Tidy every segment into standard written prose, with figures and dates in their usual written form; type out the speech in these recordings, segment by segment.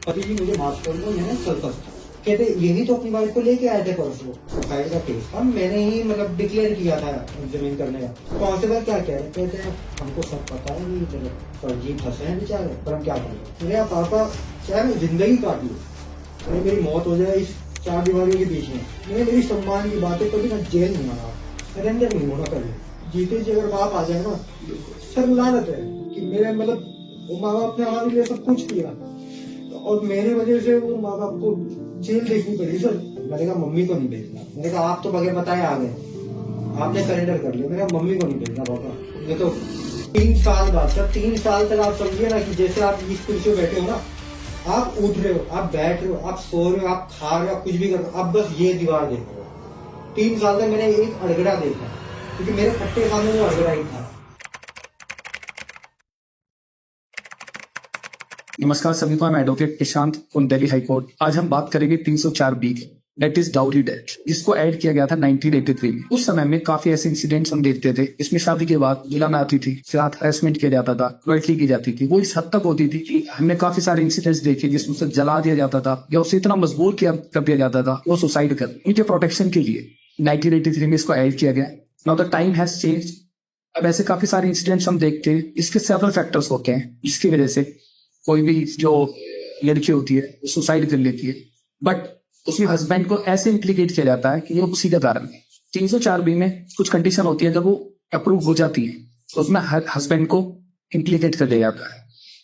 पति जी मुझे माफ कर दो, मैंने सल्फस था। कहते यही तो अपनी वाइफ को लेके आए थे परसों, सुसाइड का केस था, मैंने ही मतलब डिक्लेयर किया था जमीन करने का। कांस्टेबल क्या कह रहे, कहते हैं हमको सब पता है कि मतलब फर्जी फंसे हैं बेचारे, पर हम क्या करें। मेरे पापा चाहे मैं जिंदगी काटी, चाहे मेरी मौत हो जाए इस चार दीवारों के बीच में, मेरी सम्मान की बात है, कभी ना जेल नहीं आना, सरेंडर नहीं होना कभी। जीते जी अगर बाप आ जाए ना, सर लानत है कि मेरे मतलब वो माँ बाप ने हमारे लिए सब कुछ किया और मेरे वजह से वो माँ बाप को जेल देखनी पड़ी। सर मैंने कहा मम्मी को नहीं भेजना, मैंने कहा आप तो बगैर बताए आ गए, आपने सरेंडर कर लिया, मैंने कहा मम्मी को नहीं भेजना पापा। ये तो 3 साल बाद सर, 3 साल तक आप समझिए ना कि जैसे आप इस कुर्सी में बैठे हो ना, आप उठ रहे हो, आप बैठ रहे हो, आप सो रहे हो, आप खा रहे हो, आप कुछ भी कर रहे हो, आप बस ये दीवार देख रहे हो। 3 साल तक मैंने एक अड़गड़ा देखा, क्योंकि मेरे फट्टे सामने वो अड़गड़ा ही था। नमस्कार सभी को, मैं advocate Prashant from Delhi high court. आज हम बात करेंगे 304 B, that is dowry death, जिसको ऐड किया गया था 1983 में। उस समय में काफी ऐसे इंसिडेंट्स हम देखते थे। इसमें शादी के बाद दुल्हन आती थी, साथ हरेसमेंट किया जाता था, क्रुएल्टी की जाती थी। वो इस हद तक होती थी कि हमने काफी सारे इंसिडेंट्स देखे जिसमें उसे जला दिया जाता था या उसे इतना मजबूर कर दिया जाता था वो सुसाइड कर। इनके प्रोटेक्शन के लिए 1983 में इसको ऐड किया गया। Now the time has change. अब ऐसे काफी सारे इंसिडेंट्स हम देखते हैं। इसके सेवरल फैक्टर्स होते हैं जिसकी वजह से कोई भी जो लड़की होती है वो सुसाइड कर लेती है, बट उसके हस्बैंड को ऐसे इम्प्लीकेट किया जाता है कि ये उसी का कारण है। 304 बी में कुछ कंडीशन होती है, जब वो अप्रूव हो जाती है तो उसमें हस्बैंड को इम्प्लीकेट कर दिया जाता है।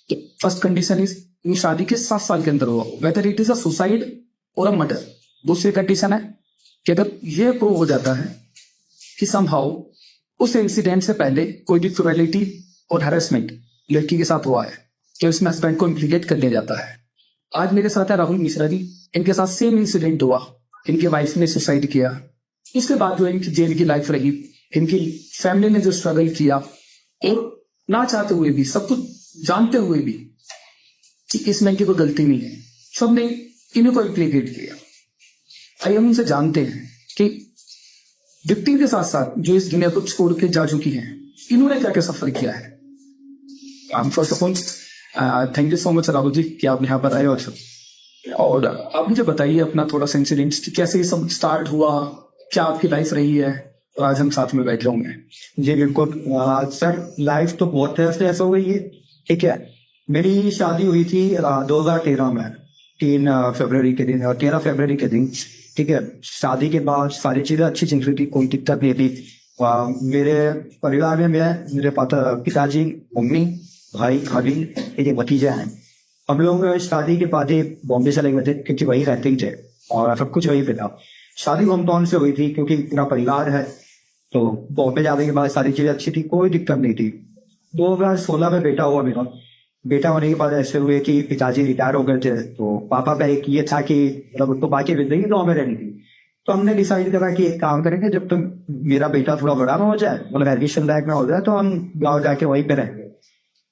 तो फर्स्ट कंडीशन इज ये शादी के 7 साल के अंदर हुआ, whether it is a suicide और अ मर्डर। दूसरी कंडीशन है कि अगर ये अप्रूव हो जाता है कि समहाउ उस इंसिडेंट से पहले कोई भी क्रुएलिटी और हैरेसमेंट लड़की के साथ हुआ है, कि उसमें हस्बैंड को इम्प्लीकेट कर लिया जाता है। आज मेरे साथ है राहुल मिश्रा जी। इनके साथ सेम इंसिडेंट हुआ, इनकी वाइफ ने सुसाइड किया। इसके बाद जो इनकी जेल की लाइफ रही, इनकी फैमिली ने जो स्ट्रगल किया, और ना चाहते हुए भी, सब कुछ जानते हुए भी कि इसमें इनकी कोई गलती नहीं है, सबने इन्हीं को इम्प्लीकेट किया। आइए हम उनसे जानते हैं कि विक्टिम के साथ साथ जो इस दुनिया को छोड़ के जा चुकी है, इन्होंने क्या क्या सफर किया है। First of all thank you so much Rahul ji कि आप यहाँ पर आए। और आप मुझे बताइए अपना थोड़ा सा इंसिडेंट कि कैसे ये सब स्टार्ट हुआ, क्या आपकी लाइफ रही है, और आज हम साथ में बैठ होंगे। जी बिल्कुल सर, लाइफ तो बहुत ऐसा हो गई है। ठीक है, मेरी शादी हुई थी 2013 में 3 फरवरी के दिन और 13 फरवरी के दिन। ठीक है, शादी के बाद सारी चीजें अच्छी चल रही थी, कोई दिक्कत नहीं थी। मेरे परिवार में मेरे पिताजी, मम्मी, भाई, भाभी, एक भतीजा है। हम लोग शादी के बाद ही बॉम्बे चले गए थे, क्योंकि वही रहते ही थे और सब कुछ वही पे था। शादी होम टाउन से हुई थी क्योंकि पूरा परिवार है, तो बॉम्बे जाने के बाद सारी चीजें अच्छी थी, कोई दिक्कत नहीं थी। 2016 में बेटा हुआ मेरा। बेटा होने के बाद ऐसे हुए कि पिताजी रिटायर हो गए थे, तो पापा का एक ये था कि मतलब तो बाकी जिंदगी गाँव में रहनी थी। तो हमने डिसाइड करा कि एक काम करेंगे, जब तक मेरा बेटा थोड़ा बड़ा हो जाए, मतलब एडमिशन लायक में हो जाए, तो हम गाँव जाके वहीं पे रहेंगे।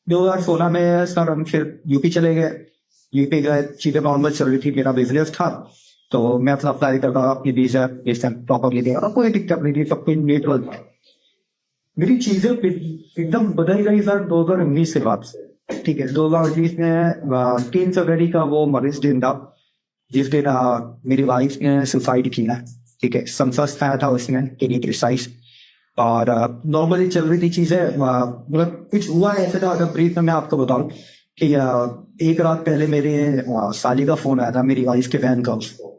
2016 में सर हम फिर यूपी चले गए। यूपी गए, चीजें नॉर्मल चल रही थी, मेरा बिजनेस था, तो मैं अपना अप्लाई करता हूँ अपनी वीजा प्रॉपरली देगा, कोई दिक्कत नहीं थी, सब कुछ नेटवर्क था। मेरी चीजें एकदम बदल गई सर 2019 के बाद से। ठीक है, 2019 में 3 फरवरी का वो मरीज दिन था, जिस दिन मेरी वाइफ ने सुसाइड किया। ठीक है, संसर्स खाया था उसने, प्रिसाइज, और नॉर्मली चल रही थी चीजें। मतलब कुछ हुआ ऐसे था, अगर ब्रीफ में मैं आपको बताऊं कि एक रात पहले मेरे साली का फोन आया था, मेरी वाइफ के बहन का, उसको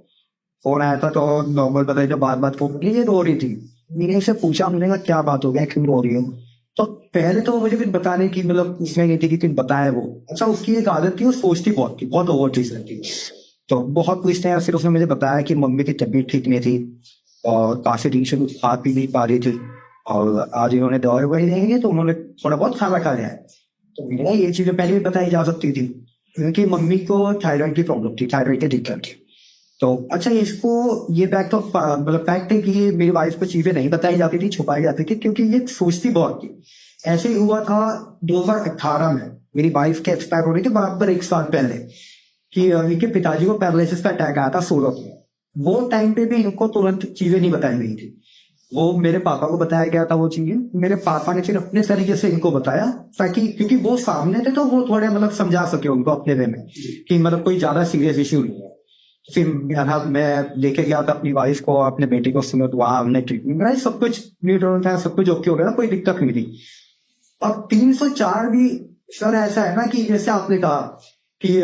फोन आया था। तो नॉर्मल बताइए, जब बात फोन ये रो रही थी, मैंने से पूछा, हमने कहा क्या बात हो गया, क्यों रो रही हो। तो पहले तो मुझे कुछ बताने की मतलब उसमें ये थी कि कुछ बताया वो। अच्छा, उसकी एक आदत थी, वो सोचती बहुत ओवर चीज रहती। तो बहुत पूछते हैं, फिर उसने मुझे बताया कि मम्मी की तबीयत ठीक नहीं थी और काफी दिन से कुछ खा पी नहीं पा रही थी, और आज इन्होंने दवाई वही देंगे तो उन्होंने थोड़ा बहुत खाना खा लिया है। तो मेरा ये चीजें पहले भी बताई जा सकती थी, क्योंकि मम्मी को थायराइड की प्रॉब्लम थी, थायराइड की दिक्कत थी। तो अच्छा, इसको ये फैक्ट मतलब फैक्ट है कि मेरी वाइफ को चीजें नहीं बताई जाती थी, छुपाई जाती थी, क्योंकि ये सोचती बहुत थी। ऐसे ही हुआ था 2018 में, मेरी वाइफ के एक्सपायर होने के बराबर 1 साल पहले, कि इनके पिताजी को पैरालिसिस का अटैक आया था 16 को। वो टाइम पे भी इनको तुरंत चीजें नहीं बताई गई थी। वो मेरे पापा को बताया गया था वो चीजें। मेरे पापा ने फिर अपने तरीके से इनको बताया, ताकि क्योंकि वो सामने थे तो वो थोड़े मतलब समझा सके उनको अपने वे में कि मतलब कोई ज्यादा सीरियस इश्यू नहीं है। फिर मैं लेके गया था अपनी वाइफ को, अपने बेटे को, सुनो तो वहां हमने ट्रीटमेंट कराई, सब कुछ न्यूट्रल था, सब कुछ ओके हो गया, कोई दिक्कत नहीं थी। अब 304 भी सर ऐसा है ना कि जैसे आपने कहा कि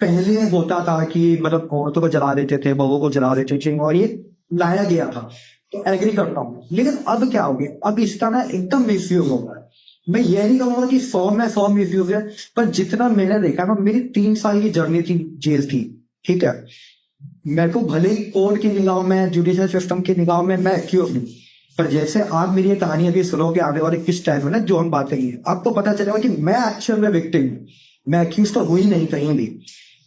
पहले होता था कि मतलब औरतों को जला देते थे, बहू को जला देते थे, और ये लाया गया था, तो एग्री करता हूँ। लेकिन अब क्या हो गया, अब इसका ना एकदम मिसयूज हो रहा है। मैं ये नहीं कहूंगा कि 100 मिसयूज है, पर जितना मैंने देखा ना, मेरी 3 साल की जर्नी थी, जेल थी, ठीक है। मेरे को भले ही कोर्ट की निगाह में, जुडिशियल सिस्टम की निगाह में मैं एक्यूज हूँ, पर जैसे आप मेरी ये कहानी अभी सुनोगे आगे वाले किस टाइम में ना, जो हम बात करेंगे, आपको पता चलेगा कि मैं एक्चुअल में विक्टिम हूँ, मैं एक्यूज तो हुई नहीं कहीं भी,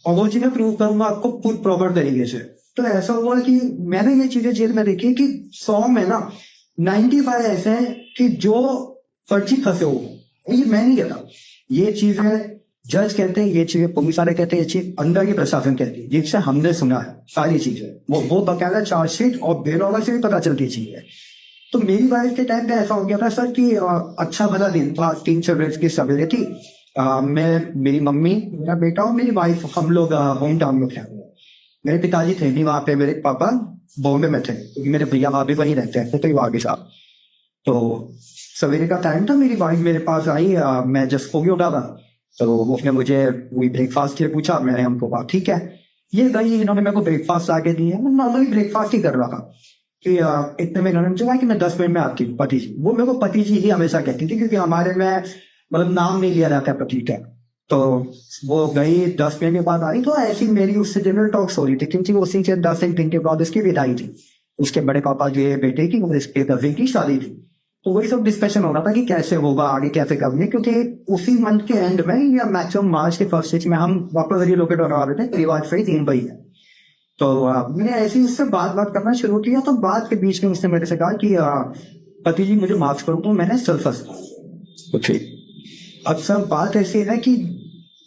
और वो चीजें प्रूव करूंगा आपको पूरी प्रॉपर तरीके से। तो ऐसा हुआ कि मैंने ये चीजें जेल में देखी कि 100 में ना 95 ऐसे हैं कि जो फर्जी फंसे हो। ये मैं नहीं कहता, ये चीजें जज कहते हैं, ये चीजें पुलिस वाले कहते हैं, ये चीज अंदर की प्रशासन कहती है, जिससे हमने सुना है सारी चीजें, वो बकायदा चार्जशीट और बेरोगा से भी पता चलती चीजें। तो मेरी वाइफ के टाइम पे ऐसा हो गया था सर कि अच्छा भला दिन था, 3 की सवेरे थी, मैं, मेरी मम्मी, मेरा बेटा और मेरी वाइफ, हम लोग होम टाउन में थे। मेरे पिताजी थे नहीं वहां पे, मेरे पापा बॉम्बे में थे, क्योंकि मेरे भैया भाभी वहीं रहते हैं, तो वहां के साथ। तो सवेरे का टाइम था, मेरी वाइफ मेरे पास आई, मैं जस्ट सो के उठा था, तो उसने मुझे वही ब्रेकफास्ट के लिए पूछा, मैंने हमको कहा ठीक है। ये गई, इन्होंने मेरे को ब्रेकफास्ट आके दिए, मैं नॉर्मली ब्रेकफास्ट ही कर रहा था कि इतने में इन्होंने चला कि मैं 10 मिनट में आपकी पति जी, वो मेरे को पति जी ही हमेशा कहती थी, क्योंकि हमारे में मतलब नाम नहीं लिया जाता पति का। तो वो गई, 10 मिनट के बाद आई, तो ऐसी मेरी उससे जनरल टॉक्स हो रही थी, क्योंकि उसी से 10 एक दिन के बाद उसकी विदाई थी, उसके बड़े पापा जो बेटे की, वो इसके कजिन की शादी थी। तो वही सब डिस्कशन हो रहा था कि कैसे होगा आगे, कैसे करनी है, क्योंकि उसी मंथ के एंड में या मैक्सिमम मार्च के फर्स्ट वीक में हम वापस रिलोकेट होने वाले थे, परिवार से 3 भाई है। तो मैंने ऐसे ही उससे बात करना शुरू किया, तो बात के बीच में उसने मेरे से कहा कि पति जी मुझे माफ करो, तो मैंने सल्फस कुछ। अब सर बात ऐसी है ना कि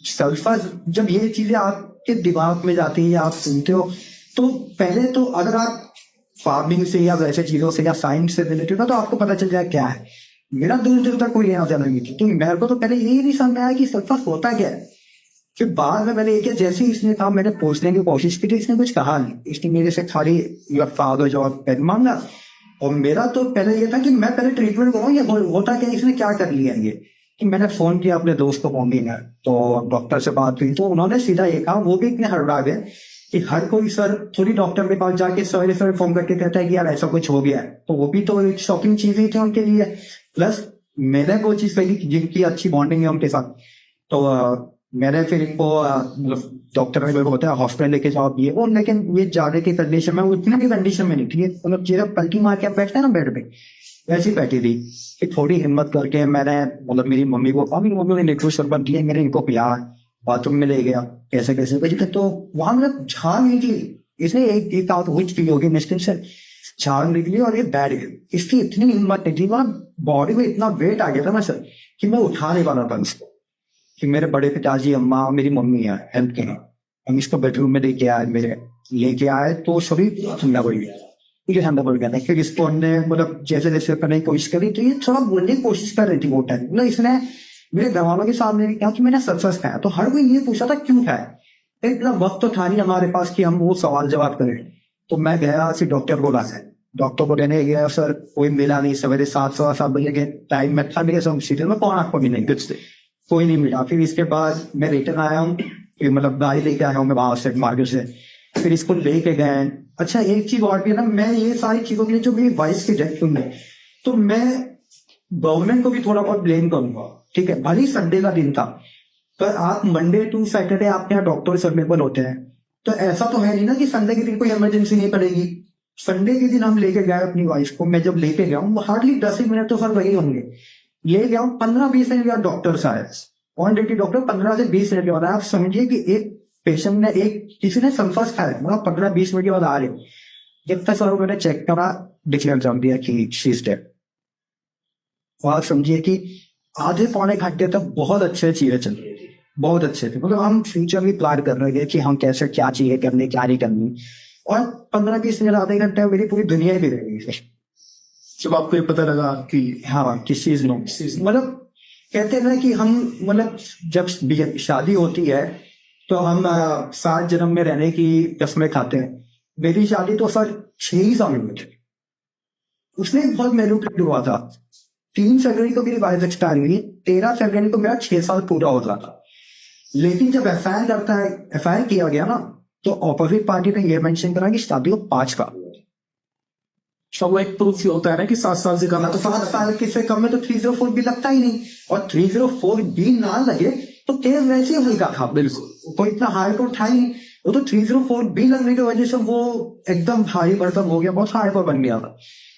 सल्फस, जब ये चीजें आपके दिमाग में जाती है या आप सुनते हो, तो पहले तो अगर आप फार्मिंग से या वैसे चीजों से या साइंस से रिलेटेड हो तो आपको पता चल जाए क्या है। मेरा दूर तक कोई लेना देना नहीं थी, तो मेरे को तो पहले यही नहीं समझ में आया कि सल्फस होता क्या है। फिर बाद में मैंने ये किया, जैसे ही इसने कहा, मैंने पूछने की कोशिश की, तो इसने कुछ कहा नहीं, इसने मेरे से खाली योर फादर जो पेन मांगा। और मेरा तो पहले ये था कि मैं पहले ट्रीटमेंट करूँ, या होता क्या, इसने क्या कर लिया ये, कि मैंने फोन किया अपने दोस्त को बॉम्बे में, तो डॉक्टर से बात हुई, तो उन्होंने सीधा ये कहा, वो भी इतने हड़बड़ा गए कि हर कोई सर थोड़ी डॉक्टर के पास जाके सवेरे फोन करके कहता है कि यार ऐसा कुछ हो गया है, तो वो भी तो एक शॉकिंग चीज ही थी उनके लिए। प्लस मैंने वो चीज कही जिनकी अच्छी बॉन्डिंग है उनके साथ, तो मैंने फिर इनको मतलब डॉक्टर ने मेरे को बताया हॉस्पिटल लेके जाओ ये वो, लेकिन ये जाने की कंडीशन में, वो इतने की कंडीशन में नहीं थी, मतलब चेहरा पलटी मार के बैठते हैं ना बेड पे, वैसी बैठी थी। फिर थोड़ी हिम्मत करके मैंने मतलब मेरी मम्मी को, मेरी मम्मी ने निकल शरबत दिया, मैंने इनको पिया, बाथरूम में ले गया, कैसे कैसे बजे, तो वहां मतलब झाड़ निकली, इसने एक आउट हुई फील होगी मुश्किल से, झाड़ निकली और ये बैठ गई। इसकी इतनी हिम्मत नहीं थी, वहां बॉडी में इतना वेट आ गया था ना सर कि मैं उठा नहीं पाना था इसको, कि मेरे बड़े पिताजी, अम्मा, मेरी मम्मी है हेल्प के, हम इसको बेडरूम में लेके आए तो शरीर ठंडा पड़ गया, मुझे ठंडा पड़ गया था। फिर इसको हमने मतलब जैसे जैसे करने की कोशिश करी, तो ये थोड़ा बोलने की कोशिश कर रही थी वो टाइम, मतलब इसने मेरे घर वालों के सामने भी कहा कि मैंने सल्फस खाया, तो हर कोई ये पूछा था क्यों खाया, इतना वक्त तो था नहीं हमारे पास कि हम वो सवाल जवाब करें। तो मैं गया फिर डॉक्टर को लाया, डॉक्टर को लेने गया, सर कोई मिला नहीं, सवेरे 7 बजे के टाइम में था, मेरे सीजन में कौन आपको मिलेंगे, कुछ से कोई नहीं मिला। फिर इसके बाद मैं रिटर्न आया हूँ, मतलब गाड़ी लेके आया हूँ मैं वहां से मार्केट से, फिर इसको लेके गए। अच्छा एक चीज और भी है ना, मैं ये सारी चीजों के लिए जो मेरी वाइफ की डेथ हुई है, तो मैं गवर्नमेंट को भी थोड़ा बहुत ब्लेम करूंगा, ठीक है, भले ही संडे का दिन था, पर आप मंडे टू सैटरडे आपके यहाँ डॉक्टर्स अवेलेबल होते हैं, तो ऐसा तो है नहीं ना कि संडे के दिन कोई इमरजेंसी नहीं पड़ेगी। संडे के दिन हम लेके गए अपनी वाइफ को, मैं जब लेके गया हूँ हार्डली 10 मिनट तो सर वही होंगे, ले गया हूँ 15-20 मिनट बाद डॉक्टर आए, ऑन ड्यूटी डॉक्टर 15 से 20 मिनट के बाद। आप समझिए कि एक पेशेंट ने, किसी ने सल्फस खाया, मतलब 15-20 मिनट के बाद आ रहे, जब तक सर मैंने चेक करा, डिक्लेयर कर दिया कि शी इज डेड। और आप समझिए कि आधे पौने घंटे तक बहुत अच्छे चीजें चल रही थी, बहुत अच्छे थे, मतलब हम फ्यूचर भी प्लान कर रहे थे कि हम कैसे क्या चीजें करनी, क्या नहीं करनी, और 15-20 मिनट आधे घंटे मेरी पूरी दुनिया ही बिगड़ गई। जब आपको ये पता लगा कि हाँ किस चीज नो मतलब कहते हैं ना कि हम मतलब जब शादी होती है तो हम 7 जन्म में रहने की कसमें खाते हैं। मेरी शादी तो सर 6 ही साल में थी, उसने बहुत मैन्युपुलेट हुआ था। 3 फरवरी को मेरी वाइफ एक्सपायर हुई, 13 फरवरी को मेरा 6 साल पूरा हो रहा था। लेकिन जब एफआईआर किया गया ना, तो ऑपोजिट पार्टी ने यह मेंशन करा कि शादी को 5 का, तो वो एक प्रूफ होता है ना कि 7 साल से कम है तो 7 साल के से कम में तो 304 भी लगता ही नहीं, और 304 भी ना लगे तो केस वैसे ही हल्का था, बिल्कुल कोई इतना हाई कोर्ट था ही नहीं। वो तो 304 भी लगने की वजह से वो एकदम भारी भरकम हो गया, बहुत हाई कोर्ट बन गया था।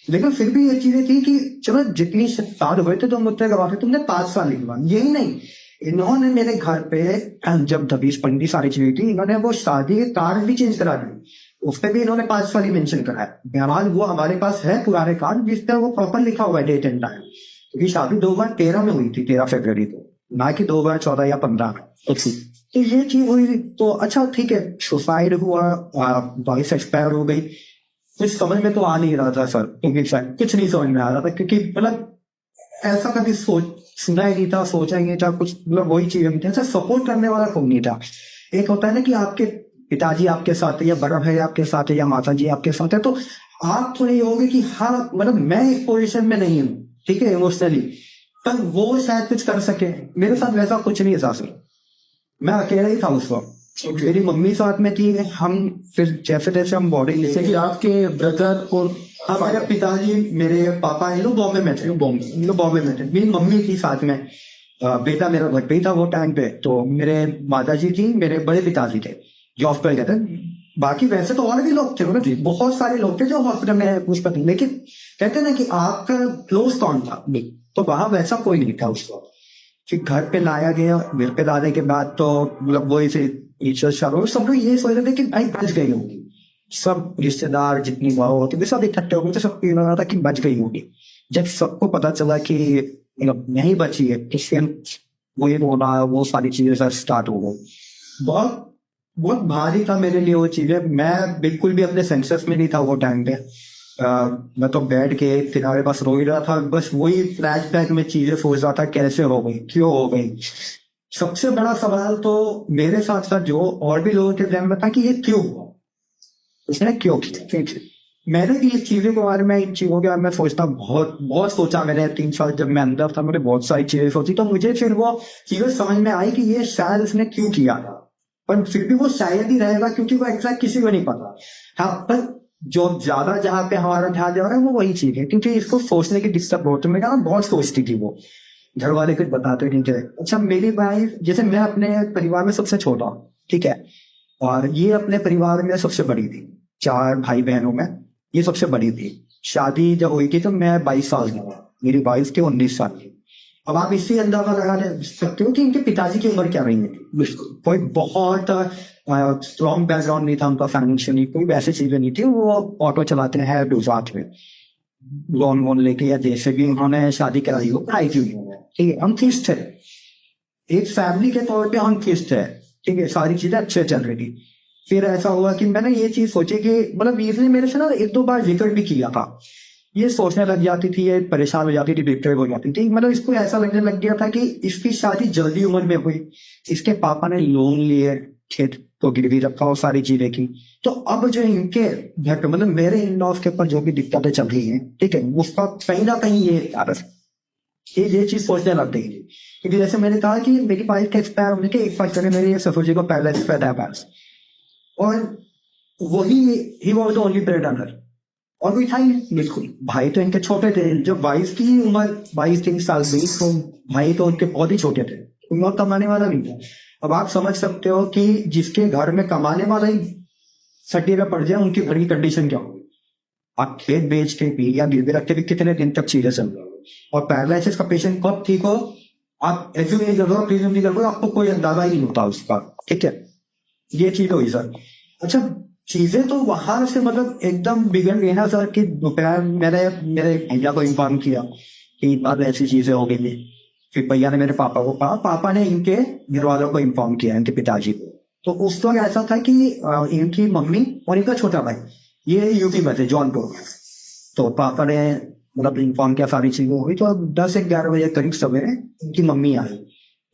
लेकिन फिर भी ये चीजें थी कि चलो जितनी साल हुए थे तो मुझसे गवाते तुमने 5 साल लिखवा, यही नहीं इन्होंने मेरे घर पे जब दबीश पंडी सारी चीजें थी, इन्होंने वो शादी के कार्ड भी चेंज करा दिए, उस पर भी इन्होंने 5 साल ही मेंशन करा है। बहरहाल वो हमारे पास है पुराने कार्ड जिस पर वो प्रॉपर लिखा हुआ है डेट एंड टाइम, क्योंकि शादी 2013 में हुई थी, 13 फरवरी को, ना कि 2014 या 15 में। तो ये चीज हुई तो अच्छा ठीक है, सुसाइड हुआ, वाइफ एक्सपायर हो गई, कुछ समझ में तो आ नहीं रहा था सर, क्योंकि शायद कुछ नहीं समझ में आ रहा था, क्योंकि मतलब ऐसा कभी सुना ही नहीं था, सोचा ही नहीं था कुछ, मतलब वही चीज नहीं था, ऐसा सपोर्ट करने वाला कोई नहीं था। एक होता है ना कि आपके पिताजी आपके साथ है या बड़ा भाई आपके साथ है या माता जी आपके साथ है, तो आप थोड़े होगे कि हाँ मतलब मैं इस पोजीशन में नहीं हूँ, ठीक है इमोशनली, पर वो शायद कुछ कर सके। मेरे साथ वैसा कुछ नहीं था सर, मैं अकेला ही था उस वक्त। मेरी मम्मी साथ में थी, हम फिर जैसे जैसे हम बॉडी जैसे कि आपके ब्रदर और मेरे पिताजी मेरे पापा ये लोग बॉम्बे में थे, बॉम्बे में थे, मेरी मम्मी थी साथ में, बेटा मेरा घर पे ही था वो टाइम पे, तो मेरे माता जी थी, मेरे बड़े पिताजी थे जॉब पे गए थे। बाकी वैसे तो और भी लोग थे, मतलब बहुत सारे लोग थे जो हॉस्पिटल में कुछ पता नहीं, लेकिन कहते ना कि आपका क्लोज कौन था, तो वहां वैसा कोई नहीं था उस वक्त। फिर घर पे लाया गया, घर पे लाने के बाद तो मतलब वो इसे सब लोग ये सोच रहे थे कि भाई बच गई होगी, सब रिश्तेदार जितनी वाह होती वे सब इकट्ठे हो गए, तो सबको ये लगा था कि बच गई होगी। जब सबको पता चला कि नहीं बची है, तो फिर वो ये होना वो सारी चीजें सर स्टार्ट हो गई। बहुत बहुत भारी था मेरे लिए वो चीजें, मैं बिल्कुल भी अपने सेंसेस में नहीं था वो टाइम पे। मैं तो बैठ के किनारे पास रो ही रहा था, बस वही फ्लैशबैक में चीजें सोच रहा था कैसे हो गई, क्यों हो गई। सबसे बड़ा सवाल तो मेरे साथ साथ जो और भी लोगों के ध्यान में था कि ये क्यों हुआ, उसने क्यों किया। मैंने भी इस चीजों के बारे में, इन चीजों के बारे में सोचता बहुत बहुत सोचा मैंने। 3 साल जब मैं अंदर था मैंने बहुत सारी चीजें सोची, तो मुझे फिर वो चीजें समझ में आई कि ये शायद उसने क्यों किया था, पर फिर भी वो शायद ही रहेगा क्योंकि वो एग्जैक्ट किसी को नहीं पता। हाँ, पर जो ज्यादा जहाँ पे हमारा ध्यान जा रहा है वो वही चीज है, क्योंकि इसको सोचने की डिस्टर्ब होती है। मैं कहा बहुत सोचती थी वो, घर वाले कुछ बताते नहीं थे। अच्छा मेरी वाइफ, जैसे मैं अपने परिवार में सबसे छोटा हूँ, ठीक है, और ये अपने परिवार में सबसे बड़ी थी, 4 भाई बहनों में ये सबसे बड़ी थी। शादी जब हुई थी तो मैं 22 साल का था, मेरी वाइफ के 19 साल की। अब आप इससे अंदाजा लगा सकते हो कि इनके पिताजी की उम्र क्या रही है। बिल्कुल कोई बहुत स्ट्रॉन्ग बैकग्राउंड नहीं था उनका, फाइनेंशियली कोई वैसी चीजें नहीं थी, वो ऑटो चलाते हैं गुजरात में, लोन वोन लेके, या जैसे भी उन्होंने शादी कराई हो पढ़ाई की हुई है, ठीक है, हम खुश थे, एक फैमिली के तौर पे हम खुश थे, ठीक है, सारी चीजें अच्छे चल रही थी। फिर ऐसा हुआ कि मैंने ये चीज सोची कि मतलब इसने मेरे से ना 1-2 बार जिक्र भी किया था, ये सोचने लग जाती थी, ये परेशान हो जाती थी, डिप्रेस हो जाती थी, मतलब इसको ऐसा लगने लग गया था कि इसकी शादी जल्दी उम्र में हुई, इसके पापा ने लोन लिए, खेत को गिरवी रखा और सारी चीजें की। तो अब जो इनके घर पे मतलब मेरे इन लॉज के ऊपर जो भी दिक्कतें चल रही हैं, ठीक है, उसका कहीं ना कहीं ये चीज सोचने लग गई। क्योंकि जैसे मैंने कहा कि मेरी वाइफ के एक्सपायर होने के 1 साल पहले मेरे ससुर जी को पहले एक्सपायर है, और वही he was the only bread earner, और कोई था ही नहीं। बिल्कुल भाई तो इनके छोटे थे, जब वाइफ की उम्र 22-23 साल हुई तो भाई तो उनके बहुत ही छोटे थे, कोई और कमाने वाला नहीं था। अब आप समझ सकते हो कि जिसके घर में कमाने वाला ही सट्टी में पड़ जाए, उनकी घर की कंडीशन क्या होगी। आप खेत बेच के भी या गिरवी रख के भी कितने दिन तक चीजें चल रही, और पैरालिसिस का पेशेंट कब ठीक हो आप ऐसे नहीं कर रहे, प्रीज्यूम नहीं कर रहे, आपको कोई अंदाजा ही नहीं होता उसका, ठीक है, ये चीज हुई सर। अच्छा चीजें तो वहां से मतलब एकदम बिगड़ गई ना सर, कि दोपहर मैंने मेरे भैया को इन्फॉर्म किया कि बाद ऐसी चीजें हो गई थी। फिर भैया ने मेरे पापा को कहा, पापा ने इनके घर वालों को इन्फॉर्म किया, इनके पिताजी को। तो उस वक्त ऐसा था कि इनकी मम्मी और इनका छोटा भाई ये यूपी में थे, जौनपुर में। तो पापा ने मतलब इन्फॉर्म किया, सारी चीजें हुई। तो अब 10-11 बजे करीब सवेरे इनकी मम्मी आई।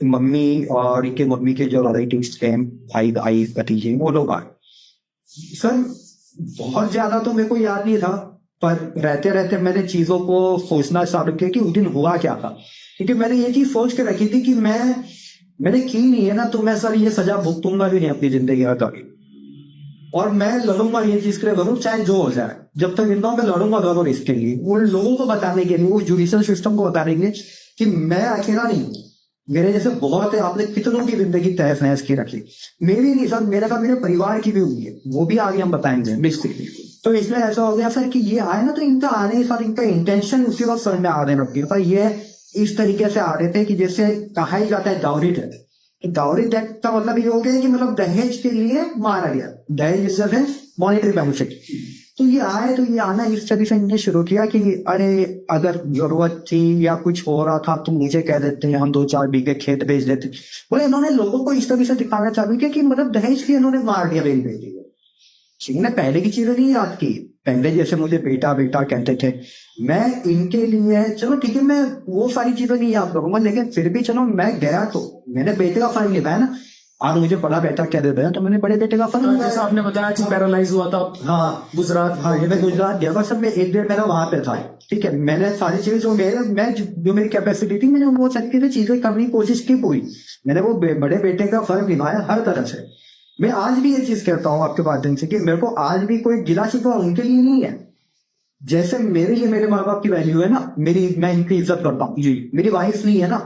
मम्मी और इनके मम्मी के जो रिलेटिव्स थे, भाई भाई भतीजे, वो लोग आए। सर बहुत ज्यादा तो मेरे को याद नहीं था, पर रहते रहते मैंने चीजों को सोचना चालू किया कि उस दिन हुआ क्या था। क्योंकि मैंने ये चीज सोच के रखी थी कि मैंने की नहीं है ना, तो मैं सर ये सजा भुगतूंगा भी नहीं अपनी जिंदगी में कभी। और मैं लड़ूंगा ये चीज के लिए जरूर, चाहे जो हो जाए। जब तक जिंदा हूं मैं लड़ूंगा जरूर इसके लिए, वो लोगों को बताने के लिए, वो जुडिशियल सिस्टम को बताने के लिए कि मैं अकेला नहीं हूँ, मेरे जैसे बहुत है। आपने कितनों की जिंदगी तहस नहस की रखी, मेरी नहीं सर, मेरे साथ मेरे परिवार की भी हुई है, वो भी आगे हम बताएंगे। तो इसमें ऐसा हो गया सर कि ये आए ना, तो इनका आने के साथ इनका इंटेंशन उसी वक्त समझ में आने लग गया था। ये इस तरीके से आ रहे थे कि जैसे कहा ही जाता है डाउरी डेथ। डाउरी डेथ का मतलब ये हो गया कि मतलब दहेज के लिए मारा गया, दहेज इज मॉनिटरी बेनिफिट। तो ये आए, तो ये आना इस तरह से इन्हें शुरू किया कि अरे अगर जरूरत थी या कुछ हो रहा था तो मुझे कह देते हैं, हम 2-4 बीघे खेत बेच देते। बोले इन्होंने लोगों को इस तरह से दिखाना चालू किया कि मतलब दहेज के इन्होंने मार दिया बेच बेटी को। इन्होंने पहले की चीजें नहीं याद की। पहले जैसे मुझे बेटा बेटा कहते थे, मैं इनके लिए चलो ठीक है, मैं वो सारी चीजें नहीं याद करूंगा, लेकिन फिर भी चलो मैं गया तो मैंने बेटे का फर्ज निभाया ना। आज मुझे बड़ा बेटा कह देते हैं तो मैंने बड़े बेटे का फर्ज निभाया। जैसा आपने बताया कि पैरालाइज हुआ था, हाँ गुजरात। हाँ, ये मैं गुजरात गया था। सब मैं 1-1.5 महीना वहां पे था। ठीक है, मैंने सारी चीजें जो मेरी कैपेसिटी थी, मैंने वो तरीके से चीजें करने की कोशिश की पूरी। मैंने वो बड़े बेटे का फर्ज निभाया हर तरह से। मैं आज भी ये चीज कहता हूँ आपके माध्यम से कि मेरे को आज भी कोई गिला शिकवा उनके लिए नहीं है। जैसे मेरे लिए मेरे माँ बाप की वैल्यू है ना, मैं इनकी इज्जत करता हूँ जी। मेरी वाइफ नहीं है ना,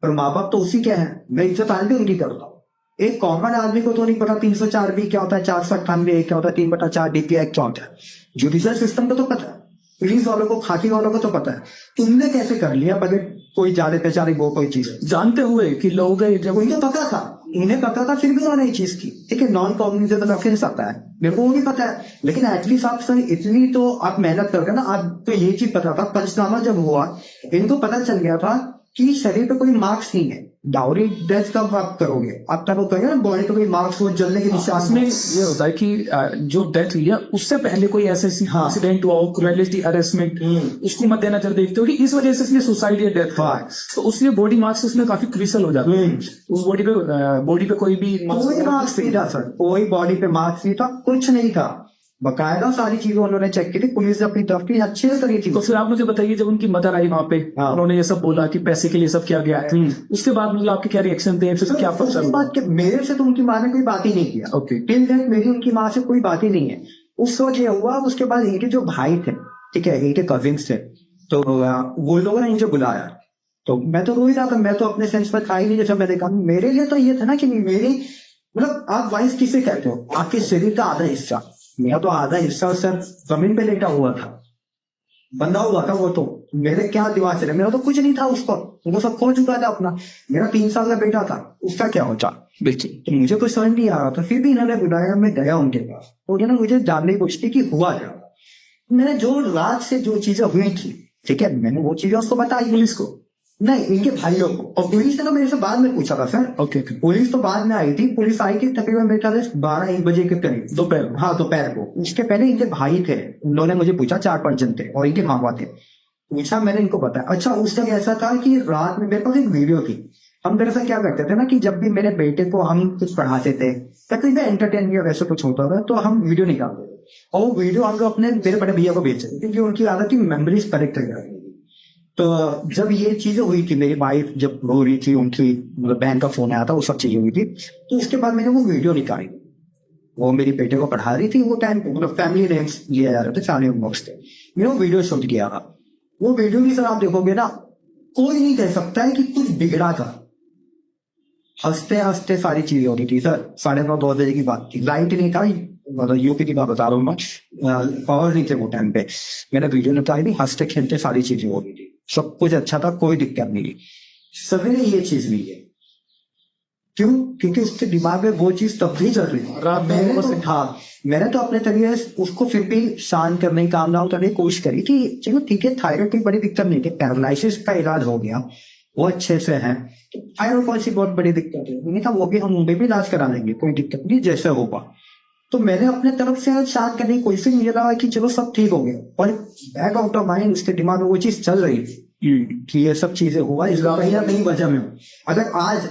पर माँ बाप तो उसी के हैं, मैं इज्जत आज भी उनकी करता हूँ। एक कॉमन आदमी को तो नहीं पता 304 बी क्या होता है, 498 क्या होता है, 3/4 DPI क्या होता है। जुडिशियल सिस्टम को तो पता है, पुलिस वालों को, खाकी वालों को तो पता है। तुमने कैसे कर लिया बगैर कोई जाने पहचाने वो कोई चीज जानते हुए कि लोग जब उन्हें पता था, उन्हें पता था, फिर भी उन्होंने ये चीज की। ठीक है, नॉन कॉग्निजेबल ऑफेंस आता है, मेरे को वो भी पता है, लेकिन एटलीस्ट आप सर इतनी तो आप मेहनत करके ना, आप तो ये चीज पता था। पंचनामा जब हुआ, इनको पता चल गया था कि शरीर पे कोई मार्क्स नहीं है। डाउरी डेथ कब आप करोगे, आप तब करोगे ना बॉडी पे कोई मार्क्स हो, जलने के निशान में ये होता है कि जो डेथ हुई है उससे पहले कोई ऐसे इंसिडेंट हुआ हो, क्रुएलिटी, हरेसमेंट, उसको मद्देनजर देखते हो कि इस वजह से इसने सुसाइड या डेथ हुआ, तो उसलिए बॉडी मार्क्स उसमें काफी क्रिसल हो जाता है। उस बॉडी पे कोई भी मार्क्स नहीं था सर, कोई बॉडी पे मार्क्स नहीं था, कुछ नहीं था। बकायदा सारी चीजें उन्होंने चेक की थी, पुलिस ने अपनी तरफ की अच्छे से करी थी। तो फिर आप मुझे बताइए, जब उनकी मदर आई वहां पे, उन्होंने ये सब बोला कि पैसे के लिए सब किया गया है, उसके बाद मतलब आपके क्या रिएक्शन थे, फिर क्या बात मेरे से तो उनकी माँ ने कोई बात ही नहीं किया। ओके, टिल दैट मेरी उनकी माँ से कोई बात ही नहीं है। उस वक्त ये हुआ, उसके बाद इनके जो भाई थे, ठीक है, इनके कजिन्स थे, तो वो लोगों ने इनको बुलाया। तो मैं तो रो ही रहा था, मैं तो अपने सेंस पर था ही नहीं। जैसे मैंने कहा, मेरे लिए तो ये था ना कि मेरी मतलब आप वाइफ किसे कहते हो, आपके शरीर का आधा हिस्सा, मेरा तो आधा हिस्सा सर जमीन पे लेटा हुआ था, बंधा हुआ था। वो तो मेरे क्या दिमाग चले, मेरा तो कुछ नहीं था उसको, वो सब खो चुका था अपना। मेरा 3 साल का बेटा था, उसका क्या होता बिल्कुल, तो मुझे कुछ समझ नहीं आ रहा था। फिर भी इन्होंने बुलाया, मैं गया उनके पास, उन्होंने मुझे जानने की कोशिश की कि हुआ क्या। मैंने जो रात से जो चीजें हुई थी, ठीक है, मैंने वो चीजें उसको बताई, पुलिस को नहीं, इनके भाइयों को। और पुलिस ने तो मेरे से बाद में पूछा था सर। ओके, पुलिस तो बाद में आई थी। पुलिस आई थी तकरीबन मेरे ख्याल से 12-1 बजे के करीब, दोपहर। हाँ, दोपहर को। उसके पहले इनके भाई थे, उन्होंने मुझे पूछा, 4-5 जन थे और इनके मामा थे। पूछा, मैंने इनको बताया। अच्छा, उस समय ऐसा था कि रात में मेरे पास एक वीडियो थी। हम दरअसल क्या करते थे ना कि जब भी मेरे बेटे को हम कुछ पढ़ाते थे, तकरीबन एंटरटेन या वैसे कुछ होता था, तो हम वीडियो निकालते थे और वो वीडियो हम लोग अपने मेरे बड़े भैया को भेजते थे, क्योंकि उनकी आदत थी मेमोरीज कलेक्ट करने। तो जब ये चीजें हुई थी, मेरी वाइफ जब रो रही थी, उनकी मतलब बहन का फोन आया था, वो सब चीजें हुई थी, तो उसके बाद मैंने वो वीडियो निकाली। वो मेरी बेटे को पढ़ा रही थी वो टाइम पे, मतलब फैमिली नेम्स लिए जा रहे थे, फैमिली बॉक्स थे। मैंने वो वीडियो शूट किया था। वो वीडियो भी सर आप देखोगे ना, कोई नहीं कह सकता है कि कुछ बिगड़ा था। हंसते हंसते सारी चीजें हो रही थी सर। 9:30-2 बजे की बात थी, लाइट नहीं था, मतलब यूपी की बात बता रहा हूँ मैं, पावर नहीं थे वो टाइम पे। मैंने वीडियो निकाली थी, हंसते खेलते सारी चीजें हो रही थी, सब कुछ अच्छा था, कोई दिक्कत नहीं थी। सवेरे ये चीज हुई है, क्यों? क्योंकि उसके दिमाग में वो चीज तब भी चल रही थी। मैंने तो अपने तरीके से उसको फिर भी शांत करने की, काम डाउन करने की कोशिश करी थी। चलो ठीक है, थायराइड की बड़ी दिक्कत नहीं थी, पैरालिसिस का इलाज हो गया, वो अच्छे से है। थायराइड कौन सी बहुत बड़ी दिक्कत है, नहीं था, वो भी हम मुंबई में इलाज करा लेंगे, कोई दिक्कत नहीं, जैसे होगा। तो मैंने अपने तरफ से शायद करने की कोशिश, मुझे लगा कि चलो सब ठीक हो गया, और बैक आउट ऑफ माइंड उसके दिमाग में वो चीज चल रही थी कि ये सब चीजें हुआ, इसका कहीं ना कहीं वजह में हूँ। अगर आज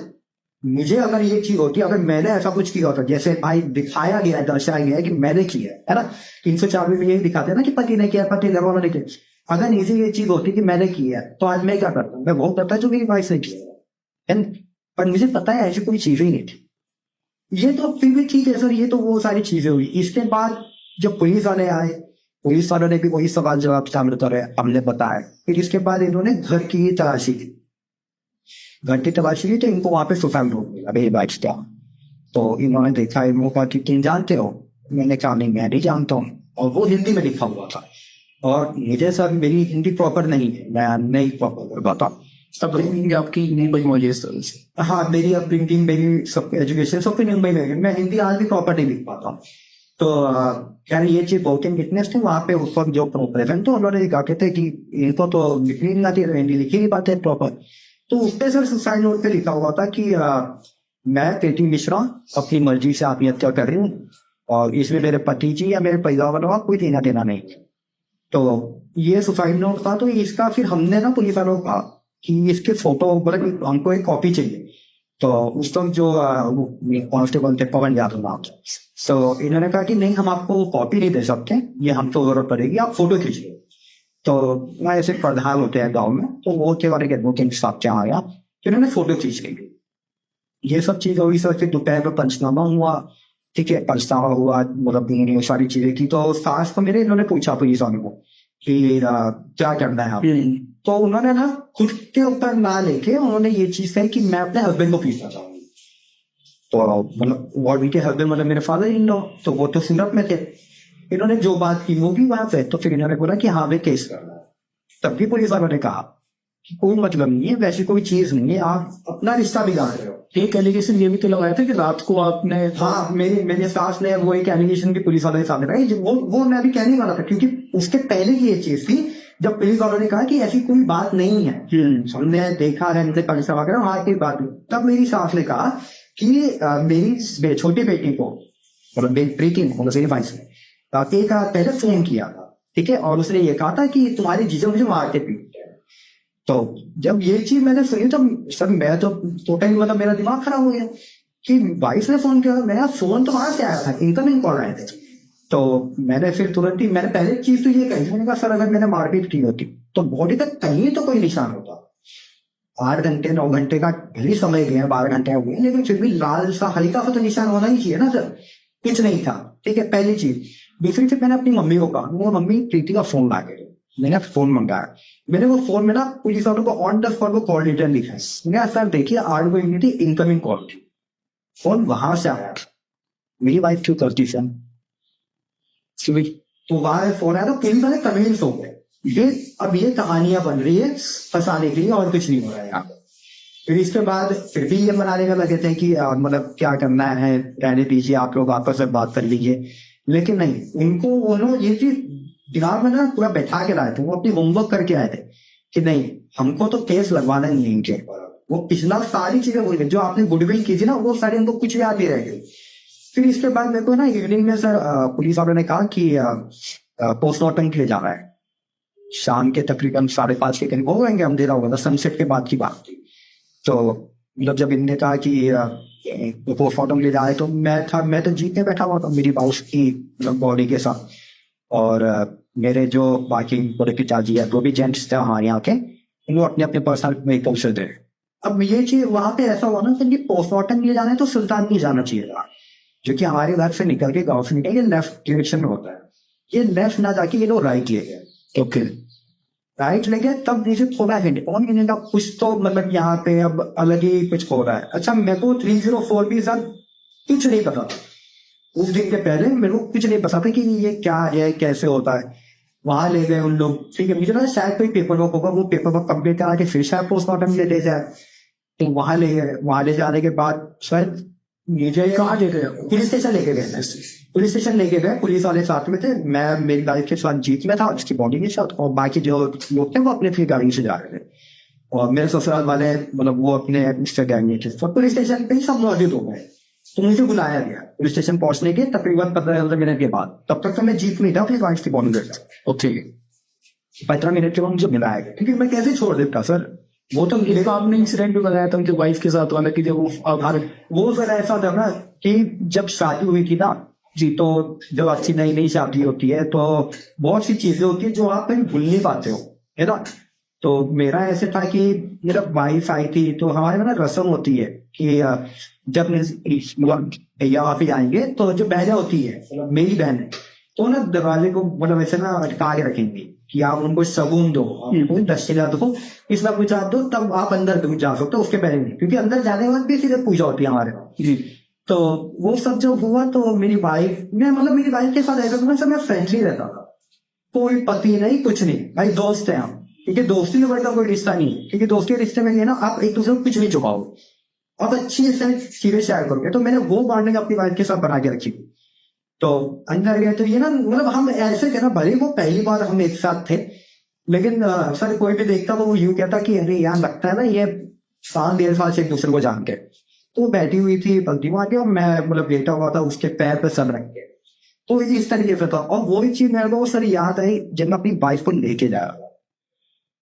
मुझे अगर ये चीज होती, अगर मैंने ऐसा कुछ किया होता, जैसे भाई दिखाया गया है, दर्शाया गया है कि मैंने किया है ना, 304 में यही दिखाते हैं ना कि पति ने किया, पति घर वालों ने किया। अगर नीचे ये चीज होती कि मैंने किया है, तो आज मैं क्या करता, मैं वो करता जो मेरी वाइफ ने किया है। पर मुझे पता है ऐसी कोई चीज ही नहीं थी। ये तो फिर भी ठीक है सर, ये तो वो सारी चीजें हुई। इसके बाद जब पुलिस वाले आए, पुलिस वालों ने भी वही सवाल जवाब सामने उतारे, हमने बताया। फिर इसके बाद इन्होंने घर की तलाशी की, घर की तलाशी की, तो इनको वहां पे सुसाइड हो गया अभी बाइक का। तो इन्होंने देखा, इनको कहा कि तुम जानते हो? मैंने कहा नहीं, मैं नहीं जानता हूँ। और वो हिंदी में लिखा हुआ था, और मुझे सर मेरी हिंदी प्रॉपर नहीं है, मैं नहीं प्रॉपर बताता। सब आपकी मुंबई में से। हाँ, मेरी अपब्रिंगिंग, मेरी सब एजुकेशन सब मुंबई में है, मैं हिंदी आज भी प्रॉपर नहीं लिख पाता। तो यार ये चीज बहुत विटनेस थे वहाँ पे उस वक्त जो प्रेजेंट, तो उन्होंने कहा कहते कि इनको तो लिखनी नहीं आती, हिंदी लिखी नहीं पाते प्रॉपर। तो उसपे सर सुसाइड नोट पे लिखा हुआ था कि मैं प्रीति मिश्रा अपनी मर्जी से आत्महत्या कर रही हूँ, और इसमें मेरे पति जी या मेरे परिवार वालों का कोई देना देना नहीं। तो ये सुसाइड नोट था। तो इसका फिर हमने ना पुलिस वालों को कहा कि इसके फोटो, मतलब हमको एक कॉपी चाहिए। तो उस वक्त जो कांस्टेबल थे पवन यादव नाम, तो इन्होंने कहा कि नहीं, हम आपको कॉपी नहीं दे सकते, ये हमको जरूरत पड़ेगी, आप फोटो खींचिए। तो मैं ऐसे प्रधान होते हैं गाँव में, तो वो थे वाले के साथ क्या आया, तो इन्होंने फोटो खींच ली। ये सब चीज हुई सर। फिर दोपहर में पंचनामा हुआ, ठीक है, पंचनामा हुआ, मतलब ये सारी चीजें की। तो सास को मेरे इन्होंने पूछा पुलिस वालों को कि क्या करना है आप। तो उन्होंने ना खुद के ऊपर ना लेके उन्होंने ये चीज कही कि मैं अपने हस्बैंड को पूछना चाहूंगी। तो मतलब वो उनके हस्बैंड मतलब मेरे फादर इन लॉ, तो वो तो सूरत में थे। इन्होंने जो बात की वो भी वहां पे, तो फिर इन्होंने बोला कि हाँ, वे केस करना है। तब भी पुलिस वालों ने कहा कि कोई मतलब नहीं है, वैसी कोई चीज नहीं है, आप अपना रिश्ता बिगाड़ रहे हो। एक एलिगेशन ये भी तो लगाया था कि रात को आपने, हाँ, मेरी सास ने वो एक एलिगेशन भी पुलिस वालों के सामने रखा, वो मैं अभी कहने वाला था, क्योंकि उसके पहले की ये चीज थी जब पुलिस वालों ने कहा कि ऐसी कोई बात नहीं है, हमने देखा है, हमने पंचनामा करा, वहां की बात नहीं। तब मेरी सास ने कहा कि मेरी छोटी बेटी को, मतलब प्रीति को, मेरी वाइफ ने एक पहले फोन किया था, ठीक है, और उसने ये कहा था कि तुम्हारी जीजा मुझे मार के पीटते हैं। तो जब ये चीज मैंने सुनी तो सर मैं तो टोटली, मतलब मेरा दिमाग खराब हो गया कि वाइफ ने फोन किया। मेरा फोन तो वहां से आया था, इनकमिंग कॉल आए थे। तो मैंने फिर तुरंत ही, मैंने पहले चीज तो ये कही, मैंने कहा सर अगर मैंने मारपीट की होती तो बॉडी तक कहीं तो कोई निशान होता। 8 घंटे 9 घंटे का भले समय गया, 12 घंटे हो गए, लेकिन फिर भी लाल सा हल्का सा तो निशान होना ही चाहिए ना सर। कुछ नहीं था, ठीक है, पहली चीज। दूसरी चीज, मैंने अपनी मम्मी को कहा, वो मम्मी प्रीति का फोन ला के, मैंने फोन मंगाया। मैंने वो फोन में ना पुलिस वालों को ऑन द स्पॉट वो कॉल डिटेल लिखा है। मैंने सर देखिए 8 बजे थी, इनकमिंग कॉल थी, फोन वहां से आया, मेरी वाइफ क्यों करती सर, तो वहां फोन आया। तो पुलिस वाले कमेंट्स हो गए, ये अब ये कहानियां बन रही है फंसाने के लिए, और कुछ नहीं हो रहा है यहाँ पे। फिर इसके बाद फिर भी ये बनाने का लगे थे कि मतलब क्या करना है, रहने दीजिए, आप लोग आपस में बात कर लीजिए। लेकिन नहीं, उनको उन्होंने ये चीज दिमाग में ना पूरा बैठा के लाए थे, वो अपनी होमवर्क करके आए थे कि नहीं, हमको तो केस लगवाना नहीं है इनके ऊपर। वो पिछला सारी चीजें बोल गए, जो आपने गुडविल की थी ना, वो सारी उनको कुछ याद नहीं रह गई। फिर इसके बाद मेरे को ना इवनिंग में सर पुलिस वालों ने कहा कि पोस्टमार्टम के लिए जाना है। शाम के तकरीबन 5:30 के करीब हो गएंगे, अंधेरा होगा, सनसेट के बाद की बात थी। तो मतलब जब इनने कहा कि पोस्टमार्टम ले जाए, तो मैं तो जीप में बैठा हुआ था मेरी बाउस की बॉडी के साथ, और मेरे जो बाकी बड़े पिताजी है, वो भी जेंट्स थे हमारे यहाँ के, वो अपने अपने पर्सनल व्हीकल से थे। अब ये चीज वहां पे ऐसा हुआ ना कि पोस्टमार्टम लिए जाना है तो सुल्तान नहीं जाना चाहिए था, जो कि हमारे घर से निकल के, गाँव से निकल के लेफ्ट डायरेक्शन में होता है। ये लेफ्ट ना जाके ये लोग राइट ले गए। ओके, राइट ले गए, तब मुझे थोड़ा हिंट कौन कहने का कुछ तो, मतलब यहाँ पे अब अलग ही कुछ हो रहा है। अच्छा, मेरे को 304 भी सर कुछ नहीं पता था। उस दिन के पहले मेरे को कुछ नहीं पता था कि ये क्या है, कैसे होता है। वहां ले गए उन लोग, ठीक है, मुझे ना शायद कोई पेपर वर्क होगा, वो पेपर वर्क कंप्लीट करा के फिर शायद पोस्टमार्टम ले जाए। तो वहां ले गए, वहां ले जाने के बाद शायद मुझे कहाँ ले गए? पुलिस स्टेशन लेके गए। पुलिस स्टेशन लेके गए, पुलिस वाले साथ में थे, मैं मेरी गाड़ी के साथ जीप में था, उसकी बॉडी के साथ, और बाकी जो लोग थे वो अपने अपनी गाड़ी से जा रहे थे, और मेरे ससुराल वाले मतलब वो अपने उससे गए थे। तो पुलिस स्टेशन पे ही सब मौजूद हो गए। तो मुझे बुलाया गया पुलिस स्टेशन पहुंचने के तकरीबन 15 मिनट के बाद। तब तक तो मैं जीप नहीं था, अपनी वाइफ की बॉन्ड था। ओके। 15 मिनट के बाद मुझे मिलाया गया, क्योंकि मैं कैसे छोड़ देता सर। वो तो ये तो आपने इंसिडेंट भी बताया था उनकी वाइफ के साथ वाला कि जब वो सर ऐसा था ना कि जब शादी हुई थी ना जी, तो जब अच्छी नई नई शादी होती है तो बहुत सी चीजें होती है जो आप कहीं भूल नहीं पाते हो, है ना। तो मेरा ऐसे था कि मेरा वाइफ आई थी, तो हमारे में ना रस्म होती है कि जब भैया आप ही आएंगे तो जो बहनें होती है, मेरी बहन है, तो ना दरवाजे को मतलब ऐसे ना अटका के रखेंगे कि आप उनको सबून दो, उनको दक्षिणा दो, इस बार पूछा दो, तब आप अंदर जा सकते हो, उसके पहले नहीं, क्योंकि अंदर जाने के बाद भी सीधे पूजा होती है हमारे जी। तो वो सब जो हुआ, तो मेरी वाइफ मेरी वाइफ के साथ ऐसा था सर, मैं फ्रेंडली रहता था, कोई पति नहीं कुछ नहीं, भाई दोस्त है हम, क्योंकि दोस्ती में बढ़ता कोई रिश्ता नहीं है, क्योंकि दोस्ती के रिश्ते में ये ना आप एक दूसरे को कुछ नहीं छुपाओ, आप अच्छी से चीजें शेयर करोगे। तो मैंने वो बॉन्डिंग अपनी वाइफ के साथ बना के रखी। तो अंदर गए तो ये ना मतलब हम ऐसे थे ना, भले वो पहली बार हम एक साथ थे, लेकिन सर कोई भी देखता तो वो यूं कहता कि अरे यार लगता है ना ये 7-1.5 साल से एक दूसरे को जानते हैं। तो वो बैठी हुई थी बल्कि वहां के, और मैं मतलब लेटा हुआ था उसके पैर पे सर रख के, तो इस तरीके से था। और वो भी चीज मेरे को सर याद आई जब मैं अपनी वाइफ को लेके जा रहा था,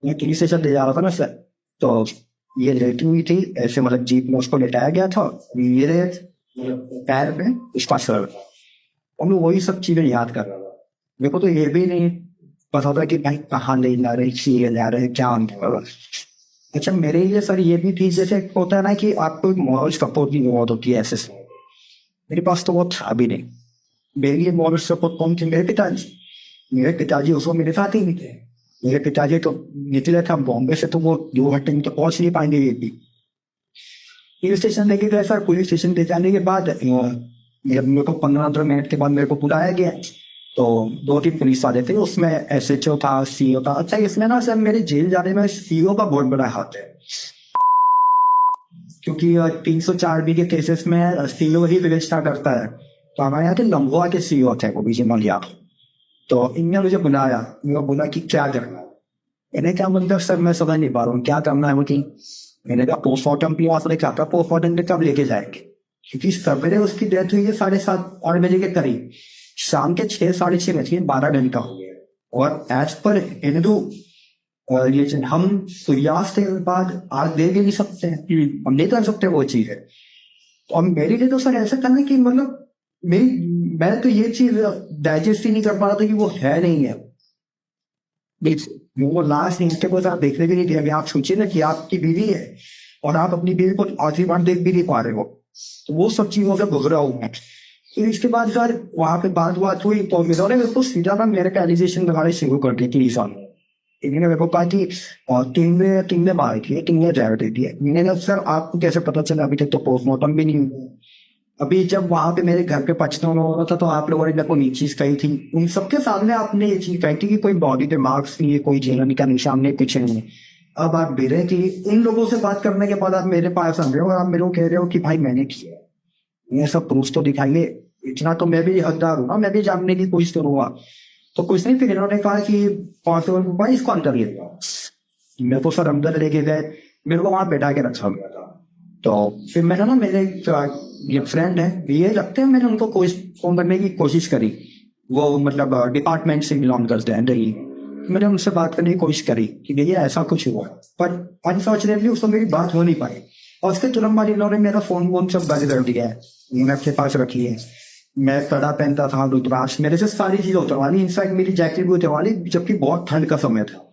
मैं पुलिस स्टेशन ले जा रहा था ना सर, तो ये लेटी हुई थी ऐसे, मतलब जीप में उसको लेटाया गया था, मेरे पैर पे उसका सर, और मैं वही सब चीजें याद कर रहा था। मेरे को तो ये भी नहीं पता था कि भाई कहाँ ले जा रहे, चीजें जा रहे, क्या होने वाला। अच्छा मेरे लिए सर ये भी थी, जैसे होता है ना कि आपको एक मॉरल सपोर्ट की जरूरत होती है ऐसे, मेरे पास तो वो था भी नहीं। मेरे लिए मॉरल सपोर्ट कौन थे? मेरे पिताजी। मेरे पिताजी उसको मेरे साथ ही नहीं थे। मेरे पिताजी तो निकले था बॉम्बे से, तो वो 2 घंटे में तो पहुंच नहीं पाएंगे। ये भी पुलिस स्टेशन लेके गए सर, पुलिस स्टेशन ले जाने के बाद मेरे को 15 मिनट के बाद मेरे को बुलाया गया, तो 2-3 पुलिस वाले थे, उसमें SHO था, CO था। अच्छा इसमें ना सर मेरे जेल जाने में CO का बहुत बड़ा हाथ है, क्योंकि 304B के केसेस में CO ही विवेचना करता है। तो हमारे यहाँ के लम्बुआ के CO थे वो बीजे मलिया, तो इनने मुझे बुलाया, मुझे बोला कि क्या करना है। इन्हें क्या मतलब सर मैं समझ नहीं पा रहा हूँ क्या करना है मुझे। मैंने कहा पोस्टमार्टम की आपने क्या था, पोस्टमार्टम में कब लेके जाएंगे, क्योंकि सवेरे उसकी डेथ हुई है 7:30-8 बजे के करीब, शाम के 6-6:30 बजे, 12 घंटा हो गया। और एज पर हिंदू रिलीजन हम सूर्यास्त के बाद आग दे भी नहीं सकते हैं, हम नहीं कर सकते वो चीज है। और मेरे लिए तो सर ऐसा करना कि मतलब मैं तो ये चीज डाइजेस्ट ही नहीं कर पा रहा था कि वो है नहीं है। वो लास्ट इंस्टे को आप देखने भी नहीं दिया। अभी आप सोचिए ना कि आपकी बीवी है और आप अपनी बीवी को आखिरी बार देख भी नहीं पा रहे हो, तो वो सब चीजों से गुजरा हूँ मैं। फिर इसके बाद सर वहां पे बात हुई, तो मेरे को सीधा ना मेरे का एलिगेशन लगाने शुरू कर दी थी इंसान। इन्होंने मेरे को कहा कि तीन ने मारी थी, 3 ने ड्राइवर दे दिया। मैंने कहा सर आपको कैसे पता चला, अभी तक तो पोस्टमार्टम भी नहीं हुआ। अभी जब वहां पे मेरे घर पे पचना हो रहा था, तो आप लोगों ने मेरे को ये चीज कही थी, उन सबके सामने आपने ये चीज कही थी कि कोई बॉडी पे मार्क्स नहीं है, कोई जेलनी का निशान नहीं, कुछ नहीं है। अब आप दे रहे कि इन लोगों से बात करने के बाद आप मेरे पास आ रहे हो और आप मेरे को कह रहे हो कि भाई मैंने किया, ये सब प्रूफ तो दिखाइए। इतना तो मैं भी हकदार हूँ ना, मैं भी जानने की कोशिश करूंगा। तो कुछ नहीं, फिर इन्होंने कहा कि भाई इसको अंदर ले जाओ। मेरे को सर अंदर लेके गए, मेरे को वहां बैठा के रखा गया था। तो फिर मैंने ना मेरे ये फ्रेंड है, ये लगते हैं, मैंने उनको फोन करने की कोशिश करी, वो मतलब डिपार्टमेंट से बिलोंग करते हैं दिल्ली। मैंने उनसे बात करने की कोशिश करी कि भैया ऐसा कुछ हुआ, पर अनफॉर्चुनेटली उसको मेरी बात हो नहीं पाई। और उसके तुरंत बाद इन्होंने मेरा फोन सब बंद कर दिया है, मैंने अपने पास रखी है। मैं कड़ा पहनता था, रुद्राक्ष, मेरे से सारी चीजें उतरवा ली, इनफैक्ट मेरी जैकेट भी उतरवा ली, जबकि बहुत ठंड का समय था।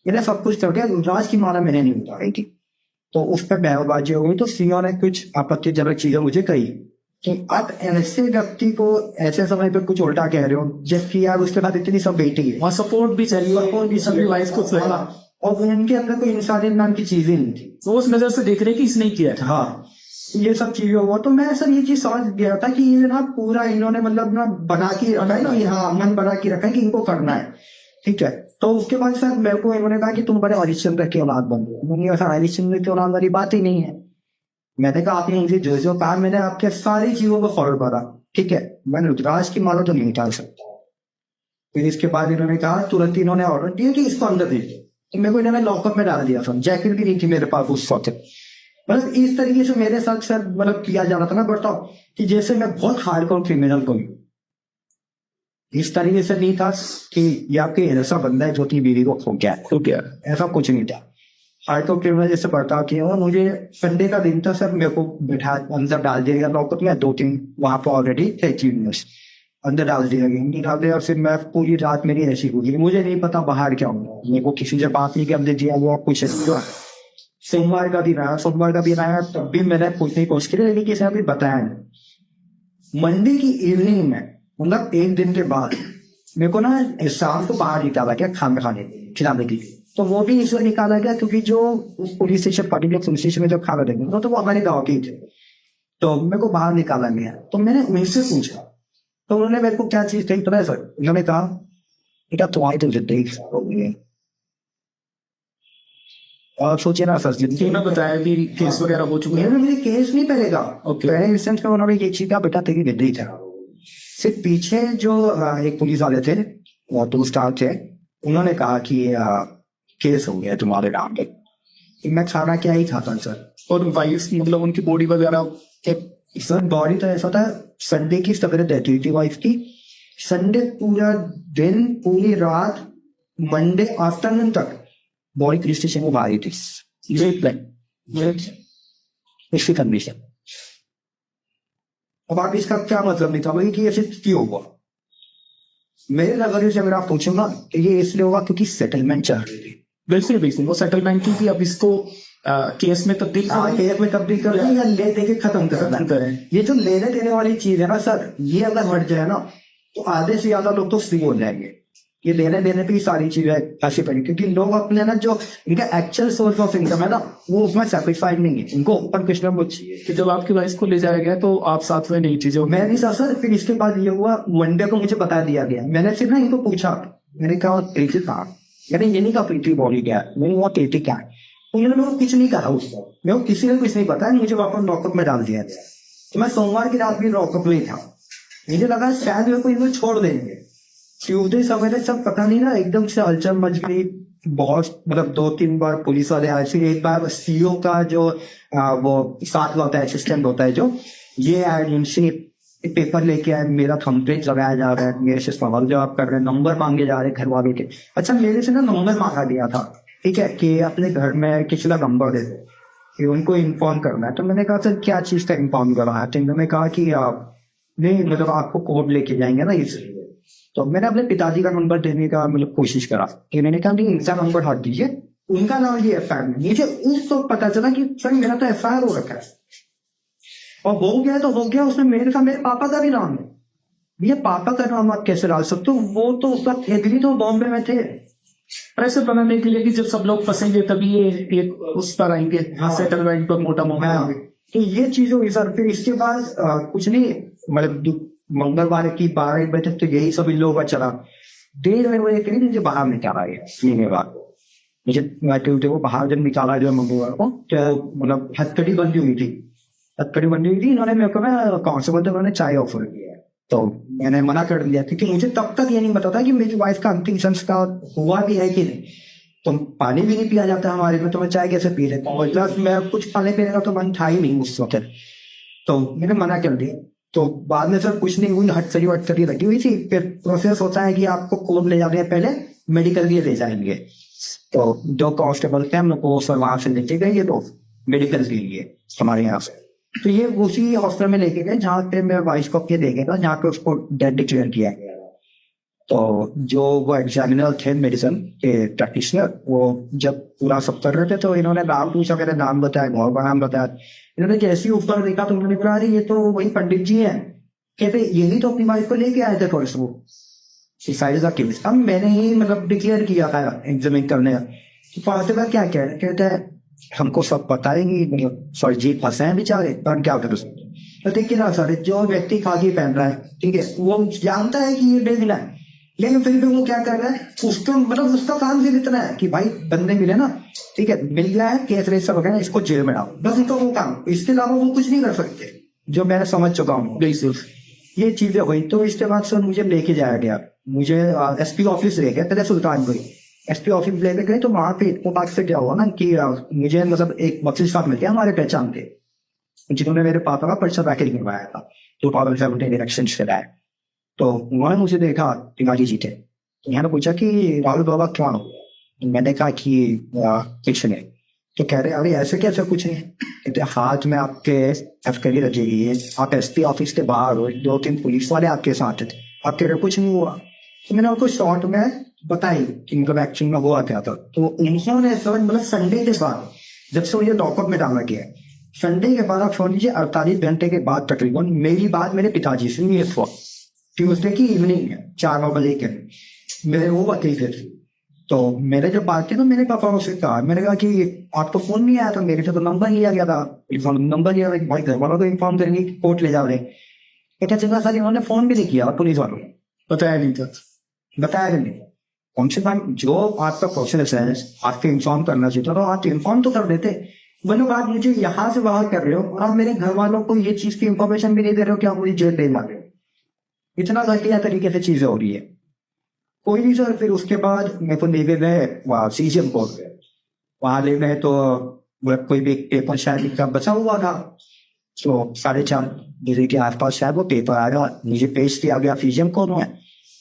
मैंने सब कुछ कर दिया, रुद्राक्ष की माला मैंने नहीं उतारी थी। तो उस पर बहसबाजी हो गई, तो सीओ ने कुछ आपत्तिजनक चीजें मुझे कही कि आप ऐसे व्यक्ति को ऐसे समय पर कुछ उल्टा कह रहे हो, जबकि यार उसके बाद इतनी सब बेटी है, वहाँ सपोर्ट भी चाहिए, सभी वाइफ को फैला, और उनके अंदर कोई इंसानियत नाम की चीजें नहीं थी। तो उस नजर से देख रहे कि इसने किया था। हाँ, ये सब चीजें हुआ। तो मैं सर ये चीज समझ गया था कि ये ना पूरा इन्होंने मतलब ना बना के रखा है ना, यहाँ मन बना के रखा है कि इनको करना है, ठीक है। तो उसके बाद सर मेरे को इन्होंने कहा कि तुम बड़े हरिश्चंद्र की औलाद बन गए। मैंने कहा हरिश्चंद्र की औलाद वाली बात ही नहीं है। मैंने कहा आपने मुझे जो कहा, मैंने आपके सारी चीजों को फॉलो करा, ठीक है, मैंने रुद्राक्ष की माला तो नहीं डाल सकता। फिर इसके बाद इन्होंने कहा, तुरंत इन्होंने ऑर्डर दिया कि इसको अंदर दे दो। तो मेरे को इन्होंने लॉकअप में डाल दिया था, जैकेट भी नहीं थी मेरे पास उस वक्त। मतलब इस तरीके से मेरे साथ सर मतलब किया जा रहा था। मैं बताऊं कि जैसे मैं बहुत हार्डकोर क्रिमिनल को हूं, इस तरीके से नहीं था कि ये आपके ऐसा बंदा है जो कि बीवी को खो गया, ऐसा कुछ नहीं था। हार्डकोर क्रिमिनल जैसे बर्ताव किया। और मुझे संडे का दिन था सर, मेरे को बैठा अंदर डाल दिया गया लॉकअप में, 2-3 वहां पर ऑलरेडी थे चीफ, अंदर डाल दिया गया, डाल दिया। और फिर मैं पूरी रात मेरी ऐसी हुई, मुझे नहीं पता बाहर क्या हुआ, मेरे को किसी से बात नहीं करने दिया, वो कुछ सोमवार का दिन आया, तब भी मैंने पूछने की कोशिश की, लेकिन किसी ने भी बताया नहीं। मंडे की इवनिंग में मतलब एक दिन के बाद मेरे को ना शाम को बाहर निकाला गया खाना खिलाने के लिए। तो वो भी इसलिए निकाला गया क्योंकि जो police station particular police station में जो खाना देंगे तो वो हमारे गाँव के ही थे। तो मेरे को बाहर निकाला गया, तो मैंने उनसे पूछा, तो उन्होंने मेरे को क्या चीज कही पता है सर? उन्होंने कहा बेटा तुम्हारी तो जिंदगी खराब हो गई है। और सोचिए ना सर, जिंदगी उन्होंने बताया कि केस वगैरह हो चुका है। मुझे केस नहीं पड़ेगा। Okay. पहले इंस्टेंस में उन्होंने ये चीज कहा बेटा तेरी जिंदगी खराब हो गई। सिर्फ पीछे जो एक पुलिस वाले थे और 2 स्टाफ थे, उन्होंने कहा कि केस हो गया तुम्हारे नाम पे। मैं खाना क्या ही खाता सर। और वाइफ मतलब उनकी बॉडी वगैरह सर बॉडी तो ऐसा था, संडे की सवेरे डेथ हुई थी वाइफ की, संडे पूरा दिन पूरी रात मंडे आफ्टरनून तक बॉडी पुलिस स्टेशन में मारी थी। इसकी कंडीशन। अब आप इसका क्या मतलब नहीं था भाई कि ऐसे क्यों हुआ? मेरे नजरिए से अगर आप पूछूंगा तो ये इसलिए होगा क्योंकि सेटलमेंट चल रही थी। बिल्कुल वो सेटलमेंट की थी। अब इसको केस में तब्दील केस में तब्दील कर रहे हैं या ले दे के खत्म कर। ये जो लेने देने वाली चीज है ना सर, ये अगर हट जाए ना तो आधे से ज्यादा लोग तो फ्री हो जाएंगे। ये लेने देने पे ही सारी चीजें ऐसी पड़ी, क्योंकि लोग अपने ना जो इनका एक्चुअल सोर्स ऑफ इनकम है ना वो उसमें सेटिस्फाइड नहीं है, इनको ऊपर कुछ ना कुछ चाहिए। कि जब आपकी वाइफ को ले जाया गया तो आप साथ में नहीं थे? जो मैं नहीं था सर। फिर इसके बाद ये हुआ, मंडे को मुझे बता दिया गया। मैंने फिर ना इनको पूछा, मैंने कहा प्रीति कहा, यानी ये नहीं कहा प्रीति बॉडी क्या है, मैंने वो प्रीति क्या है। उन्होंने मेरे को कुछ नहीं कहा उसको, मेरे को किसी ने कुछ नहीं बताया, मुझे वापस लॉकअप में डाल दिया गया। तो मैं सोमवार की रात भी लॉकअप में था। मुझे लगा शायद मेरे को इनको छोड़ देंगे। ट्यूजडे सवेरे सब पता नहीं ना एकदम से हलचल मच गई। बहुत मतलब 2-3 बार पुलिस वाले आए, फिर एक बार सीओ का जो वो साथ होता है, असिस्टेंट होता है जो, ये आए, उनसे पेपर लेके आए, मेरा थंबप्रिंट लगाया जा रहा है, मेरे से सवाल जवाब कर रहे हैं, नंबर मांगे जा रहे हैं घर वाले के। अच्छा मेरे से ना नंबर मांगा गया था, ठीक है, कि अपने घर में किसी का नंबर दे दो कि उनको इन्फॉर्म करना है। तो मैंने कहा सर क्या चीज का इन्फॉर्म करना है? तो इन्होंने कहा कि नहीं मतलब आपको कोर्ट लेके जाएंगे ना इसलिए। तो मैंने अपने पिताजी का नंबर देने का मतलब कोशिश करा, इन्होंने कहा नहीं इनका नंबर हट दीजिए, उनका नाम ये एफआईआर में। मुझे उस वक्त पता चला कि सर मेरा तो एफआईआर हो रखा है, और हो गया तो हो गया। उसमें मेरे पापा का भी नाम है। ये पापा का नाम आप कैसे डाल सकते हो? वो तो उस वक्त भी तो बॉम्बे में थे। ऐसे बनाने के लिए कि जब सब लोग फंसेंगे तभी ये एक उस पर आएंगे, सेटलमेंट पर मोटा मोटा। तो ये चीज हुई सर। फिर इसके बाद कुछ नहीं, मतलब मंगलवार की 12 बजे तक तो यही सब इन लोगों का चला। 1:30 बजे करीब मुझे बाहर निकाला गया। सीने बाद मुझे ट्यूजडे को बाहर जब निकाला गया मंगलवार को, तो मतलब हथकड़ी बंदी हुई थी, इन्होंने मेरे को ना कांस्टेबल तो उन्होंने चाय ऑफर किया। तो मैंने मना कर दिया क्योंकि मुझे तब तक ये नहीं पता था कि मेरी वाइफ का अंतिम संस्कार हुआ भी है कि नहीं। तो पानी भी नहीं पिया जाता हमारे में, तो मैं चाय कैसे पी लेता हूँ? प्लस मैं कुछ खाने पीने का तो मन था ही नहीं उस वक्त, तो मैंने मना कर दिया। तो बाद में सर कुछ नहीं हुई, हटकड़ी लगी हुई थी। फिर प्रोसेस होता है कि आपको कोर्ट ले जाने पहले मेडिकल लिए ले जाएंगे। तो जो कांस्टेबल थे हम लोग को सर वहां से लेके गए, ये तो मेडिकल के लिए हमारे यहाँ से। तो ये उसी हॉस्पिटल में लेके गए जहाँ पे मेरे वाइफ को अपने देखे था, जहाँ पे उसको डेड डिक्लेयर किया गया। तो जो वो एग्जामिनर थे मेडिसिन के प्रैक्टिशनर, वो जब पूरा सब कर रहे थे तो इन्होंने नाम पूछा, मेरा नाम बताया, घर का नाम बताया। इन्होंने जैसे ही ऊपर देखा तो उन्होंने कहा ये तो वही पंडित जी हैं। कहते यही तो अपनी वाइफ को लेके आए थे परसों सुसाइड का केस। अब मैंने ही मतलब डिक्लेयर किया था एग्जामिन करने। तो पाते का क्या कह रहे, कहते हैं हमको सब पता है, मतलब सॉरी जी फंसे हैं बेचारे, पर क्या कर सकते। तो देखिए ना सर, जो व्यक्ति खाकी पहन रहा है, ठीक है, वो जानता है कि ये बेचना है, लेकिन फिर भी वो क्या कर रहा है, उसको मतलब उसका काम सिर्फ इतना है कि भाई बंदे मिले ना, ठीक है, मिल गया है, केस रजिस्टर हो गया, इसको जेल में डालो, बस उनका वो काम। इसके अलावा वो कुछ नहीं कर सकते, जो मैं समझ चुका हूँ। ये चीजें हुई। तो इसके बाद सर मुझे लेके जाया गया, मुझे एसपी ऑफिस ले गया पहले सुल्तानपुर। एसपी ऑफिस लेके गए तो वहां पे वो बात से क्या हुआ ना कि मुझे मतलब एक वकील साहब मिल गया हमारे पहचान के, जिन्होंने मेरे पापा का पर्चा पैकेज करवाया था 2017 इलेक्शन से लाया। तो उन्होंने मुझे देखा तिवारी जी थे, तो उन्होंने पूछा कि राहुल बाबा क्या हो? तो मैंने कहा कि कुछ नहीं। तो कह रहे अरे ऐसे कैसे कुछ नहीं? कहते हाथ में आपके एफकरी रखी हुई है, आप एसपी ऑफिस के बाहर हो, 2-3 पुलिस वाले आपके साथ थे, आप कह रहे कुछ नहीं हुआ। तो मैंने उनको शॉर्ट में बताई कि मतलब एक्चुअली में हुआ क्या था। तो उन्होंने मतलब संडे के बाद जब से मुझे लॉकअप में डाला गया, संडे के बाद आप छोड़ लीजिए 48 घंटे के बाद तकरीबन मेरी बात मेरे पिताजी से हुई इस वक्त, ट्यूजडे की इवनिंग है 4-9 बजे के मेरे वो वकील थे। तो मेरे जब बात की तो मेरे पापा से कहा, मैंने कहा कि आपको फोन नहीं आया था? मेरे से तो नंबर लिया गया था, नंबर लिया भाई घर वालों को इन्फॉर्म करेंगे कोर्ट ले जाओ रहे। कहते चंगा साल इन्होंने फोन भी नहीं किया पुलिस वालों ने, बताया नहीं था। बताया नहीं। कम से कम जो आपका प्रोसेस है आपके इन्फॉर्म करना चाहिए था, तो आप इन्फॉर्म तो कर देते। मतलब आप मुझे यहाँ से बाहर कर रहे हो और आप मेरे घर वालों को ये चीज की इन्फॉर्मेशन भी नहीं दे रहे हो कि आप मुझे जेल दे रहे हो। इतना घटिया तरीके से चीजें हो रही है। कोई नहीं सर, फिर उसके बाद मेरे को ले गए वहाँ सीजीएम कोर्ट पे, वहां ले गए तो कोई भी पेपर शायद का बचा हुआ था, तो 4:30 बजे के आसपास शायद वो पेपर आया, मुझे पेश किया गया सीजीएम कोर्ट में,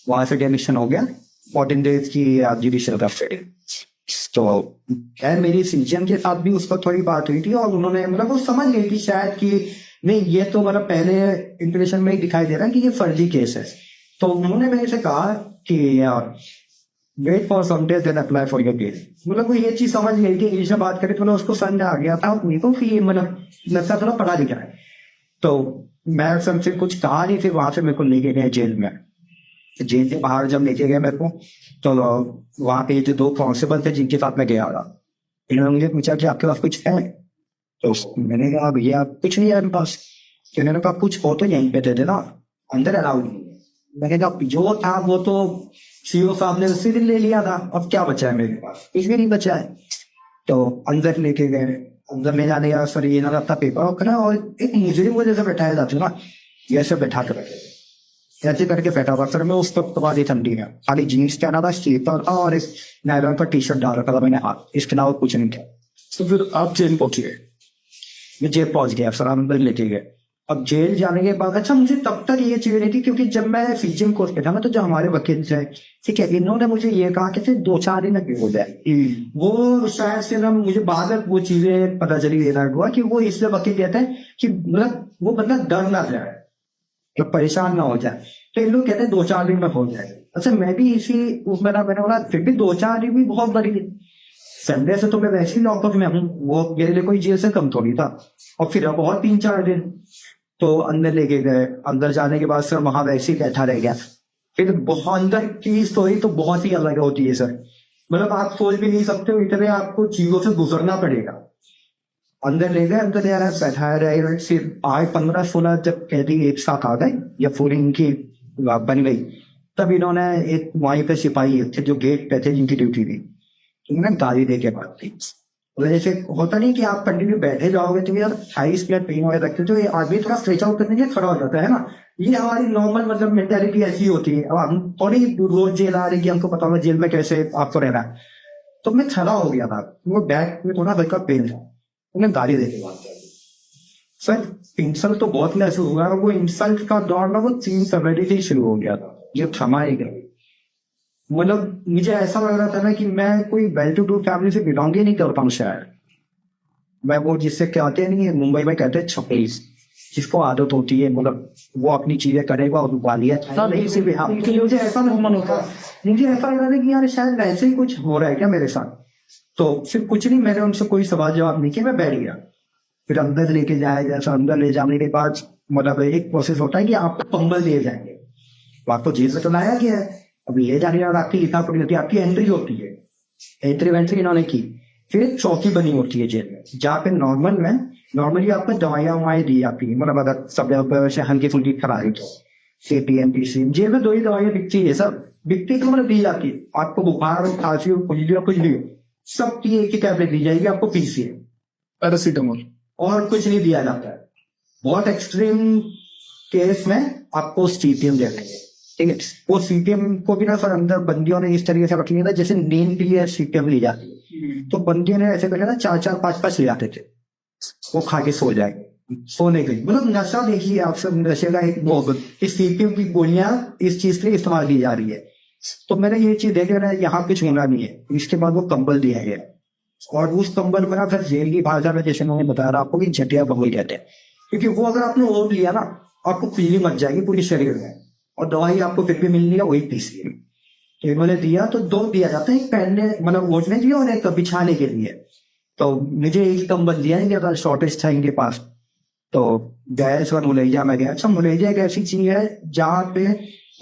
वहां से डेमिशन हो गया 14 डेज की जुडिशियल कस्टडी। तो खैर मेरी सीजीएम के साथ भी उस पर थोड़ी बात हुई थी और उन्होंने मतलब वो समझ गई थी शायद कि नहीं ये तो मतलब पहले इंप्रेशन में ही दिखाई दे रहा है कि ये फर्जी केस है। तो उन्होंने मेरे से कहा कि wait for some days then apply for your case. मतलब वो ये चीज समझ गई कि इंग्लिश में बात करें तो उसको समझ आ गया था उन्हीं को कि मतलब लगता थोड़ा पढ़ा लिखा है। तो मैं सबसे कुछ कहा नहीं, फिर वहां से मेरे को लेके गए जेल में। जेल के बाहर जब लेके गए मेरे को तो वहां पे जो 2 कांस्टेबल थे जिनके साथ मैं गया था, इन्होंने मुझे पूछा कि आपके पास कुछ है? तो मैंने कहा भैया कुछ नहीं है मेरे पास। तो इन्होंने कहा कुछ हो तो यहीं पे दे देना, अंदर अलाउड नहीं। मैंने कहा जो था वो तो सीओ साहब ने उसी दिन ले लिया था, अब क्या बचा है मेरे पास? कुछ भी नहीं बचा है। तो अंदर लेके गए, अंदर ले जाने का सर ये ना अपना पेपर रखना और एक मुजरिम को जैसे बैठाया जाता है ना, ऐसे बैठा कर रखे ऐसे करके बैठा हुआ सर। मैं उस वक्त बाद ही ठंडी में खाली जीन्स पहना था, स्लीपर था और एक नायलॉन का टी-शर्ट डाल रखा था मैंने हाथ, इसके अलावा कुछ नहीं था। तो फिर आप जेल पहुंच गए? मैं जेल पहुंच गया सर, अंदर लेके गए। अब जेल जाने के बाद अच्छा मुझे तब तक ये चीज नहीं थी, क्योंकि जब मैं सीजीएम कोर्ट पे था ना तो जो हमारे वकील थे ठीक है, इन्होंने मुझे ये कहा कि फिर 2-4 दिन में हो जाए। वो शायद से ना मुझे बाद में वो चीजें पता चली देना हुआ कि वो इसलिए वकील कहते हैं कि मतलब वो बंदा डर ना जाए, तो परेशान ना हो जाए, तो इन लोग कहते हैं 2-4 दिन में हो जाए। अच्छा मैं भी इसी उसमें ना, मैंने बोला फिर भी 2-4 दिन भी बहुत बड़ी है, संडे से तो मैं वैसे ही लॉकअप में हूँ, वो मेरे लिए कोई जेल से कम थोड़ी था। और फिर अब और 3-4 दिन तो अंदर लेके गए। अंदर जाने के बाद सर वहां वैसे ही बैठा रह गया। फिर बहुत अंदर की स्टोरी तो बहुत ही अलग होती है सर, मतलब आप सोच भी नहीं सकते हो, इतने आपको चीजों से गुजरना पड़ेगा। अंदर ले गए, अंदर ले रहा बैठा रहे, फिर 15-16 जब कैदी एक साथ आ गए या पूरी इनकी बन गई, तब इन्होंने एक वहीं पे सिपाही थे जो गेट पे थे जिनकी ड्यूटी थी, उन्होंने गाली दे के बात की। जैसे होता नहीं कि आप कंटिन्यू बैठे जाओगे तो यार 28 मिनट पेन वगैरह रखते तो ये आदमी थोड़ा स्ट्रेच आउट करने के लिए खड़ा हो जाता है ना, ये हमारी नॉर्मल मतलब मेंटालिटी ऐसी होती है। अब हम थोड़ी रोज जेल आ रही है, हमको पता होगा जेल में कैसे आपको रहना है। तो मैं खड़ा हो गया था, वो बैक में थोड़ा हल्का पेन था, उन्हें गाली दे के बात कर सर। इंसल्ट तो बहुत महसूस हुआ, वो इंसल्ट का दौर ना वो 3 फरवरी से ही शुरू हो गया था, ये थमा ही गया। मतलब मुझे ऐसा लग रहा था ना कि मैं कोई वेल टू डू फैमिली से बिलोंग ही नहीं करता हूँ शायद। मैं वो जिससे कहते नहीं है मुंबई में कहते हैं छपरी, जिसको आदत होती है मतलब वो अपनी चीजें करेगा और वालिया मुझे ऐसा मन होता, मुझे ऐसा लग रहा था कि यार शायद वैसे ही कुछ हो रहा है क्या मेरे साथ। तो फिर कुछ नहीं, मैंने उनसे कोई सवाल जवाब नहीं किया, मैं बैठ गया। फिर अंदर लेके जाया, जैसा अंदर ले जाने के बाद मतलब एक प्रोसेस होता है कि आपको पंबल दिए जाएंगे, आपको जेल से तो लाया गया है, अब ले जाने के बाद आपकी लिखा पड़ी होती है, आपकी एंट्री होती है, एंट्री वेंट्री इन्होंने की। फिर एक चौकी बनी होती है जेल में, जहाँ पे नॉर्मली आपको दवाइयाँ ववाएं दी जाती है, मतलब अगर सब से हल्की फुल्की खराबी तो CPMPC जेल में 2 ही दवाइयाँ बिकती है, सब बिकती तो मतलब दी जाती है। आपको बुखार हो, खांसी हो, कुछ भी हो, सबकी एक ही टैबलेट दी जाएगी आपको, PCA पैरासीटामोल, और कुछ नहीं दिया जाता है। बहुत एक्सट्रीम केस में आपको स्टीपियम दे देंगे, ठीक है। वो सीपीएम को भी ना सर अंदर बंदियों ने इस तरीके से रख लिया था जैसे नींद के लिए सीपीएम ली जाती है, तो बंदियों ने ऐसे करके ना 4-4 5-5 ले आते थे, वो खा के सो जाए, सोने गई। मतलब नशा देखिए आप सब, नशे का एक वो इस सीपीएम की गोलियां इस चीज के लिए इस्तेमाल की जा रही है। तो मैंने ये चीज देखी, मैंने यहाँ पे छूना नहीं है। इसके बाद वो कंबल दिया गया और उस कंबल में ना फिर जेल की भाषा में जैसे मैंने बताया था आपको कि झटिया कंबल कहते हैं, क्योंकि वो अगर आपने ओढ़ लिया ना आपको पीली मच जाएगी पूरी शरीर में, और दवाई आपको फिर भी मिलनी है वही तीसरी। तो इन्होंने दिया तो 2 दिया जाता है, एक पहनने मतलब ओढ़ने के लिए और एक बिछाने के लिए। तो मुझे एक कंबल दिया नहीं गया, शॉर्टेज था इनके पास। तो गैस और मुलैया में गया। अच्छा, मुलैया एक ऐसी चीज है जहाँ पे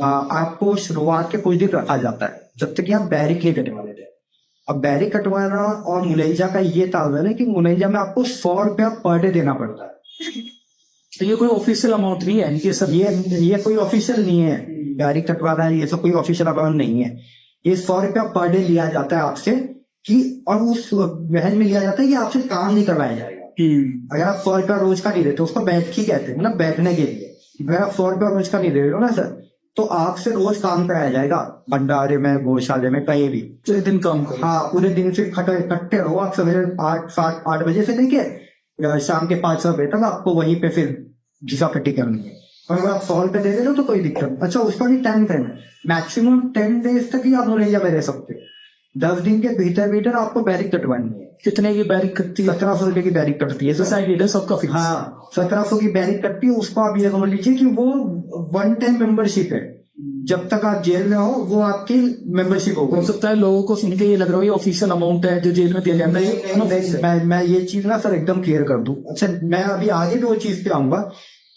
आपको शुरुआत के कुछ दिन रखा जाता है जब तक कि आप बैरिक नहीं कटवा लेते। अब बैरिक कटवाना और मुलैया का ये तालमेल है कि मुलैया में आपको 100 रुपया पर डे देना पड़ता है। तो ये कोई ऑफिशियल अमाउंट नहीं है ये सब? ये कोई ऑफिशियल नहीं है, बैरिक कटवाना है ये सब कोई ऑफिशियल अमाउंट नहीं है। ये 100 रुपया पर डे लिया जाता है आपसे कि, और उस महल में लिया जाता है कि आपसे काम नहीं करवाया जाएगा। अगर आप 100 रुपया रोज का नहीं देते, उसको बैठकी कहते हैं, मतलब बैठने के लिए। अगर आप 100 रुपया रोज का नहीं दे रहे हो ना सर, तो आपसे रोज काम कराया जाएगा, भंडारे में, गौशाले में, कहीं भी। पूरे दिन काम करो। हाँ, पूरे दिन से इकट्ठे रहो आप। सवेरे 8 बजे से लेके शाम के 5 बजे तक आपको वहीं पे फिर घिसा-पिटी करनी है। और अगर आप 100 रुपये दे रहे हो तो कोई दिक्कत नहीं। अच्छा, उसका भी टाइम फ्रेम है, मैक्सिमम 10 डेज तक ही आप मुलैया में रह सकते हो। 10 दिन के भीतर आपको बैरिक कटवानी है। कितने की बैरिक कटती है? 1700 रुपए की बैरिक कटती है। सोसाइटी सबका फिक्स? हाँ, 1700 की बैरिक कटती है। उसको आप ये समझ लीजिए कि वो 1 टाइम मेंबरशिप है। जब तक आप जेल में हो वो आपकी मेंबरशिप हो सकता है लोगों को सुन के ये लग रहा है ऑफिशियल अमाउंट है जो जेल में दिया जाता है। मैं ये चीज ना सर एकदम क्लियर कर दूं। अच्छा, मैं अभी आगे भी वो चीज पे आऊंगा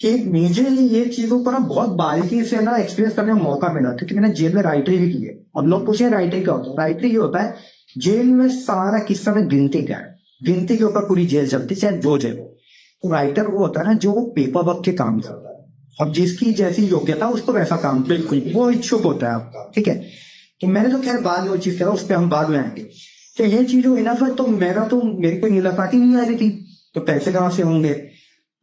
कि मुझे ये चीजों को ना बहुत बारीकी से ना एक्सपीरियंस करने का मौका मिला, क्योंकि मैंने जेल में राइटरी भी की है। और लोग पूछे राइटरी क्या होता है? राइटरी ये होता है जेल में सारा किस्सा में गिनती का है, गिनती के ऊपर पूरी जेल चलती, चाहे जो जेल हो। तो राइटर वो होता है ना जो पेपर वर्क के काम करता है। अब जिसकी जैसी योग्यता उसको वैसा काम, बिल्कुल वो इच्छुक होता है आपका, ठीक है। तो मैंने तो खैर बाद में वो चीज करा, उस पर हम बाद में आएंगे। तो ये चीज हुई ना सर, तो मेरी कोई मुलाकात ही नहीं आ रही थी, तो पैसे कहाँ से होंगे?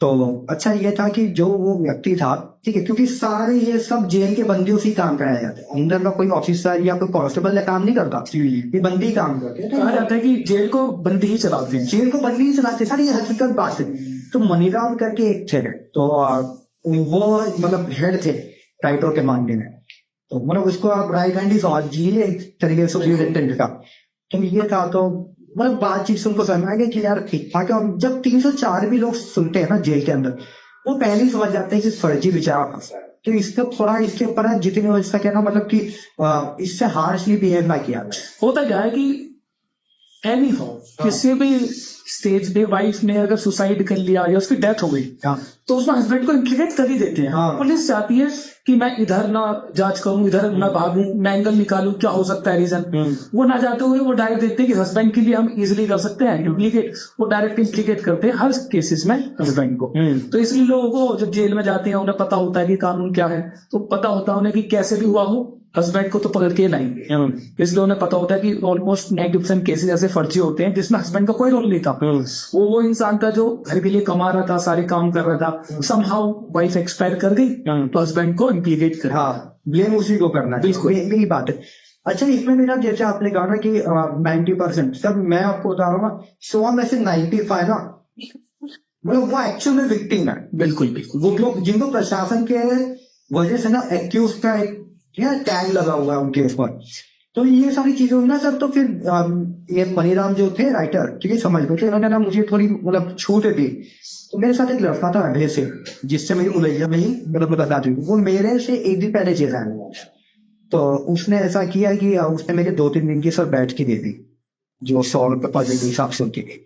तो अच्छा ये था कि जो वो व्यक्ति था, ठीक है, क्योंकि सारे ये सब जेल के बंदियों से काम कराया जाता है। अंदर का कोई ऑफिसर या कोई कांस्टेबल या काम नहीं करता, ये बंदी काम करते हैं। कहा जाता है कि जेल को बंदी ही चलाते हैं। जेल को बंदी ही चलाते, सारी ये हकीकत बात है। तो मनीराम करके एक थे, तो वो मतलब हेड थे राइटर के मामले में। तो मतलब उसको आप राइट हैंड ही समझ लीजिए एक तरीके से सुपरिटेंडेंट का। तो ये था, तो मतलब बातचीत से उनको समझ आ गया कि यार ठीक ठाक है। और जब 304 भी लोग सुनते हैं ना जेल के अंदर, वो पहले ही समझ जाते हैं कि फर्जी बेचारा फंसा है। तो इसका थोड़ा इसके ऊपर है जितनी हो सके ना, मतलब कि इससे हार्शली बिहेव ना किया जाए। होता क्या है कि एनी हो किसी भी स्टेज पे वाइफ ने अगर सुसाइड कर लिया या उसकी डेथ हो गई, तो उसमें हस्बैंड को इम्प्लीकेट कर ही देते हैं। पुलिस चाहती है कि मैं इधर ना जांच करूं, इधर ना भागूं, मैं एंगल निकालूं, क्या हो सकता है रीजन। वो ना जाते हुए वो डायरेक्ट देखते हैं कि हस्बैंड के लिए हम इजिली कर सकते हैं इम्प्लीकेट। वो डायरेक्ट इम्प्लीकेट करते हैं हर केसेस में हस्बैंड को। तो इसलिए लोगों को जब जेल में जाते हैं उन्हें पता होता है कि कानून क्या है, तो पता होता है उन्हें कि कैसे भी हुआ हो हस्बैंड को तो पकड़ के लाएंगे। इसलिए उन्हें पता होता है कि ऑलमोस्ट 90% केसेस ऐसे फर्जी होते हैं जिसमें हस्बैंड का कोई रोल नहीं था। वो इंसान था जो घर के लिए कमा रहा था, सारे काम कर रहा था। समहाउ वाइफ एक्सपायर कर गई तो हस्बैंड को इम्प्लीकेट कर, ब्लेम उसी को करना है। बिल्कुल यही बात है। अच्छा, इसमें भी ना जैसे आपने कहा ना कि 90%, सब मैं आपको बता रहा हूँ ना, 100 में से 95 ना मतलब वो एक्चुअल में विक्टिम है। बिल्कुल बिल्कुल। वो लोग जिनको प्रशासन के वजह से ना एक्यूज का एक टैग लगा हुआ है उनके ऊपर। तो ये सारी चीजें ना सर, तो फिर ये मनीराम जो थे राइटर, क्योंकि समझ लो इन्होंने ना मुझे थोड़ी मतलब छूट दी। तो मेरे साथ एक लड़का था अभय से, जिससे मेरी मुलैया में ही मतलब बता दी, वो मेरे से एक दिन पहले चेला है। तो उसने ऐसा किया कि उसने मेरे 2-3 दिन की सर बैठ के दे दी, जो 100 रुपये पर दिन हिसाब से होती थी।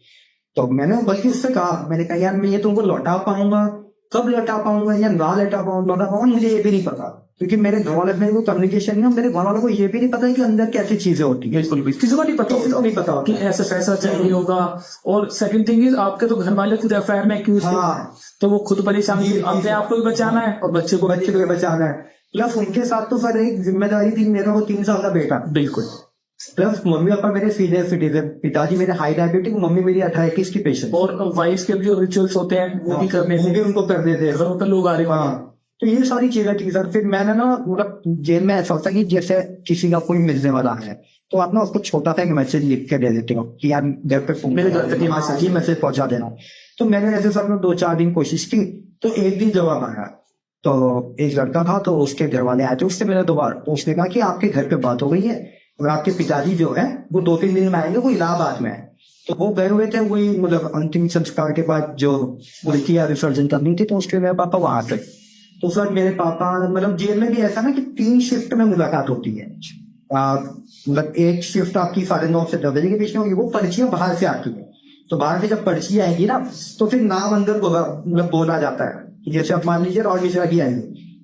तो मैंने बल्कि उससे कहा, मैंने कहा यार मैं ये तुमको लौटा पाऊंगा, कब लौटा पाऊंगा या ना लौटा पाऊंगा मुझे ये भी नहीं पता, क्योंकि मेरे घर वाले में कम्युनिकेशन नहीं, मेरे घर वालों को ये भी नहीं पता है कि अंदर कैसी चीजें होती है। बिल्कुल किसी को नहीं पता, नहीं पता कि ऐसा पैसा चाहिए होगा। और सेकंड थिंग इज आपके तो घर वाले खुद एफआईआर में एक्यूज थे, तो वो खुद परेशान, अपने आप को भी बचाना है और बच्चे को भी बचाना है। प्लस उनके साथ तो सर एक जिम्मेदारी थी, मेरा वो 3 साल का बेटा। बिल्कुल। प्लस मम्मी पापा मेरे सीनियर सिटीजन, पिताजी मेरे हाई डायबिटिक, मम्मी मेरी 18-21 की पेशेंट। और वाइफ के जो रिचुअल्स होते हैं वो भी करने थे, उनको करने थे, घरों पर लोग आ रहे हैं। तो ये सारी चीजें थी सर। फिर मैंने ना मतलब जेल में ऐसा होता है कि जैसे किसी का कोई मिलने वाला है तो आप ना उसको छोटा सा एक मैसेज लिख के दे देते हो कि यार घर पे फोन, मेरे घर तक ये मैसेज पहुंचा देना। तो मैंने ऐसे सर में 2-4 दिन कोशिश की, तो एक दिन जवाब आया। तो एक लड़का था, तो उसके घर वाले आए थे उससे मैंने दोबारा, तो उसने कहा कि आपके घर पे बात हो गई है और आपके पिताजी जो है वो 2-3 दिन में आएंगे, वो इलाहाबाद में है। तो वो गए हुए थे, वही मतलब अंतिम संस्कार के बाद जो उल्टी या विसर्जन करनी थी, तो उसके मेरे पापा वहां थे। तो सर मेरे पापा मतलब जेल में भी ऐसा ना कि 3 शिफ्ट में मुलाकात होती है। मतलब एक शिफ्ट आपकी 9:30 से 10 बजे के बीच में होगी, वो पर्चियां बाहर से आती है। तो बाहर से जब पर्ची आएगी ना, तो फिर नाम अंदर मतलब बोला जाता है। जैसे आप मान लीजिए और मिश्रा की आएंगे,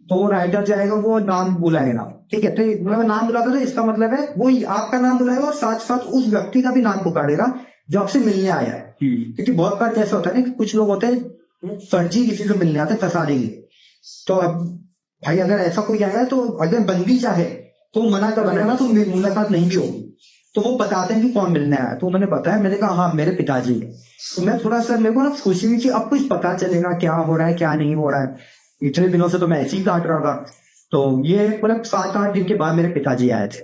तो वो राइटर जाएगा, वो नाम बुलाएगा, ठीक है। तो मतलब नाम बुलाता है, इसका मतलब है वो आपका नाम बुलाएगा और साथ साथ उस व्यक्ति का भी नाम पुकारेगा जो आपसे मिलने आया है। क्योंकि बहुत बार ऐसा होता है ना कि कुछ लोग होते हैं फर्जी किसी से मिलने आते हैं, फंसा देंगे। तो अब भाई अगर ऐसा कोई आएगा, तो अगर बंदी चाहे तो मना कर रहा है ना, तो मुलाकात नहीं भी होगी। तो वो बताते हैं कि कौन मिलने आया, तो मैंने बताया, मैंने कहा हाँ मेरे पिताजी है। तो मैं थोड़ा सा, मेरे को ना खुशी हुई कि अब कुछ पता चलेगा क्या हो रहा है क्या नहीं हो रहा है। इतने दिनों से तो मैं ऐसे ही काट रहा था। तो ये मतलब 7-8 दिन के बाद मेरे पिताजी आए थे।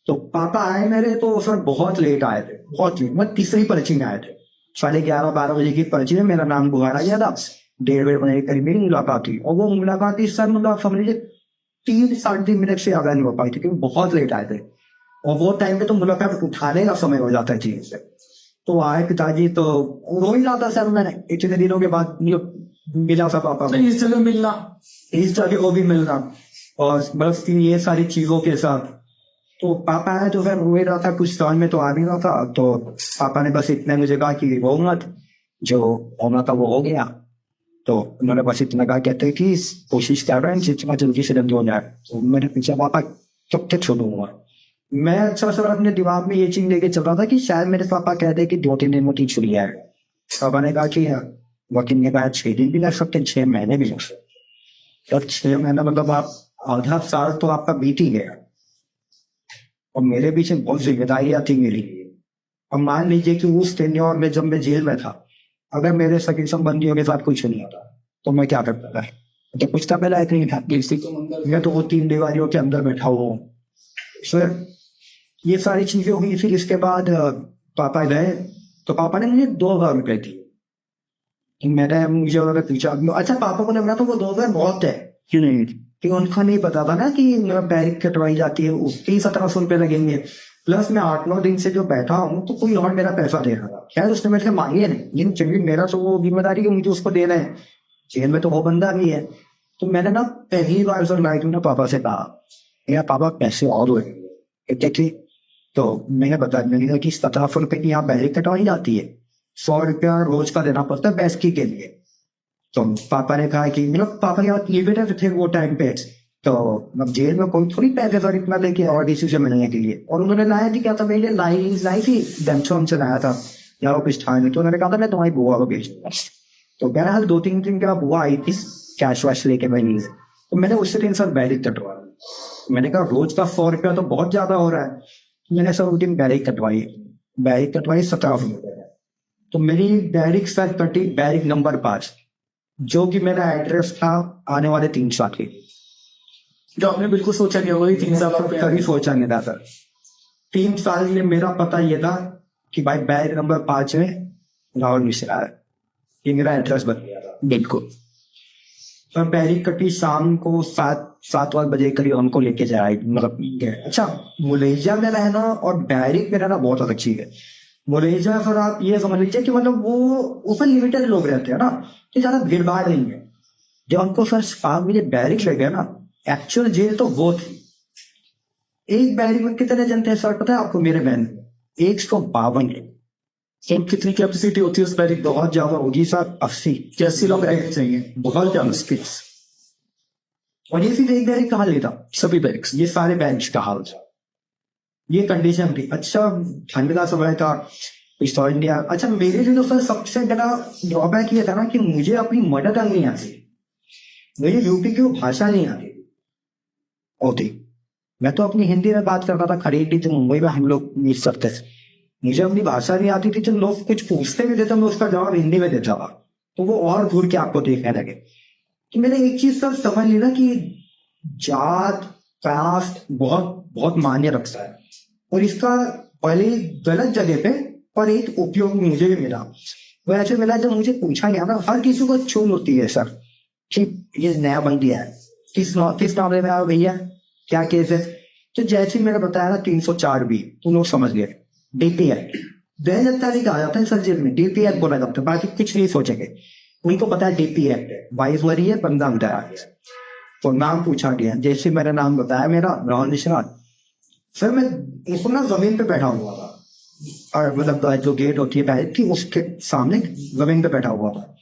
तो पापा आए मेरे, तो सर बहुत लेट आए थे, बहुत लेट। मैं तीसरी पर्ची में आए थे, 11:30-12 बजे की पर्ची में मेरा नाम बुखारा गया था। 1:30 बजे के करीब मेरी मुलाकात हुई, और वो मुलाकात इस सर मतलब समझ लीजिए 3-3.5 मिनट से ज्यादा नहीं हो पाई थी, क्योंकि बहुत लेट आए थे। और वो टाइम पे तो मुलाकात उठाने का समय हो जाता है चीज से। तो आए पिताजी, तो रो ही रहा था सर। मैंने इतने दिनों के बाद मिला था पापा को, इस जगह मिलना, इस जगह को भी मिलना, और बस ये सारी चीजों के साथ। तो पापा आए तो फिर रो ही रहा था, कुछ समझ में तो आ नहीं रहा था। तो पापा ने बस इतने मुझे कहा कि रो मत, जो होना था वो हो गया। तो उन्होंने बस इतना कहा, कहते कि कोशिश कर रहे हैं जितना जल्दी से जल्दी हो जाए। तो मैंने पूछा पापा कब तक छोड़ूंगा। मैं अच्छा सर अपने दिमाग में ये चीज लेके चल रहा था कि शायद मेरे पापा कहते कि 2-3 दिन में छुट्टी है। पापा ने कहा कि वकील ने कहा 6 दिन भी लग सकते, 6 महीने भी लग सकते। और 6 महीना मतलब आप आधा साल तो आपका बीत ही गया, और मेरे पीछे बहुत जिम्मेदारियां थी मेरी। अब मान लीजिए कि उस टेन्योर में जब मैं जेल में था, अगर मेरे सगी संबंधियों के साथ कुछ नहीं होता तो मैं क्या करता था? तो कुछ था पहला एक नहीं था, मैं तो वो 3 दीवारियों के अंदर बैठा हुआ हूँ सर। ये सारी चीजें हुई। फिर इसके बाद पापा गए, तो पापा ने मुझे 2,000 रुपए दिए। मैंने मुझे उन्होंने पूछा, अच्छा पापा को लगा तो वो 2,000 बहुत है क्यों नहीं, कि उनका नहीं पता था ना कि बैरिक कटवाई जाती है उसके 1700 रुपए लगेंगे। प्लस मैं 8-9 दिन से जो बैठा हूँ, तो कोई और मेरा पैसा दे रहा था। खैर उसने मेरे से मांगे नहीं, लेकिन चलिए मेरा तो वो जिम्मेदारी कि मुझे उसको देना है, जेल में तो वो बंदा भी है। तो मैंने ना पहली बार सर लाइफ में पापा से कहा, यार पापा पैसे और हुए ठीक। तो मैंने बताया, मैंने कहा कि 1700 रुपए की यहाँ बैरिक कटवाई जाती है, 100 रुपया रोज का देना पड़ता है बैस्की के लिए। तो पापा ने कहा कि मतलब पापा के पास लिमिटेड थे वो टाइम पे। तो अब जेल में कोई थोड़ी पैसे सर इतना लेके और डिसीजन मिलने के लिए। और उन्होंने लाया थी क्या था, मेरे लिए लाई थी डेमसोन से लाया था, या वो कुछ था नहीं। तो उन्होंने कहा था मैं तुम्हारी बुआ को भेज दूंगा। तो बहरहाल 2-3 दिन के बाद बुआ आई थी कैश वैश लेके महीने। तो मैंने उससे 3 साल बैरिक कटवा। मैंने कहा रोज का 100 रुपया तो बहुत ज्यादा हो रहा है। मैंने सर रूटीन बैरिक कटवाई 1700 रुपये। तो मेरी बैरिक सर कटी बैरिक नंबर 5, जो कि मेरा एड्रेस था आने वाले 3 साल के। जो आपने बिल्कुल सोचा नहीं होगा 3 साल आप कभी सोचा नहीं था सर। 3 साल में मेरा पता ये था कि भाई बैरिक नंबर 5 में राहुल मिश्रा है, ये मेरा एड्रेस बन गया था। बिल्कुल। तो बैरिक कटी शाम को 7-8 बजे करीब हमको लेके जाए, मतलब अच्छा मुलेजा में रहना और बैरिक में रहना बहुत अलग चीज है। मुलेजा सर आप ये समझ लीजिए कि मतलब वो ऊपर लिमिटेड लोग रहते हैं ना, तो ज्यादा भीड़ भाड़ नहीं है। जब हमको सर 5 बजे बैरिक ले गया ना, एक्चुअल जेल तो वो थी। एक बैरिक में कितने जनते हैं सर पता है आपको? मेरे बहन 152 है। तो कितनी कैपेसिटी होती है उस बैरिक? बहुत ज्यादा होगी सर, 80 लोग रहने चाहिए, बहुत ज्यादा स्पेस। और ये सिर्फ एक बैरिक का हाल नहीं था, सभी बैरिक्स, ये सारे बैरिक्स का हाल था। ये कंडीशन थी। अच्छा ठंड का समय था, समझ नहीं आया। अच्छा मेरे लिए तो सर सबसे बड़ा ड्रॉबैक ये था ना कि मुझे अपनी मदर टंग नहीं आती, मुझे यूपी की वो भाषा नहीं आती होती। मैं तो अपनी हिंदी में बात करता था, खरीदी थी मुंबई में हम लोग मिस सकते थे। मुझे अपनी भाषा नहीं आती थी, तो लोग कुछ पूछते भी थे तो मैं उसका जवाब हिंदी में देता था, तो वो और दूर के आपको देखने लगे। कि मैंने एक चीज सर समझ ली ना कि जात कास्ट बहुत बहुत मायने रखता है, और इसका पहले गलत जगह पे पर एक उपयोग मुझे भी मिला। वो ऐसे मिला जब मुझे पूछा गया ना, हर किसी को चूल होती है सर कि ये नया बन गया है, किस मामले में आओ भैया, क्या केस है। तो जैसे ही मैंने बताया ना 304 बी, तो लोग समझ गए डीपी एक्ट 2000 का आ जाता है सर जेल में, डीपी एक्ट बोला जाता है, बाकी कुछ नहीं सोचेंगे, उनको पता है डीपी एक्ट है, 22 वरी है, 15 बताया। तो नाम पूछा गया, जैसे मैंने नाम बताया मेरा राहुल निशान, सर मैं इसको ना जमीन पे बैठा हुआ था, और मतलब जो गेट होती है पहले की उसके सामने जमीन पे बैठा हुआ था।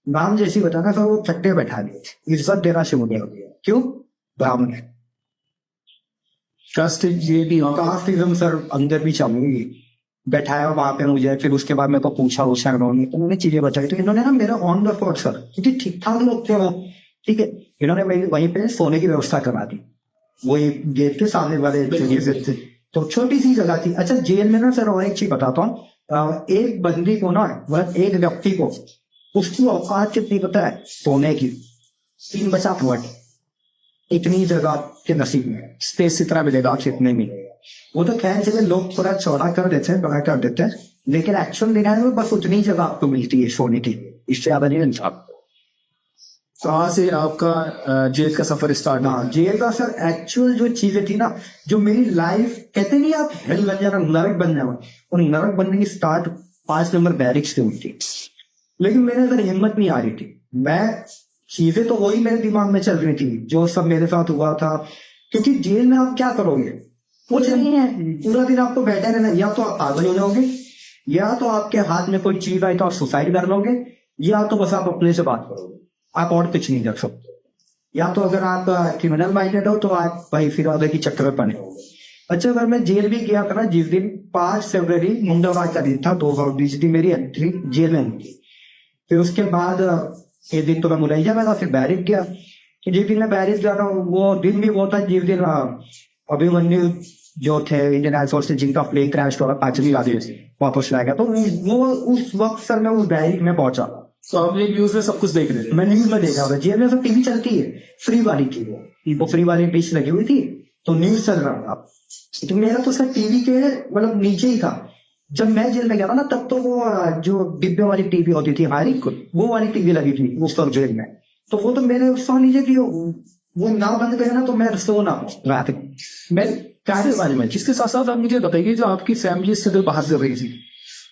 नाम जैसे ही बताना था वो चट्टे बैठा दिए, इज्जत देना शुरू हो गया। क्यों? ब्राह्मण है। कास्ट ये भी होगा। कास्टिज्म सर अंदर भी चलूंगी, बैठाया वहां पे मुझे, फिर उसके बाद मेरे को पूछा इन्होंने, तो उन्होंने चीजें बताई, तो इन्होंने ना मेरा ऑन द स्पॉट सर, क्योंकि ठीक ठाक लोग थे वो, ठीक है, इन्होंने वहीं पे सोने की व्यवस्था करा दी, वही गेट के सामने वाले थे, तो छोटी सी जगह थी। अच्छा जेल में ना सर और एक चीज बताता हूँ, एक बंदी को ना, मतलब एक व्यक्ति को, उसकी औकात कितनी पता है सोने की? 3 बचा फुट, इतनी जगह के नसीब में स्पेस इतना मिलेगा। आप इतने में, वो तो खैर चले लोग थोड़ा चौड़ा कर देते हैं, बड़ा कर देते हैं, लेकिन एक्चुअल लेना है बस उतनी जगह आपको मिलती है सोने की, इससे ज्यादा नहीं मिलता आपको। कहाँ से आपका जेल का सफर स्टार्ट हुआ? हाँ जेल का सर एक्चुअल जो चीजें थी ना, जो मेरी लाइफ, कहते नहीं आप हेल बन जाना, नरक बन जाना, और नरक बनने की स्टार्ट 5 नंबर बैरिक्स से हुई थी। लेकिन मेरे अंदर हिम्मत नहीं आ रही थी, मैं चीजें तो वही मेरे दिमाग में चल रही थी जो सब मेरे साथ हुआ था, क्योंकि जेल में आप क्या करोगे, कुछ नहीं है, पूरा दिन आपको बैठे रहना, या तो आप पागल हो जाओगे, या तो आपके हाथ में कोई चीज आई तो आप सुसाइड कर लोगे, या तो बस आप अपने से बात करोगे, आप और कुछ नहीं कर सकते। या तो अगर आप क्रिमिनल माइंडेड हो तो आप भाई फिर आगे की चक्कर में पड़े हो। अच्छा अगर मैं जेल भी गया था ना, जिस दिन 5 फरवरी मंगलवार का दिन था 2020 दिन मेरी एंट्री जेल में हुई थी। फिर उसके बाद एक दिन तो मैं मुरैया में था, फिर बैरिक गया। जिस दिन मैं बैरिक गया था वो दिन भी वो था जिस दिन अभिमन्यु जो थे इंडियन एयरफोर्स से, जिनका प्लेन क्रैश हुआ पांचवी वापस लाया गया, तो वो उस वक्त सर मैं उस बैरिक में पहुंचा। तो आप ये न्यूज में सब कुछ देख रहे थे? मैं न्यूज में देखा था, जेल में सब टीवी चलती है, फ्री वाली थी वो फ्री वाली डिश लगी हुई थी, तो न्यूज चल रहा था। तो मेरा तो सर टीवी के मतलब नीचे ही था। जब मैं जेल में गया था ना, तब तो वो जो डिब्बे वाली टीवी होती थी हमारी, वो वाली टीवी लगी थी उस वक्त जेल में। तो वो तो मेरे सो लीजिए कि वो ना बंद करे ना तो मैं सो ना रात मैं कार्य बारे में, जिसके साथ साथ आप मुझे बताइए जो आपकी फैमिली से बाहर कर रही थी,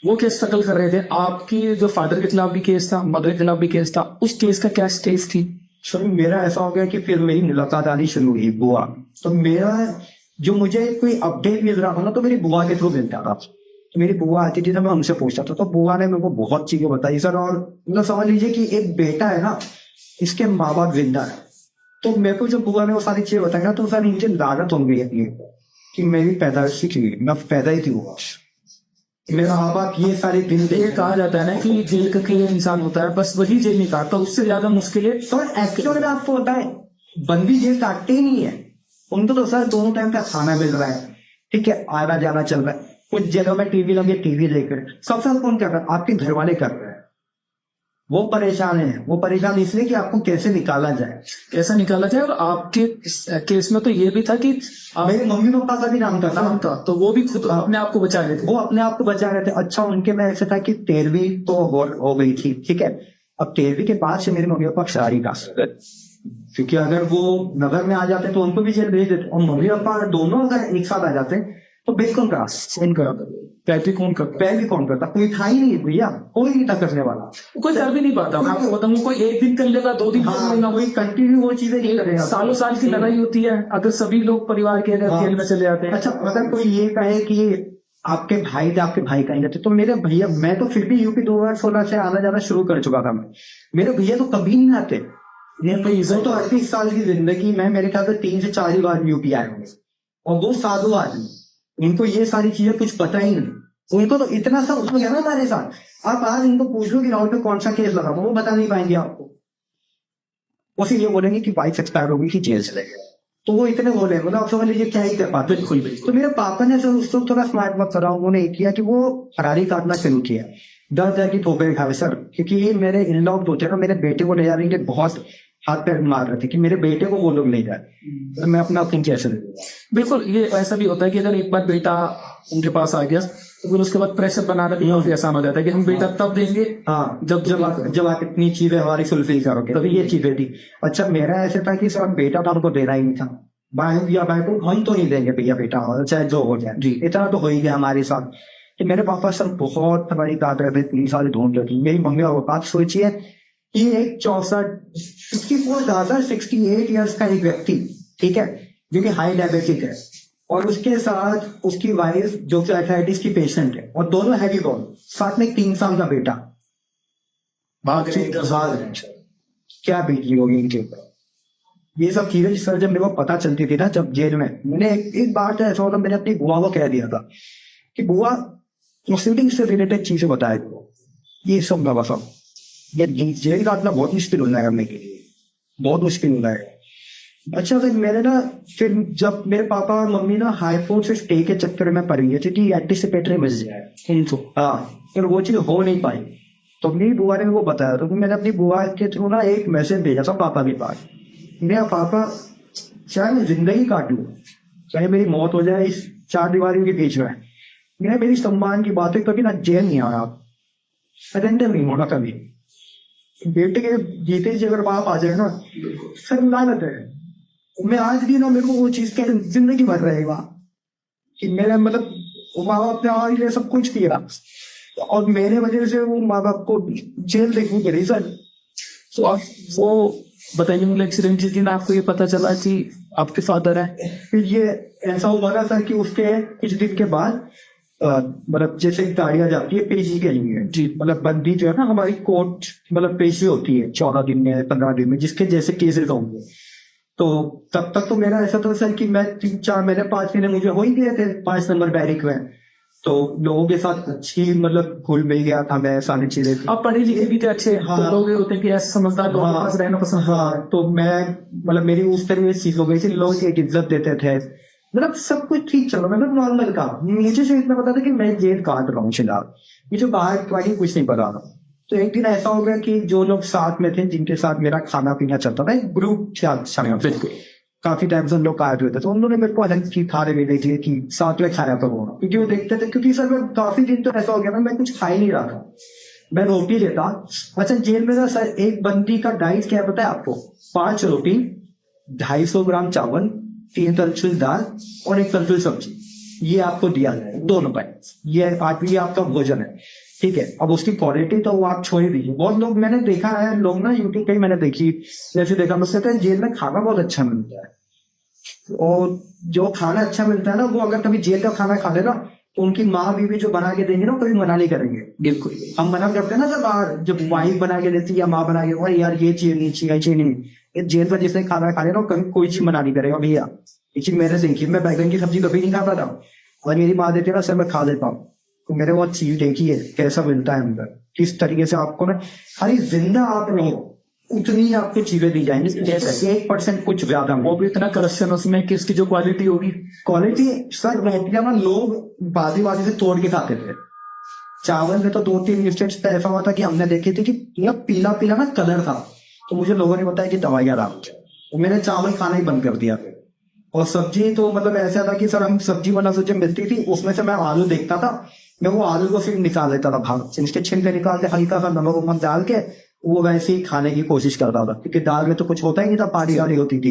वो केस स्ट्रगल कर रहे थे, आपकी जो फादर के खिलाफ भी केस था, मदर के खिलाफ भी केस था, उस केस का क्या स्टेज थी? सर मेरा ऐसा हो गया कि फिर मेरी मुलाकात आनी शुरू हुई बुआ, तो मेरा जो मुझे कोई अपडेट मिल रहा था ना तो मेरी बुआ के थ्रू मिलता था। तो मेरी बुआ आती थी तो मैं उनसे पूछता था, तो बुआ ने मेरे को बहुत चीजें बताई सर। और मतलब समझ लीजिए कि एक बेटा है ना, इसके माँ बाप जिंदा है, तो मेरे को जो बुआ ने वो सारी चीजें बताई ना, तो सर मुझे लागत हो गई है कि मेरी पैदाइश की मैं पैदा ही थी वो, मेरा माँ बाप ये सारे दिन। ये कहा जाता है ना कि जेल का कोई इंसान होता है बस वही जेल नहीं काटता, उससे ज्यादा मुश्किल है। तो एक्चुअल में आपको होता है बंदी जेल काटते ही नहीं है, उनको तो सर दोनों टाइम का खाना मिल रहा है, ठीक है, आना जाना चल रहा है। कुछ जगह में टीवी लगे, टीवी देखकर सबसे ज्यादा कौन कर रहा है? आपके घर वाले कर रहे हैं। वो परेशान है, वो परेशान इसलिए कि आपको कैसे निकाला जाए, कैसा निकाला जाए। और आपके केस में तो ये भी था कि मेरे मम्मी पापा का भी नाम था, तो वो भी खुद अपने आप को बचा रहे थे। वो अपने आप को बचा रहे थे। अच्छा उनके में ऐसा था कि 13वीं तो हो गई थी, ठीक है, अब 13वीं के बाद से मेरे मम्मी पापा शादी का, क्योंकि अगर वो नगर में आ जाते तो उनको भी जेल भेज देते, और मम्मी पापा दोनों अगर एक साथ आ जाते तो बिल्कुल कौन करता? पैसे कौन करता? कोई था ही नहीं भैया, कोई नहीं था करने वाला, कोई कर भी नहीं पाता। मैं आपको बताऊं, कोई एक दिन कर लेगा, 2 दिन कर लेगा, कोई कंटिन्यू वो चीजें नहीं करेगा। सालों साल की लड़ाई होती है अगर सभी लोग परिवार के अगर जेल में चले जाते हैं। अच्छा अगर कोई ये कहे कि आपके भाई थे, आपके भाई कहीं जाते, तो मेरे भैया, मैं तो फिर भी यूपी 2016 से आना जाना शुरू कर चुका था। मेरे भैया तो कभी नहीं आते, तो 38 साल की जिंदगी में मेरे ख्याल से 3 से 4 बार यूपी आए होंगे, और वो साधु आदमी, इनको ये सारी चीजें कुछ पता ही नहीं। उनको तो इतना सा उसमें गया ना हमारे साथ। आप आज इनको पूछ लो कि राहुल पे कौन सा केस लगा, वो बता नहीं पाएंगे आपको। वो सिर्फ ये बोलेंगे कि वाइफ एक्सपायर हो गई थी, जेल चले गए, तो वो इतने बोले, मतलब आप समझ लीजिए क्या ही कर पाते। बिल्कुल। तो मेरे पापा ने सर उस वक्त थोड़ा स्मार्ट वर्क करा, उन्होंने किया कि वो फरारी काटना शुरू किया, डर डर की ठोकरें खावे सर, क्योंकि मेरे इन लॉ होते हैं, मेरे बेटे को ले जाने के लिए बहुत हाथ पैर मार रहे थे कि मेरे बेटे को वो लोग ले जाए, तो मैं अपना ऑप्शन कैसे ले लूंगा? बिल्कुल, ये ऐसा भी होता है कि अगर एक बार बेटा उनके पास आ गया तो फिर उसके बाद प्रेशर बनाना भी काफी आसान हो जाता है कि हम बेटा तब देंगे हाँ, जब जब आप इतनी चीजें हमारी फुलफिल करोगे, तभी ये चीजें थी। अच्छा, मेरा ऐसे था कि सर बेटा तो हमको देना ही नहीं था, भाई या भाई को हम तो नहीं देंगे भैया बेटा, और चाहे जो हो जाए जी। इतना तो हो ही गया हमारे साथ। कि मेरे पापा सर बहुत हमारी बात रहे थे, 3 साल ढूंढ रहे थे। मेरी मम्मी और बात सोचिए कि एक 68 ईयर्स का एक व्यक्ति, ठीक है, जो कि हाई डायबिटिक है, और उसके साथ उसकी वाइफ जो कि आर्थराइटिस की पेशेंट है, और दोनों हैवी बॉल, साथ में एक 3 साल का बेटा भाग रहे हैं। क्या बीती होगी इनके ऊपर? ये सब चीजें सर जब मेरे को पता चलती थी ना, जब जेल में, मैंने एक बार तो ऐसा होता, मैंने अपनी बुआ को कह दिया था कि बुआ प्रोसीडिंग से रिलेटेड चीजें बताए दो, ये सब बाबा सब, ये जेल काटना बहुत मुश्किल हो जाएगा मेरे लिए, बहुत मुश्किल हो जाएगा। अच्छा फिर मेरे ना, फिर जब मेरे पापा और मम्मी ना हाई कोर्ट से स्टे के चक्कर में पड़ गए थे कि एंटीसिपेटरी मिल जाए इनको, हाँ, फिर वो चीज हो नहीं पाई, तो मेरी बुआ ने वो बताया, तो मैंने अपनी बुआ के थ्रू ना एक मैसेज भेजा था पापा के पास, मेरा पापा चाहे मैं जिंदगी काट लूं, चाहे मेरी मौत हो जाए इस 4 दीवारों के बीच में, मैं मेरी सम्मान की बातें कभी ना जेल नहीं आया, सरेंडर नहीं होगा कभी। बेटे के जीते जी अगर बाप आ जाए ना, सर लानत है। मैं आज भी ना, मेरे को वो चीज के जिंदगी भर रहेगा कि मेरे मतलब वो माँ बाप ने हमारे लिए सब कुछ किया, और मेरे वजह से वो माँ बाप को जेल देखनी पड़ी सर। तो आप वो बताइए, मतलब एक्सीडेंट जिस दिन आपको ये पता चला कि आपके फादर है, फिर ये ऐसा हुआ ना सर कि उसके कुछ दिन के बाद मतलब जैसे गाड़ियां जाती है पेशी के लिए जी, मतलब बंदी जो है ना हमारी कोर्ट, मतलब पेशी होती है 14 दिन में 15 दिन में, जिसके जैसे केसेस होंगे। तो तब तक तो मेरा ऐसा था सर कि मैं 3-4 महीने 5 महीने मुझे हो ही गए थे 5 नंबर बैरिक में, तो लोगों के साथ अच्छी मतलब घुल मिल गया था मैं, सारी चीजें। आप पढ़े लिखे भी थे अच्छे, हाँ, तो लोग ये होते हैं कि ऐसे समझदार लोगों के पास रहना पसंद। हाँ, तो मैं मतलब मेरी उस तरह की चीज हो गई थी, लोग एक इज्जत देते थे, मतलब सब कुछ ठीक चल रहा, मतलब नॉर्मल का। मुझे से इतना पता था कि मैं जेल काट रहा हूँ फिलहाल, ये जो बाहर वाली कुछ नहीं पता था। तो एक दिन ऐसा हो गया कि जो लोग साथ में थे, जिनके साथ मेरा खाना पीना चलता था, ग्रुप बिल्कुल काफी टाइम से लोग आए हुए थे, तो उन्होंने मेरे को अलग की खाने में देखी कि साथ में खाया तो होगा, क्योंकि वो देखते थे, क्योंकि सर मैं काफी दिन तो ऐसा हो गया ना, मैं कुछ खा ही नहीं रहा था, मैं रोटी लेता। अच्छा, जेल में ना सर एक बंदी का डाइट क्या पता है आपको? 5 रोटी, 250 ग्राम चावल, 3 तंचुल दाल और 1 तंचुल सब्जी, ये आपको दिया जाए 2 रुपए, ये आदमी आपका भोजन है, ठीक है। अब उसकी क्वालिटी तो वो आप छोड़ दीजिए, बहुत लोग मैंने देखा है, लोग ना यूट्यूब पे मैंने देखी, जैसे देखा मुझसे तो जेल में खाना बहुत अच्छा मिलता है, और जो खाना अच्छा मिलता है ना, वो अगर कभी जेल का खाना खा लेना, तो उनकी माँ बीवी जो बना के देंगे ना, कभी मना नहीं करेंगे। बिल्कुल, हम मना करते हैं ना जब बाहर, जब वाइफ बना के देती है या माँ बना के, अरे यार ये चीज नहीं चाहिए, चाहिए नहीं, ये जेल पर जिसने खाना खा लेना, कभी कोई चीज मना नहीं करेगा भैया। ये चीज मैंने देखी, मैं बैगन की सब्जी कभी नहीं खाता था, और मेरी माँ देती है ना, सर मैं खा लेता हूँ, तो मेरे वो चीज देखी है कैसा मिलता है अंदर, किस तरीके से आपको ना हरी जिंदा आप नहीं उतनी आपको चीजें दी जाएंगी, जैसे 1% कुछ ज्यादा वो भी इतना करप्शन उसमें कि इसकी जो क्वालिटी होगी, क्वालिटी सर रोटियां ना लोग बाजी से तोड़ के खाते थे। चावल में तो 2-3 इंस्टेंट्स पे ऐसा हुआ था कि हमने देखे थे कि यह पीला पीला ना कलर था, तो मुझे लोगों ने बताया कि दवाइयां डाल, तो मैंने चावल खाना ही बंद कर दिया। और सब्जी तो मतलब ऐसा था कि सर हम सब्जी वाला सब्जी मिलती थी, उसमें से मैं आलू देखता था, मैं वो आलू को फिर निकाल लेता था भाग से, उसके छिलके निकाल के हल्का सा नमक वमक डाल के वो वैसे ही खाने की कोशिश करता था, क्योंकि दाल में तो कुछ होता ही नहीं था, पानी वाली होती थी,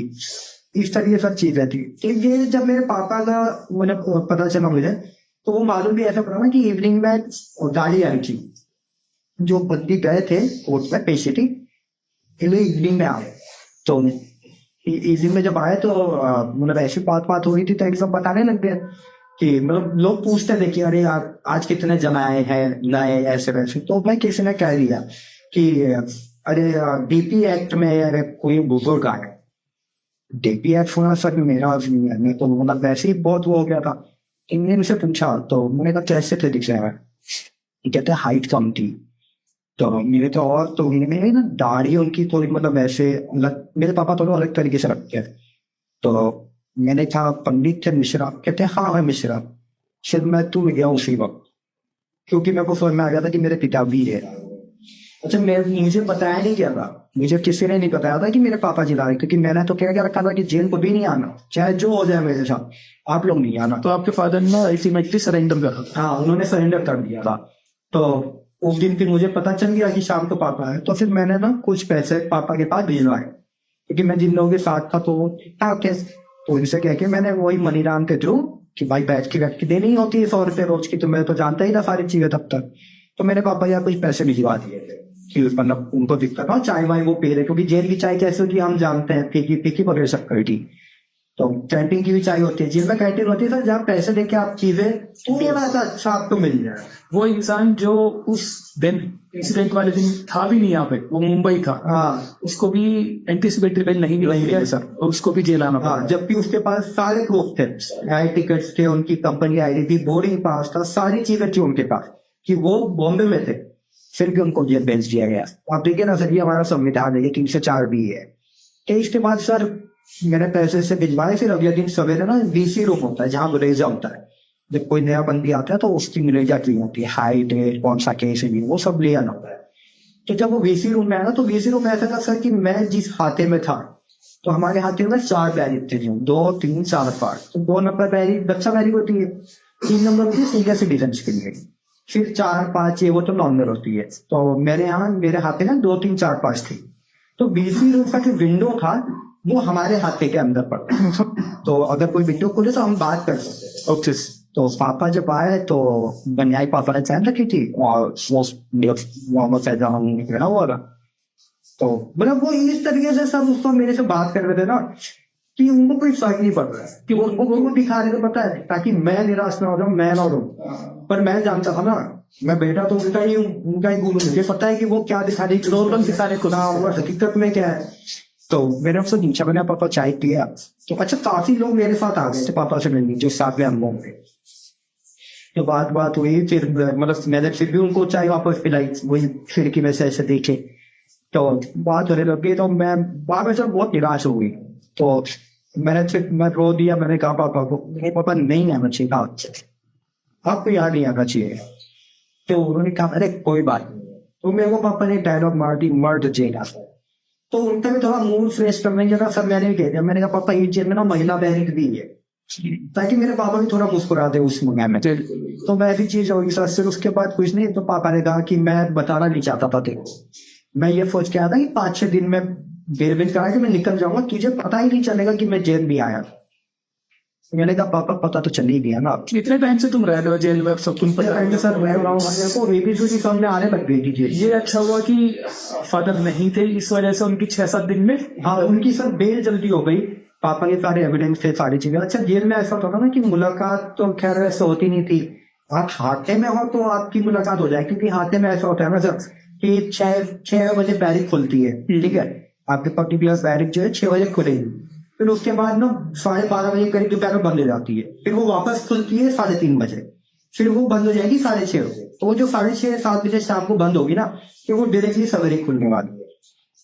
इस तरह सब चीजें थी। ये जब मेरे पापा का मतलब पता चला मुझे, तो वो मालूम भी ऐसा पड़ा ना कि इवनिंग में गाड़ी आई थी, जो बंदी गए थे कोर्ट में पेशी थी, इवनिंग में आए, तो इवनिंग में जब आए तो मतलब ऐसी बात हो रही थी, तो एक सब बताने लग गए कि मतलब लोग पूछते थे कि अरे यार आज कितने जन आए हैं नए ऐसे वैसे, तो मैं किसी ने कह दिया कि अरे डीपी एक्ट में अरे कोई बुजुर्ग आए, डीपी एक्ट सुना सर मेरा नहीं, तो मतलब वैसे ही बहुत वो हो गया था। इन्होंने से पूछा, तो मैंने कहा कैसे थे दिख रहे हैं, कहते हाइट कम थी, तो मेरे तो और तो मेरे ना दाढ़ी उनकी थोड़ी मतलब ऐसे मेरे पापा थोड़ा अलग तरीके से रखते हैं, तो मैंने कहा पंडित थे मिश्रा, कहते हाँ है मिश्रा, फिर मैं तू गया उसी वक्त, क्योंकि मेरे को समझ में आ गया था कि मेरे पिता भी है। अच्छा, मैं मुझे बताया नहीं क्या था, मुझे किसी ने नहीं बताया था कि मेरे पापा जिला रहे, क्योंकि मैंने तो कह के रखा था कि जेल को भी नहीं आना, चाहे जो हो जाए मेरे साथ, आप लोग नहीं आना। तो आपके फादर ने अल्टीमेटली सरेंडर करा। हाँ, उन्होंने सरेंडर कर दिया था। तो उस दिन फिर मुझे पता चल गया कि शाम को पापा है, तो फिर मैंने ना कुछ पैसे पापा के पास भिजवाए, क्योंकि मैं जिन लोगों के साथ था तो वो ठीक ठाक थे। तो उनसे कह के मैंने वही मनीराम के थ्रू कि भाई बैठ के देनी होती है 100 रुपये रोज की, तो मैं तो जानता ही था सारी चीजें तब तक। तो मेरे पापा यार कुछ पैसे भिजवा दिए थे कि मतलब उनको दिक्कत हो, चाय वाय वो पी रहे, क्योंकि जेल की चाय कैसे होती है हम जानते हैं, फीकी फीकी पकड़ शक्कर की। तो कैंटीन की भी चाय होती है, जेल में कैंटीन होती है सर, जहाँ पैसे देके आप चीजें थोड़ी ना अच्छा आपको मिल जाए। वो इंसान जो उस दिन इंसिडेंट वाले दिन था भी नहीं यहाँ पे, वो मुंबई था, हाँ उसको भी एंटीसिपेटरी बेल नहीं मिली सर, और उसको भी जेल आना हाँ, पड़ा। जबकि उसके पास सारे प्रूफ थे, एयर टिकट्स थे, उनकी कंपनी आईडी थी, बोर्डिंग पास था, सारी चीजें थी उनके पास कि वो बॉम्बे में थे, फिर भी उनको जेल भेज दिया गया। आप देखिए ना सर, ये हमारा संविधान है, ये 304 भी है। तो इसके बाद सर मैंने पैसे से भिजवाए, फिर अगले दिन सवेरे ना वीसी रूम होता है जहाँ गुरेजा होता है, जब कोई नया बंदी आता है तो उसकी गुरेजा की होती है, हाइट कौन सा केस है वो सब ले आना होता है। तो जब वो वीसी रूम में आया ना, तो वीसी रूम में ऐसा था सर कि मैं जिस हाथे में था, तो हमारे हाथे में 4 बैरिक थे, जो 2 3 4 5, तो 2 नंबर बैरिक बच्चा बैरिक होती है, 3 नंबर होती है सीनियर सिटीजन के लिए, फिर 4 5 वो तो नॉर्मल होती है। तो मेरे यहाँ मेरे हाथे ना 2 3 4 5 थी। तो वीसी रूम का जो विंडो था वो हमारे हाथे के अंदर पड़ता, तो अगर कोई विंडो खोले तो हम बात कर सकते थे। ओके। तो पापा जब आए तो बनियाई पापा ने पहन रखी थी और वो पैदा हुआ था। तो मतलब वो इस तरीके से सब उसको मेरे से बात कर रहे थे ना कि उनको कोई फर्क नहीं पड़ रहा है, कि वो उनको दिखा रहे थे, पता है, ताकि मैं निराश ना हो जाऊं, मैं ना रो। पर मैं जानता था ना, मैं बेटा तो उनका ही गुरु, मुझे पता है कि वो क्या दिखा रही, रोल दिखाने को ना हुआ, हकीकत में क्या है। तो मैंने उससे पूछा, मैंने पापा चाय पिया, तो अच्छा काफी लोग मेरे साथ आ गए थे पापा से मिलने, जो साथ में हम लोग थे। तो बात हुई, फिर मतलब मैंने फिर भी उनको चाय वापस पिलाई, वही खिड़की में से ऐसे देखे, तो बात होने लगी, तो मैं वहां में सब बहुत निराश हो गई। तो मैं रो दिया, मैंने कहा पापा को, मेरे पापा नहीं आना चाहिए, आपको यहाँ नहीं आना चाहिए। तो उन्होंने कहा अरे कोई बात नहीं। तो मेरे को पापा ने डायलॉग मार दी, मर्द जेल आता है। तो उनका भी थोड़ा मूड फ्रेश करने के लिए सब मैंने भी कह दिया, मैंने कहा पापा इस जेल में ना महिला बैरिक भी है, ताकि मेरे पापा भी थोड़ा मुस्कुरा दे उस मुकाम में। तो मैं ऐसी चीज होगी सर। फिर उसके बाद कुछ नहीं, तो पापा ने कहा कि मैं बताना नहीं चाहता था तेरे को, मैं ये सोच के आया था कि 5-6 दिन में बेल करा के मैं निकल जाऊंगा, तुझे पता ही नहीं चलेगा कि मैं जेल भी आया। मैंने कहा पापा पता तो चल ही गया ना। कितने टाइम से तुम रह रहे हो जेल में, सब तुम पता है? सर रह रहा हूँ, रेबीज की समझ में आने लग गई थी जेल। ये अच्छा हुआ कि फादर नहीं थे, इस वजह से उनकी 6-7 दिन में। हाँ, उनकी सर बेल जल्दी हो गई, पापा के सारे एविडेंस थे, सारी चीजें। अच्छा, जेल में ऐसा होता था ना कि मुलाकात तो खैर ऐसे होती नहीं थी, आप हाथे में हो तो आपकी मुलाकात हो जाए, क्योंकि हाथे में ऐसा होता है ना सर कि 6 बजे बैरिक खुलती है, ठीक है, आपके पर्टिकुलर बैरिक जो है 6 बजे खुलेगी, फिर उसके बाद ना 12:30 बजे करीब दोपहर में बंद हो जाती है, फिर वो वापस खुलती है 3:30 बजे, फिर वो बंद हो जाएगी 6:30 बजे। तो वो जो 6:30-7 बजे शाम को बंद होगी ना, फिर वो डायरेक्टली सवेरे खुलने वाली है।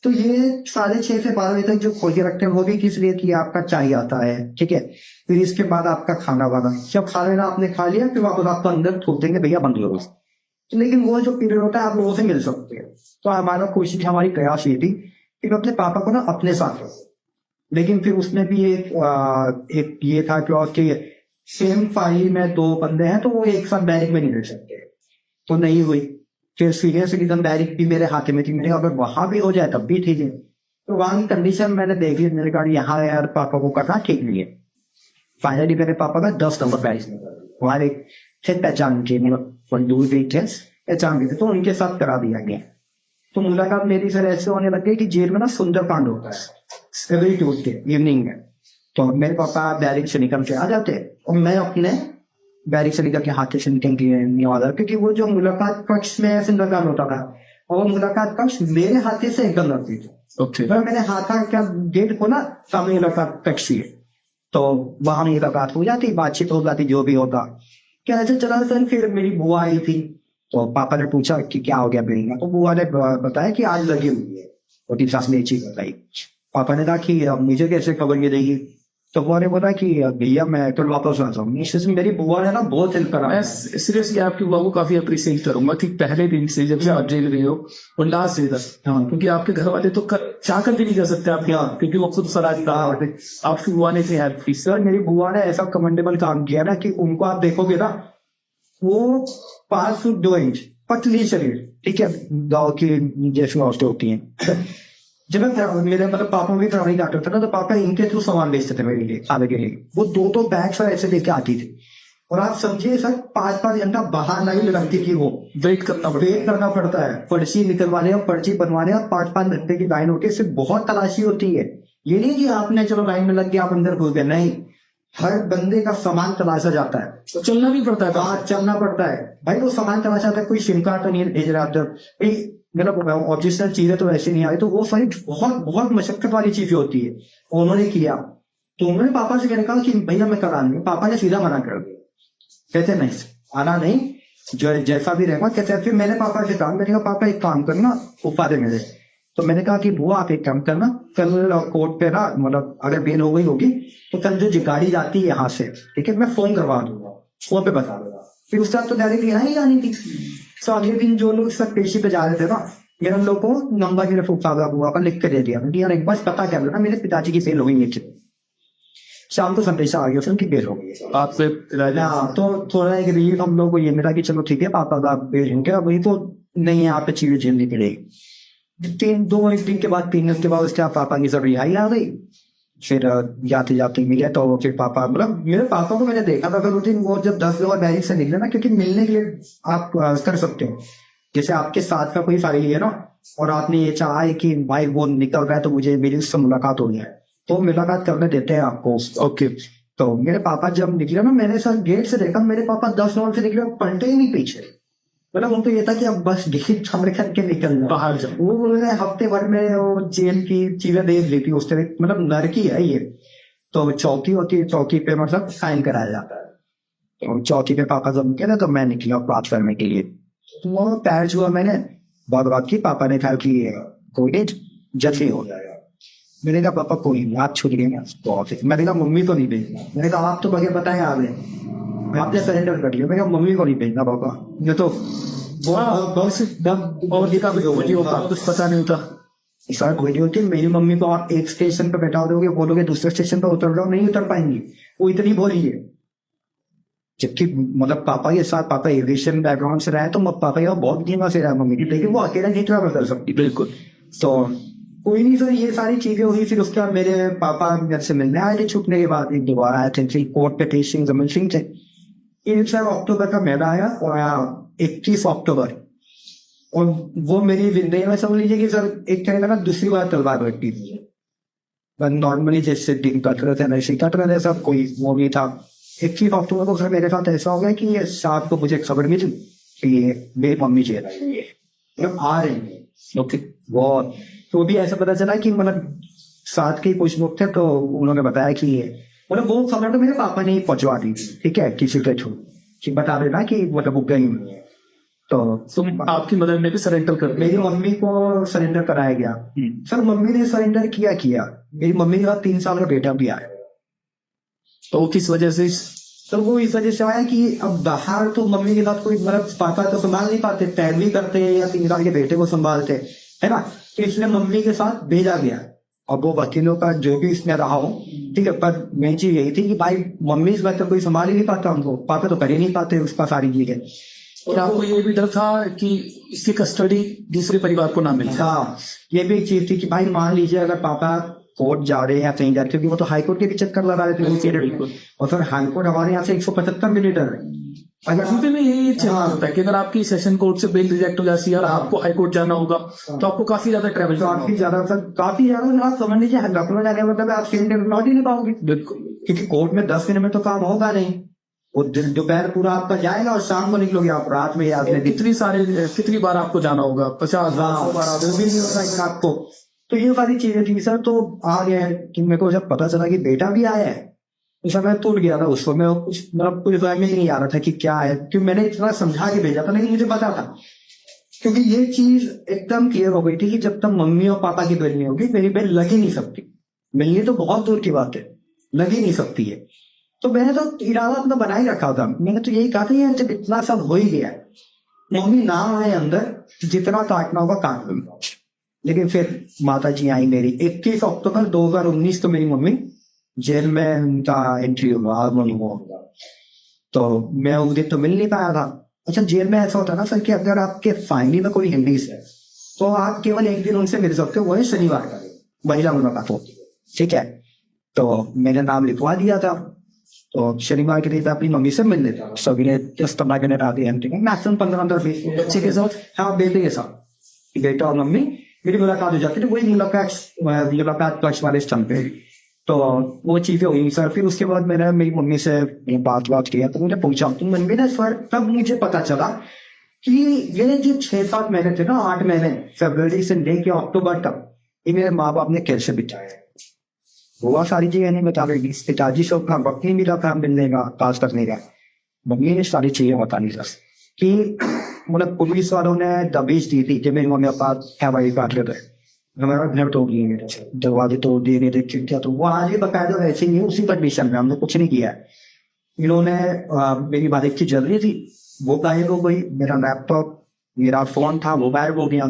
तो ये 6:30 से 12 बजे तक जो खोल के रखते हैं वो भी किस लिए कि आपका चाय आता है, ठीक है, फिर इसके बाद आपका खाना वाना, जब खाना आपने खा लिया फिर वापस आपको अंदर थोप देंगे भैया बंद करो। लेकिन वो जो पीरियड होता है आप लोगों से मिल सकते हैं। तो हमारा कोशिश, हमारी प्रयास ये थी कि मैं अपने पापा को ना अपने साथ रखूं, लेकिन फिर उसमें भी एक ये था कि सेम फाइल में 2 बंदे हैं तो वो एक साथ बैरिक में नहीं रह सकते, तो नहीं हुई। फिर सीनियर सिटीजन बैरिक भी मेरे हाथ में थी, मैंने अगर वहां भी हो जाए तब भी ठीक है। तो वहां की कंडीशन मैंने देख ली, मैंने कहा यहाँ यार पापा को करना ठीक नहीं है। फाइनली मेरे पापा का 10 नंबर बैरिक में वहां एक थे पहचान के, दूर भी थे पहचान के थे, तो उनके साथ करा दिया गया। तो मुलाकात मेरी सर ऐसे होने लग गई कि जेल में ना सुंदरकांड होता है एवरी ट्यूसडे इवनिंग में। तो मेरे पापा बैरिक से निकल के आ जाते और मैं अपने बैरिक से निकल के हाथे से निकल के नहीं वाला, क्योंकि वो जो मुलाकात कक्ष में सुंदरकांड होता था और वो मुलाकात कक्ष मेरे हाथे से एकदम लगती थी। ओके। तो मैंने हाथा क्या गेट खोला, सामने मुलाकात कक्ष ही है, तो वहां मुलाकात हो जाती, बातचीत हो जाती, जो भी होता। क्या ऐसे चला सर, फिर मेरी बुआ आई थी, तो पापा ने पूछा कि क्या हो गया बेटी, तो बुआ ने बताया कि आज लगी हुई है, और सास ने चीज बताई। पापा ने कहा कि अब मुझे कैसे खबर ये देगी, तो उन्होंने बोला कि भैया मैं कल वापस आ जाऊंगी। इसलिए मेरी बुआ ने ना बहुत हेल्प करा। मैं सीरियसली आपकी बुआ को काफी अप्रिशिएट करूंगा कि पहले दिन से जब से आप जेल गए हो और लास्ट डे तक, हाँ। क्योंकि आपके घर वाले तो चाह कर भी नहीं कर सकते आपके यहाँ, क्योंकि वो खुद फराज था। आपकी बुआ ने इतनी हेल्प की। सर मेरी बुआ ने ऐसा कमेंडेबल काम किया ना कि उनको आप देखोगे ना, वो 5 फुट 2 इंच पतली शरीर, ठीक है, गाँव की जैसी औरतें होती हैं। जब मैं मेरे मतलब पापा भी ट्रैवलिंग डॉक्टर थे ना, तो पापा इनके थ्रू सामान बेचते थे मेरे लिए खाने के लिए। वो 2 बैग सर ऐसे लेके आती थी, और आप समझिए सर 5-5 घंटा बाहर नहीं लगती थी। वो वेट करना पड़ता है, पर्ची निकलवाने और पर्ची बनवाने, और 5-5 घंटे की लाइन होती है। इससे बहुत तलाशी होती है। ये नहीं कि आपने चलो लाइन में लग गया आप अंदर घुस गए, नहीं, हर बंदे का सामान तलाशा जाता है। तो चलना भी पड़ता है। हाँ, चलना पड़ता है भाई। वो सामान तलाशा जाता है, कोई सिम कार्ड तो नहीं भेज रहा था, मतलब ऑब्जेक्शनल चीजें तो वैसे नहीं आई। तो वो सारी बहुत बहुत मशक्कत वाली चीजें होती है, उन्होंने किया। तो उन्होंने पापा से मैंने कहा कि भैया मैं करा नहीं। पापा ने सीधा मना कर दिया, कहते नहीं आना नहीं, जो जैसा भी रहेगा। कहते फिर मैंने पापा से कहा, मैंने कहा पापा एक काम करना, उपा दे मेरे। तो मैंने कहा कि बुआ आप एक काम करना, कल कोर्ट पे ना, मतलब अगर बेल हो गई होगी तो कल जो गाड़ी जाती है यहाँ से, ठीक है, मैं फोन करवा दूंगा, फोन पे बता दूंगा। फिर उस टाइम तो डायरेक्ट यहाँ ही आनी थी। तो अगले दिन जो लोग सब पेशी पे जा रहे थे ना, मेरे उन लोगों को नंबर मेरे फूफा बुआ का लिख के दे दिया यार, एक बार पता कर लेना मेरे पिताजी की बेल हो गई है। शाम को संदेशा आ गया फिर उनकी बेल हो गई आपसे। तो थोड़ा एक रिलीफ हम लोग को ये मिला कि चलो ठीक है पापा का बेल हो गया। वही तो नहीं, यहाँ पे चीजें झेलनी पड़ेगी। 1 दिन के बाद 3 दिन के बाद उसके बाद पापा की सब रिहाई आ गई। फिर जाते जाते मिले तो फिर पापा, मतलब मेरे पापा को मैंने देखा था उस दिन, वो जब 10 लोग डायरी से निकले ना, क्योंकि मिलने के लिए आप कर सकते हो, जैसे आपके साथ का कोई फाइल है ना, और आपने ये चाहा है कि भाई वो निकल रहा है तो मुझे मेरी उससे मुलाकात हो जाए, तो मुलाकात करने देते हैं आपको। ओके। तो मेरे पापा जब निकले ना, मैंने सर गेट से देखा, मेरे पापा 10 नंबर से निकले, पलटे ही नहीं पीछे। मतलब उनको ये था कि अब बस गेट छमड़ करके निकल जाओ बाहर जाओ। वो हफ्ते भर में वो जेल की चीजें देख ली थी उस तरह, मतलब नरकी है ये। तो चौकी होती है, चौकी पे मतलब साइन कराया जाता है। तो चौकी पे पापा जब निकले तो मैं निकला बात करने के लिए। तो वो पैर छुआ मैंने, बात की। पापा ने कहा कि कोई जल्दी हो जाएगा। मैंने कहा पापा कोई बात छूट गई ना, मैंने कहा मम्मी को नहीं भेजना। मैंने कहा आप तो बगैर बताए आ गए, आपने सरेंडर कर लिया। मैंने कहा मम्मी को नहीं भेजना पापा, ये तो और ये कुछ पता नहीं होता। सर कोई होती, मेरी मम्मी को आप एक स्टेशन पे बैठा दोगे, बोलोगे दूसरे स्टेशन पे उतर जाओ, नहीं उतर पाएंगी, वो इतनी भोली है। जबकि मतलब पापा के साथ, पापा एविएशन बैकग्राउंड से रहा है, तो पापा का बहुत धीमा से रहा मम्मी की, लेकिन वो अकेला नहीं ट्रैवल कर सकती। बिल्कुल। तो कोई नहीं सर, ये सारी चीजें हुई। फिर उसके बाद मेरे पापा मेरे से मिलने आए थे छुटने के बाद, एक दोबारा आए थे कोर्ट पे टेस्टिंग जमन सिंह थे। इन सर अक्टूबर का मेला आया, और 31 अक्टूबर, और वो मेरी जिंदगी में समझ लीजिए कि सर एक तरह का ना दूसरी बार तलवार लगती थी। नॉर्मली जैसे दिन कट रहे थे वैसे कट रहे थे, सब कोई वो नहीं था। 21 अक्टूबर को सर मेरे साथ ऐसा हो गया कि साथ को मुझे खबर मिली कि मेरी मम्मी जी आ रही है। ओके। बहुत तो भी ऐसा पता चला कि मतलब साथ के कुछ लोग थे, तो उन्होंने बताया कि मतलब वो खबर तो मेरे पापा ने पहुंचवा दी, ठीक है, किसी के थ्रू कि बता देना कि मतलब वो गई। तो आपकी मदर ने भी सरेंडर कर दिया? मेरी मम्मी को सरेंडर कराया गया। सर मम्मी ने सरेंडर किया। मेरी मम्मी का 3 साल का बेटा भी आया। तो किस वजह से? तो वो इस वजह से आया कि अब बाहर तो मम्मी के साथ कोई, मतलब पापा तो संभाल नहीं पाते, पैरवी करते या 3 साल के बेटे को संभालते, है ना। तो इसलिए मम्मी के साथ भेजा गया। और वो वकीलों का जो भी इसमें रहा हो, ठीक है, पर मेन चीज यही थी कि भाई मम्मी इस बात तो कोई संभाल ही नहीं पाता उनको, पापा तो कर ही नहीं पाते उसका सारी चीजें। और आपको ये भी डर था कि इसकी कस्टडी दूसरे परिवार को ना मिले? हाँ, ये भी एक चीज थी कि भाई मान लीजिए अगर पापा कोर्ट जा रहे हैं या कहीं जा रहे, क्योंकि वो तो हाईकोर्ट के भी चक्कर लगा रहे थे। और फिर हाईकोर्ट हमारे यहाँ से 175 मिलीमीटर है। अगर में यही होता है कि अगर आपकी सेशन कोर्ट से बेल रिजेक्ट हो जाती है और आपको हाईकोर्ट जाना होगा, तो आपको काफी ज्यादा ट्रैवल, काफी ज्यादा आप समझ लीजिए लखनऊ जाने का मतलब आप सेम डे लौट ही नहीं पाओगे। बिल्कुल। क्योंकि कोर्ट में 10 दिन में तो काम होगा नहीं, वो दोपहर पूरा आपका जाएगा और शाम को निकलोगे आप रात में। आपने कितनी बार आपको जाना होगा? 50 बार भी नहीं होता आपको। तो ये सारी चीजें थी सर। तो आ गया है कि मेरे को जब पता चला कि बेटा भी आया है, उस समय टूट गया था। उस समय कुछ मतलब कुछ में नहीं आ रहा था कि क्या है, क्योंकि मैंने इतना समझा के भेजा था, लेकिन मुझे पता था, क्योंकि ये चीज एकदम क्लियर हो गई थी कि जब तक मम्मी और पापा की बेल नहीं होगी मेरी बेल लग ही नहीं सकती। मिलनी तो बहुत दूर की बात है, लग ही नहीं सकती है। तो मैंने तो इरादा अपना बना ही रखा था, मैंने तो यही कहा था यार जब इतना सब हो ही गया, मम्मी ना आए अंदर, जितना काटना होगा काट लूंगा। लेकिन फिर माता जी आई मेरी 21 अक्टूबर 2019 को मेरी मम्मी जेल में उनका एंट्री हुआ, आगमन हुआ। तो मैं उस दिन तो मिल नहीं पाया था। अच्छा, जेल में ऐसा होता है ना सर कि अगर आपके फैमिली में कोई हिंदीस है तो आप केवल एक दिन उनसे मिल सकते हो, वो है शनिवार का दिन, महिला मुलाकात होती है, ठीक है। तो मैंने नाम लिखवा दिया था, तो शनिवार के दिन मैं अपनी मम्मी से मिल लेता सवेरे 10-15 मिनट आगे घंटे में, मैक्सिमम 15-20 बच्चे के साथ, हाँ बेटे के साथ, बेटा और मम्मी मेरी मुलाकात हो जाती थी, वही मुलाकात पक्ष वाले स्थान पे। तो वो चीजें हुई सर। फिर उसके बाद मैंने मेरी मम्मी से बात किया, तो मुझे पूछा तो मम्मी ने सर, तब मुझे पता चला कि ये जो 6-7 महीने थे ना, 8 महीने फरवरी से लेके अक्टूबर तक, ये मेरे माँ बाप ने कैसे बिताए। बहुत सारी चीजें नहीं बता रही, पिताजी से उतना वक्त नहीं मिला था मिलने का, खास करने का। मम्मी ने सारी चीजें बता दी सर कि मतलब पुलिस वालों ने दबिश दी थी कि मेरे मम्मी पापा हवाई काट रहे थे, हमारा घर तोड़ दिए मेरे से, दरवाजे तोड़ दिए मेरे, खिड़कियां, तो वो आज भी बकायदा वैसे ही उसी कंडीशन में, हमने कुछ नहीं किया। इन्होंने मेरी बाइक की ज्वेलरी थी वो गायब हो गई, मेरा लैपटॉप, मेरा फोन था वो गायब हो गया,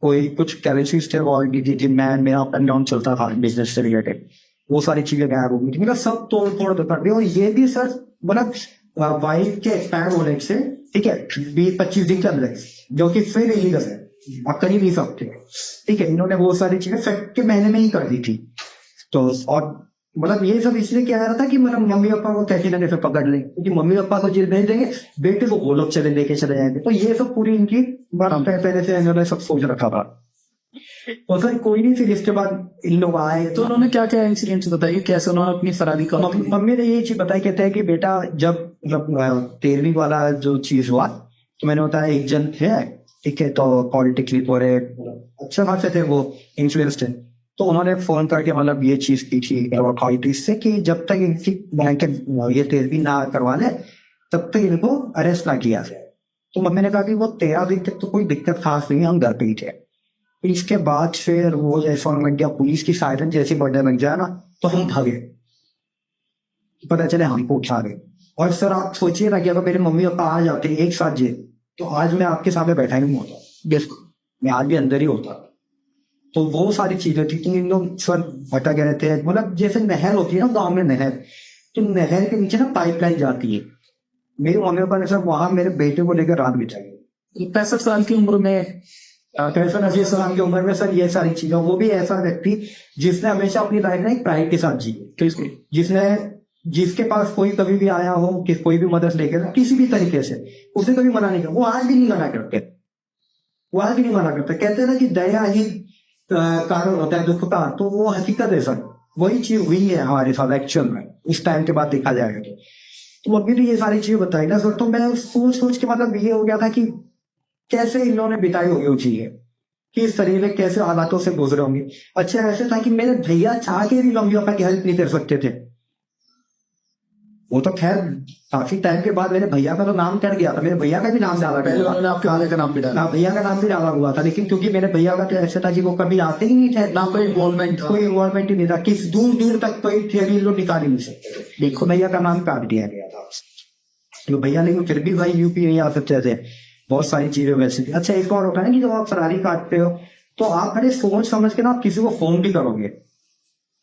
कोई कुछ करेंसीज थे ऑलरेडी थी, मैं मेरा अप एंड डाउन चलता था बिजनेस से रिलेटेड, वो सारी चीजें गायब हो गई थी, मेरा सब तोड़ फोड़ कर दिया। और ये भी सर मतलब वाइफ के एक्सपायर होने से, ठीक है, 20-25 दिन के अंदर, जो कि फिर इलीगल है, आप कर ही नहीं सकते, ठीक है। इन्होंने वो सारी चीजें फेक्ट के महीने में ही कर दी थी। तो और मतलब ये सब इसलिए किया जा रहा था कि मतलब मम्मी पापा को कैसे ना कैसे पकड़ लें, क्योंकि मम्मी पापा को जेल भेज देंगे, बेटे को वो लोग चले लेके चले जाएंगे। तो ये सब पूरी इनकी बात पहले से इन्होंने सब सोच रखा था। तो सर कोई नहीं, फिर इसके बाद इन लोग आए। तो उन्होंने क्या क्या इंसिडेंट्स बताइए, कैसे उन्होंने अपनी फरारी का मम्मी ने ये चीज बताई, कहते हैं कि बेटा जब मतलब 13वीं वाला जो चीज हुआ तो मैंने बताया एक जन थे, ठीक है, तो पॉलिटिकली थोड़े अच्छा खासे थे वो, इंफ्लुएंस थे, तो उन्होंने फोन करके मतलब ये चीज की थी अथॉरिटीज से कि जब तक इनकी बैंक ये 13वीं ना करवा ले तब तक इनको अरेस्ट ना किया जाए। तो मम्मी ने कहा कि वो 13 दिन तक तो कोई दिक्कत खास नहीं है, हम घर पे ही थे। फिर इसके बाद फिर वो जैसा लग गया, पुलिस की सायरन जैसी बजने लग जाए ना, तो हम भागे, पता चले हमको उठा गए। और सर आप सोचिए ना कि अगर मेरे मम्मी पापा आ जाते एक साथ जेल, तो आज मैं आपके सामने बैठा ही नहीं होता, बिल्कुल मैं आज भी अंदर ही होता। तो वो सारी चीजें थी कि इन लोग सर भटक गए थे, मतलब जैसे नहर होती है ना गाँव में नहर, तो नहर के नीचे ना पाइपलाइन जाती है, मेरे मम्मी पापा ने सर वहां मेरे बेटे को लेकर रात बिताई। 65 साल की उम्र में 65 साल की उम्र में सर ये सारी चीजें, वो भी ऐसा व्यक्ति जिसने हमेशा अपनी लाइफ में एक प्राइड के साथ जी, जिसने जिसके पास कोई कभी भी आया हो कि कोई भी मदद लेकर किसी भी तरीके से, उसने कभी मना नहीं किया, वो आज भी नहीं मना करते, वो आज भी नहीं मना करते। कहते ना कि दया ही कारण होता है दुख का, तो वो हकीकत है सर, वही चीज हुई है हमारे साथ एक्चुअल में, इस टाइम के बाद देखा जाएगा। तो मम्मी ने ये सारी चीजें बताई ना सर, तो मैं सोच के मतलब ये हो गया था कि कैसे इन्होंने बिताई होगी वो चीजें, कि इस तरीके कैसे हालातों से गुजरे होंगे। अच्छा ऐसे था कि मेरे भैया चाह के भी मम्मी पापा की हेल्प नहीं कर सकते थे, वो तो खैर काफी टाइम के बाद मेरे भैया का तो नाम कट गया था, मेरे भैया का भी नाम डाला पहले उन्होंने आपके वाले का नाम भी डाला, भैया का नाम भी डाला हुआ था, लेकिन क्योंकि मेरे भैया का तो ऐसा था कि वो कभी आते ही नहीं थे ना कोई इन्वॉल्वमेंट, कोई इन्वॉल्वमेंट ही नहीं था, किस दूर दूर तक कोई थियरी लोग निकाल ही नहीं सकते। देखो भैया का नाम काट दिया गया था, तो भैया लेकिन फिर भी भाई यूपी नहीं आ सकते थे, बहुत सारी चीजें वैसे थी। अच्छा एक और होता है ना कि जब आप फरारी काटते हो तो आप बड़े सोच समझ के ना आप किसी को फोन भी करोगे,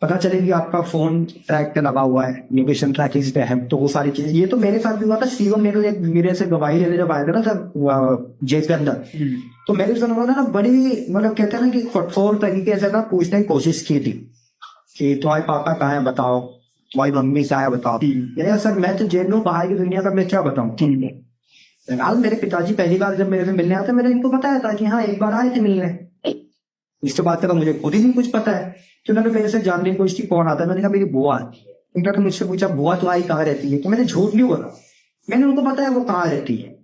पता चलेगी आपका फोन ट्रैक पे लगा हुआ है, लोकेशन ट्रैकिंग पे है, तो वो सारी चीजें। ये तो मेरे साथ भी हुआ था, सीओ मेरे से गवाही लेने जब आए थे ना सर जेल के अंदर, तो मेरे से उन्होंने ना बड़ी मतलब कहते हैं ना कि कठोर तरीके से ना पूछने की कोशिश की थी कि तुम्हारे पापा कहाँ है बताओ, तुम्हारी मम्मी कहाँ है बताओ। यार सर मैं तो जेल में बाहर की दुनिया का मैं क्या बताऊँ। फिलहाल मेरे पिताजी पहली बार जब मेरे से मिलने आते मैंने इनको बताया था कि हाँ एक बार आए थे मिलने, इसके बाद का मुझे खुद ही नहीं कुछ पता है, तो उन्होंने मेरे से जानने की कोशिश की कौन आता है, मैंने कहा मेरी बुआ आती है। उन्होंने मुझसे पूछा बुआ तुम्हारी कहाँ रहती है, तो मैंने झूठ नहीं बोला, मैंने उनको बताया वो कहाँ रहती है,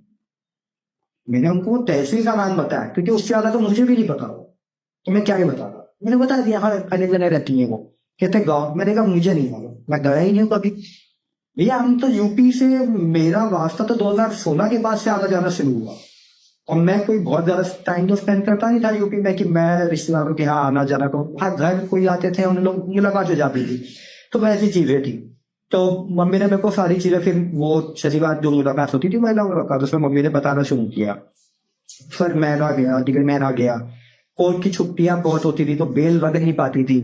मैंने उनको तहसील का नाम बताया क्योंकि उससे ज्यादा तो मुझे भी नहीं पता, तो मैं क्या ही बता रहा, मैंने बता दिया हाँ अनेक जगह रहती है वो, कहते गाँव। मैंने कहा मुझे नहीं मालूम, मैं गया ही नहीं हूँ कभी। भैया हम तो यूपी से, मेरा वास्ता तो 2016 के बाद से आना जाना शुरू हुआ, और मैं कोई बहुत ज्यादा टाइम तो स्पेंड करता नहीं था यूपी में कि मैं रिश्तेदारों के यहाँ आना जाना करूँ, हर घर कोई आते थे उन लोग मुलाकात हो जाती थी, तो वैसी चीजें थी। तो मम्मी ने मेरे को सारी चीजें, फिर वो शनिवार जो मुलाकात होती थी महिला मुलाकात, उसमें मम्मी ने बताना शुरू किया। फिर मैं ना गया, डिग्री में ना गया। कोर्ट की छुट्टियां बहुत होती थी तो बेल लग नहीं पाती थी।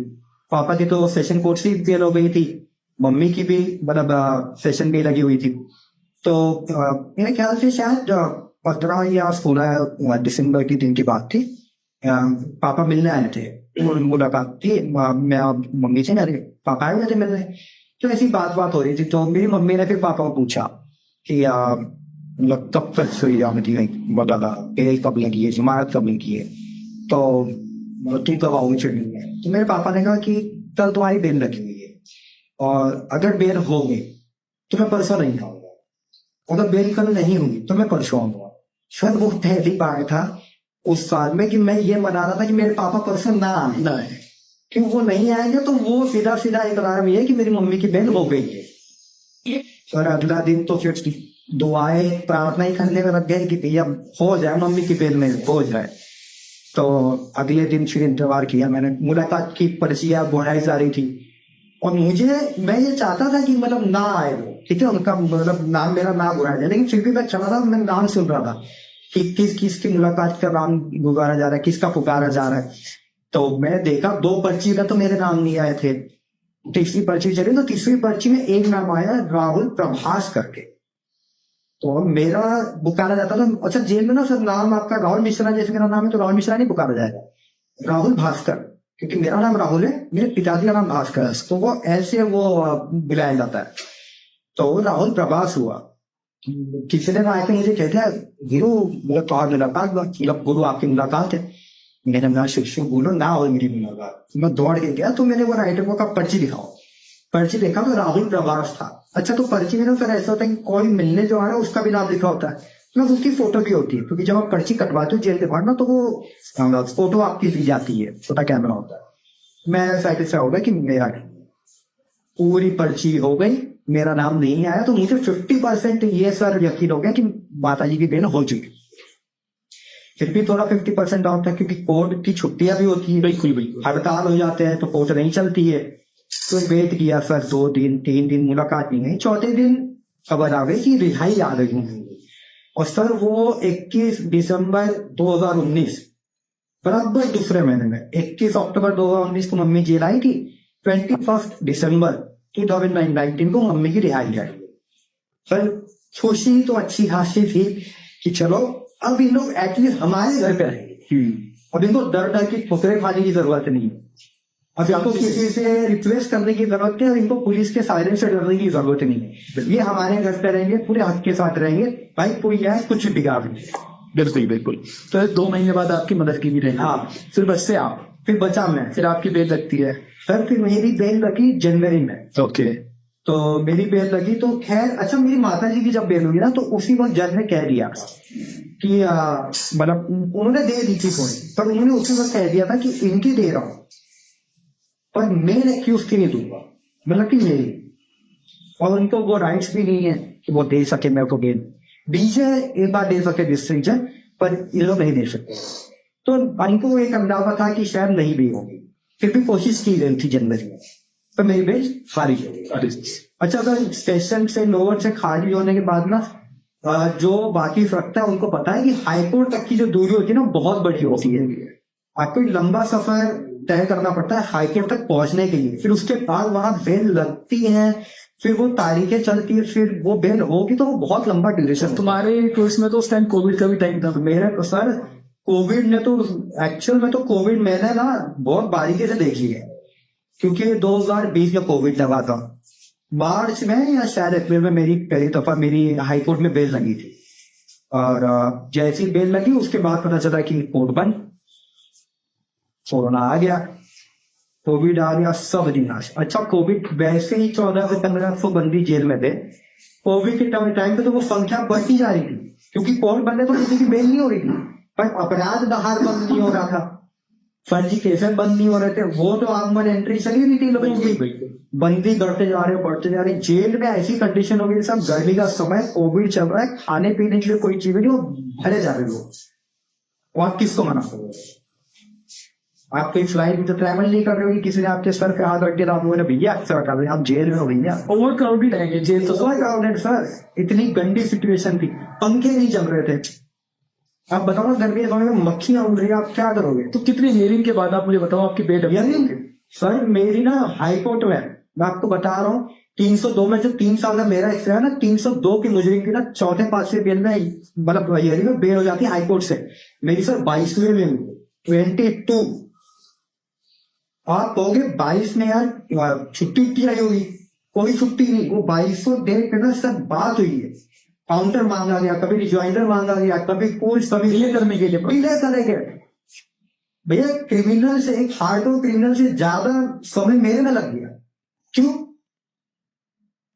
पापा की तो सेशन कोर्ट से बेल हो गई थी, मम्मी की भी मतलब सेशन भी लगी हुई थी। तो मेरे ख्याल से शायद 15 या 16 दिसंबर की दिन की बात थी। पापा मिलने आए थे, मुलाकात थी मैं मम्मी से, मेरे पापा आए हुए थे मिलने। तो ऐसी बात हो रही थी, तो मेरी मम्मी ने फिर पापा को पूछा कि मतलब कब तक सुई जाती है, बताना बेल कब लगी है, जमानत कब लगी है, तो तुम कब आओगे छुट्टी में। तो मेरे पापा ने कहा कि कल तुम्हारी बेल लगी हुई है, और अगर बेल हो गई तो मैं परसों नहीं आऊंगा, अगर बेल कल नहीं हुई तो मैं परसों आऊंगा। शायद वो पहली बार था उस साल में कि मैं ये मना रहा था कि मेरे पापा परसों ना आए, ना है। कि वो नहीं आएंगे तो वो सीधा सीधा इकरार ये है कि मेरी मम्मी की बेल हो गई है। और अगला दिन तो फिर दुआएं प्रार्थना ही करने में लग गए कि भैया हो जाए, मम्मी की बेल में हो जाए। तो अगले दिन फिर इंतजार किया मैंने, मुलाकात की पर्चियां बुढ़ाई जा रही थी, और मैं ये चाहता था कि मतलब ना आए वो, ठीक है, उनका मतलब नाम, मेरा नाम बुरा है, लेकिन फिर भी मैं चला था, मैं नाम सुन रहा था कि किस की मुलाकात का नाम गुजारा जा रहा है, किसका पुकारा जा रहा है। तो मैंने देखा 2 पर्ची का तो मेरे नाम नहीं आए थे, तीसरी पर्ची चली तो तीसरी पर्ची में एक नाम आया, राहुल प्रभास करके। तो मेरा पुकारा जाता था, अच्छा जेल में ना सर नाम आपका राहुल मिश्रा, जैसे मेरा नाम है तो राहुल मिश्रा नहीं पुकारा जाएगा, राहुल भास्कर, क्योंकि मेरा नाम राहुल है, मेरे पिताजी का नाम भास्कर है, तो वो ऐसे वो बुलाया जाता है। तो राहुल प्रभास हुआ। किसी दिन आके मुझे कहते हैं गुरु, बोला तो मुलाकात, मतलब गुरु आपकी मुलाकात है। मैंने कहा शिक्षक बोलो ना हो मेरी मुलाकात। मैं दौड़ के गया तो मैंने वो राइटर को कहा पर्ची दिखाओ, पर्ची देखा तो राहुल प्रभास था। अच्छा तो पर्ची में ना सर ऐसा होता है कि कोई मिलने जो आ रहा है उसका भी नाम लिखा होता है, प्लस उसकी फोटो भी होती है, क्योंकि जब आप पर्ची कटवाते हो जेल के बाहर ना तो वो फोटो आपकी ली जाती है, छोटा कैमरा होता है। मैं सेटिस्फाई हो गया कि मेरा पूरी पर्ची हो गई, मेरा नाम नहीं आया, तो मुझे 50% ये सर यकीन हो गया कि माता जी की बेल हो चुकी। फिर भी थोड़ा 50% डाउन था, क्योंकि कोर्ट की छुट्टियां भी होती है, बिल्कुल बिल्कुल। हड़ताल हो जाते हैं तो कोर्ट नहीं चलती है। तो वेट किया सर, 2 दिन 3 दिन मुलाकात नहीं हुई, चौथे दिन खबर आ गई कि रिहाई आ गई है। और सर वो 21 दिसंबर 2019, बराबर दूसरे महीने में 21 अक्टूबर 2019 को मम्मी जेल आई थी, 21 दिसंबर 2019 को मम्मी की रिहाई आई। सर खुशी तो अच्छी खासी थी कि चलो अब इन लोग एटलीस्ट हमारे घर पे रहेंगे, अब इनको डर डर की ठोकरें खाने की जरूरत नहीं है, अब इनको किसी से रिप्लेस करने की जरूरत नहीं है, और इनको पुलिस के सायरन से डरने की जरूरत नहीं है। ये हमारे घर पे रहेंगे, पूरे हक के साथ रहेंगे, भाई कोई है कुछ बिगाड़ नहीं। बिल्कुल बिल्कुल। तो 2 महीने बाद आपकी मदद की भी रही। हाँ। फिर बचते आप, फिर बचा मैं, फिर आपकी बेल लगती है। सर फिर मेरी बेल लगी जनवरी में। ओके। तो मेरी बेल लगी तो खैर, अच्छा मेरी माता जी की जब बेल हुई ना तो उसी वक्त जज ने कह दिया कि मतलब उन्होंने दे दी थी थोड़ी, पर उन्होंने उसी वक्त कह दिया था कि इनकी दे रहा हूं, पर मैं एक्यूज की नहीं दूंगा, मतलब कि मेरी, और उनको वो राइट्स भी नहीं है कि वो दे सके मेरे को बेल। डीजे एक बार दे सके डिस्ट्रिक्ट जज, पर ये लोग नहीं दे सकते। तो इनको एक अंदाजा था कि शायद नहीं भी होगी, फिर भी कोशिश की गई थी जनवरी में, तो मेरी बेल खारिज हो गई। अच्छा अगर सेशन से लोअर से खारिज होने के बाद ना जो बाकी रखता है उनको पता है कि हाईकोर्ट तक की जो दूरी होती है ना बहुत बड़ी होती है, आपको लंबा सफर तय करना पड़ता है हाईकोर्ट तक पहुंचने के लिए, फिर उसके बाद वहां बेल लगती है, फिर वो तारीखें चलती है, फिर वो बेल होगी, तो वो बहुत लंबा ड्यूरेशन। तुम्हारे केस में तो उस टाइम कोविड का भी टाइम था। मेरे तो सर कोविड ने तो, एक्चुअल में तो कोविड मैंने ना बहुत बारीकी से देखी है, क्योंकि 2020 में कोविड लगा था, मार्च में या शायद अप्रैल में मेरी पहली दफा मेरी हाईकोर्ट में बेल लगी थी, और जैसी बेल लगी उसके बाद पता चला कि कोर्ट बंद, कोरोना आ गया, कोविड आ गया, सब विनाश। अच्छा कोविड वैसे ही 14 से 1500 बंदी जेल में थे, कोविड के टाइम पे तो वो संख्या बढ़ती जा रही थी, क्योंकि कोर्ट बंद है तो किसी की बेल नहीं हो रही थी, पर अपराध बाहर बंद नहीं हो रहा था, फर्जी केसेस बंद नहीं हो रहे थे, वो तो आगमन एंट्री चली रही थी लोगों की, बंदी बढ़ते जा रहे जेल में ऐसी कंडीशन हो गई, सब गर्मी का समय, कोविड चल रहा है, खाने पीने के लिए कोई चीज नहीं, वो भरे जा रहे लोग, और किसको मना करो। आप कोई फ्लाइट में तो ट्रैवल नहीं कर रहे हो कि किसी ने आपके सर पे हाथ रख के आप बोले भैया सर कर रहे हैं, आप जेल में हो भैया। ओवर क्राउडेड है ये जेल तो। ओवर क्राउडेड सर, इतनी गंदी सिचुएशन थी, पंखे नहीं चल रहे थे। आप बताओ ना, गर्मी के समय में मक्खियां उड़ रही है, आप क्या करोगे? तो कितनी हियरिंग के बाद आप मुझे बताओ आपकी बेड यानी सर मेरी ना हाई कोर्ट में, मैं आपको बता रहा हूँ 302 में जो 3 साल का मेरा एक्सपीरियंस है ना, 302 की मुजरिम की ना चौथे पांचवें बेल में मतलब हियरिंग में बेल हो जाती है हाई कोर्ट से। मेरी सर 22वें में 22। आप कहोगे 22 में यार छुट्टी की आई होगी, कोई छुट्टी नहीं। वो 2200 डेट पे ना सब बात हुई है, काउंटर मांगा गया, कभी रिज्वाइंडर मांगा गया, कभी कोर्स, कभी डिले करने के लिए। डिले करेंगे भैया। क्रिमिनल से, एक हार्डकोर क्रिमिनल से ज्यादा समय मेरे में लग गया। क्यों?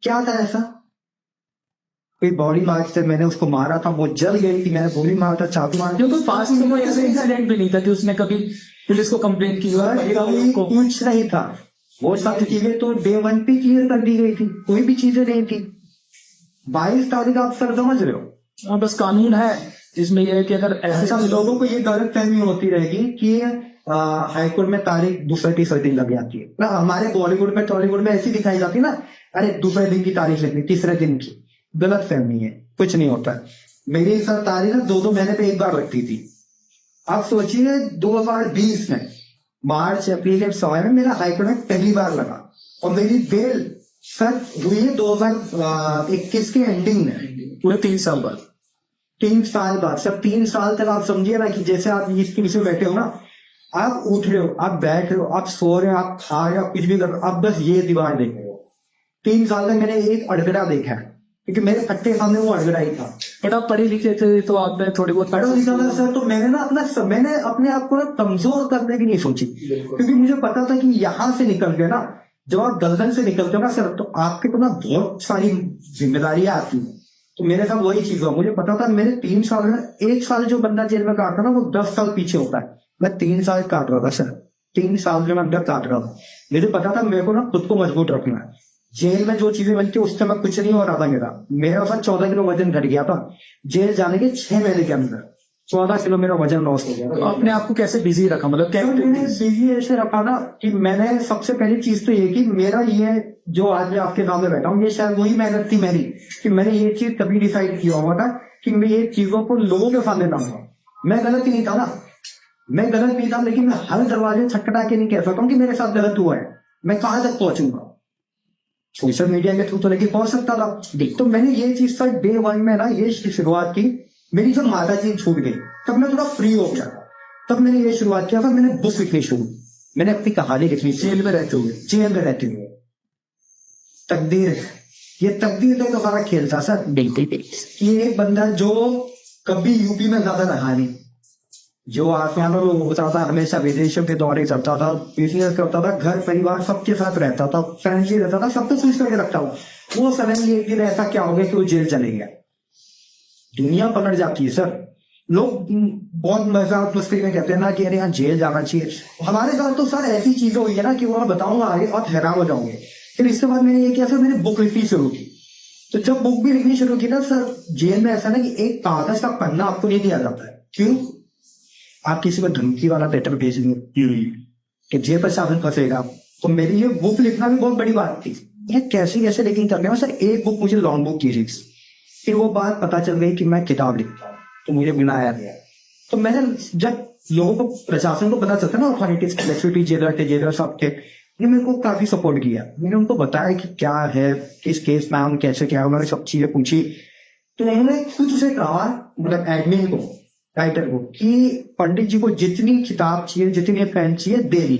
क्या था ऐसा? कोई बॉडी मार्क से मैंने उसको मारा था, वो जल गई थी, मैंने गोली मारा था, चाकू मारा था। क्योंकि पास में कोई ऐसा इंसिडेंट भी नहीं था कि उसने कभी पुलिस को कंप्लेन की हो। कभी कुछ नहीं था। वो सब चीजें तो डे 1 पे क्लियर कर दी गई थी, कोई भी चीजें नहीं थी। 22 तारीख आप सर समझ रहे हो? हाँ, बस कानून है जिसमें यह है कि अगर ऐसे ऐसा लोगों को ये गलत फहमी होती रहेगी कि हाईकोर्ट में तारीख दूसरे तीसरे दिन लग जाती है ना। हमारे बॉलीवुड में टॉलीवुड में ऐसी दिखाई जाती है ना, अरे दूसरे दिन की तारीख लगनी, तीसरे दिन की। गलत फहमी है, कुछ नहीं होता। मेरी सर तारीख 2-2 महीने पे एक बार लगती थी। आप सोचिए 2020 में मार्च अप्रैल के समय में मेरा हाईकोर्ट में पहली बार लगा, और मेरी बेल सर हुई है 2021 के एंडिंग में, पूरे 3 साल बाद। 3 साल बाद सर। 3 साल तक आप समझिए ना कि जैसे आप इस पीछे बैठे हो ना, आप उठ रहे हो, आप बैठ रहे हो, आप सो रहे हो, आप खा रहे हो, आप कुछ भी कर रहे हो, आप बस ये दीवार देख रहे हो। 3 साल तक मैंने एक अड़गड़ा देखा है, क्योंकि मेरे फट्टे सामने वो अड़गड़ा ही था। बट आप पढ़े लिखे थे तो आप थोड़ी बहुत पढ़ा लिखा था सर, तो मैंने ना मैंने अपने आप को ना कमजोर करने की नहीं सोची, क्योंकि मुझे पता था कि यहाँ से निकल के ना, जब आप दलदल से निकलते हो ना सर, तो आपके को ना बहुत सारी जिम्मेदारियां आती हैं। तो मेरे साथ वही चीज हुआ। मुझे पता था मेरे 3 साल में, 1 साल जो बंदा जेल में काटता ना, वो 10 साल पीछे होता है। मैं 3 साल काट रहा था सर, 3 साल में मैं अंदर काट रहा था। मुझे पता था मेरे को ना खुद को मजबूत रखना है। जेल में जो चीजें बनती है उससे मैं कुछ नहीं हो रहा था। मेरा पास 14 किलो वजन घट गया था जेल जाने के 6 महीने के अंदर। 14 किलो मेरा वजन लॉस हो गया। तो आपने आपको कैसे बिजी रखा, मतलब क्या? मैंने बिजी ऐसे रखा ना कि मैंने सबसे पहली चीज तो ये कि मेरा ये जो आज मैं आपके सामने बैठा हूँ, ये शायद वही मेहनत थी मेरी, कि मैंने ये चीज तभी डिसाइड किया हुआ था कि मैं ये चीजों को लोगों के सामने लाऊंगा। मैं गलत ही नहीं था ना, मैं गलत नहीं था, लेकिन मैं हर दरवाजे छटपटा के नहीं कह सकता हूँ कि मेरे साथ गलत हुआ है। मैं कहाँ तक पहुंचूंगा? सोशल मीडिया के थ्रू तो लेके पहुंच सकता था। तो मैंने ये चीज सर डे 1 में ना ये शुरुआत की। मेरी जब माता जी छूट गई तब मैं थोड़ा फ्री हो गया, तब मैंने ये शुरुआत किया था, मैंने बुक लिखनी शुरू, मैंने अपनी कहानी लिखनी। जेल में रहते हुए? जेल में रहते हुए। तकदीर, ये तकदीर तो हमारा खेल था सर। बिल्कुल। कि एक बंदा जो कभी यूपी में ज्यादा रहा नहीं, जो आसमानों में होता था, हमेशा विदेशों के दौरे करता था, बिजनेस करता था, घर परिवार सबके साथ रहता था, फ्रेंडली रहता था, सब कुछ सोच करके रखता हुआ, वो सडनली एक दिन ऐसा क्या हो गया कि वो जेल चले गया। दुनिया पलट जाती है सर। लोग बहुत मजाक मस्ती में कहते हैं ना कि अरे यहाँ जेल जाना चाहिए। हमारे साथ तो सर ऐसी चीजें हुई है ना कि वो मैं बताऊंगा आगे, बहुत हैरान हो जाओगे। फिर इसके बाद मैंने ये किया सर, मैंने बुक लिखनी शुरू की। तो जब बुक भी लिखनी शुरू की ना सर, जेल में ऐसा ना कि एक कागज का पन्ना आपको नहीं दिया जाता है। क्यों? आप किसी को धमकी वाला लेटर भेजेंगे कि जेल प्रशासन फंसेगा। तो मेरी ये बुक लिखना भी बहुत बड़ी बात थी। ये कैसे कैसे लेकिन करने में सर, एक बुक मुझे लॉन्ग बुक की थी। फिर वो बात पता चल गई कि मैं किताब लिखता हूँ, तो मुझे बुलाया गया। तो मैंने जब लोगों को, प्रशासन को पता चलता ना, अथॉरिटीज, इलेक्ट्रिसिटी जेलर सब थे, ये मेरे को काफी सपोर्ट किया। मैंने उनको बताया कि क्या है, किस केस में हम कैसे क्या, उन्होंने सब चीजें पूछी। तो उन्होंने खुद से कहा, मतलब एडमिन को, राइटर को, कि पंडित जी को जितनी किताब चाहिए, जितनी पेन चाहिए, दे दी।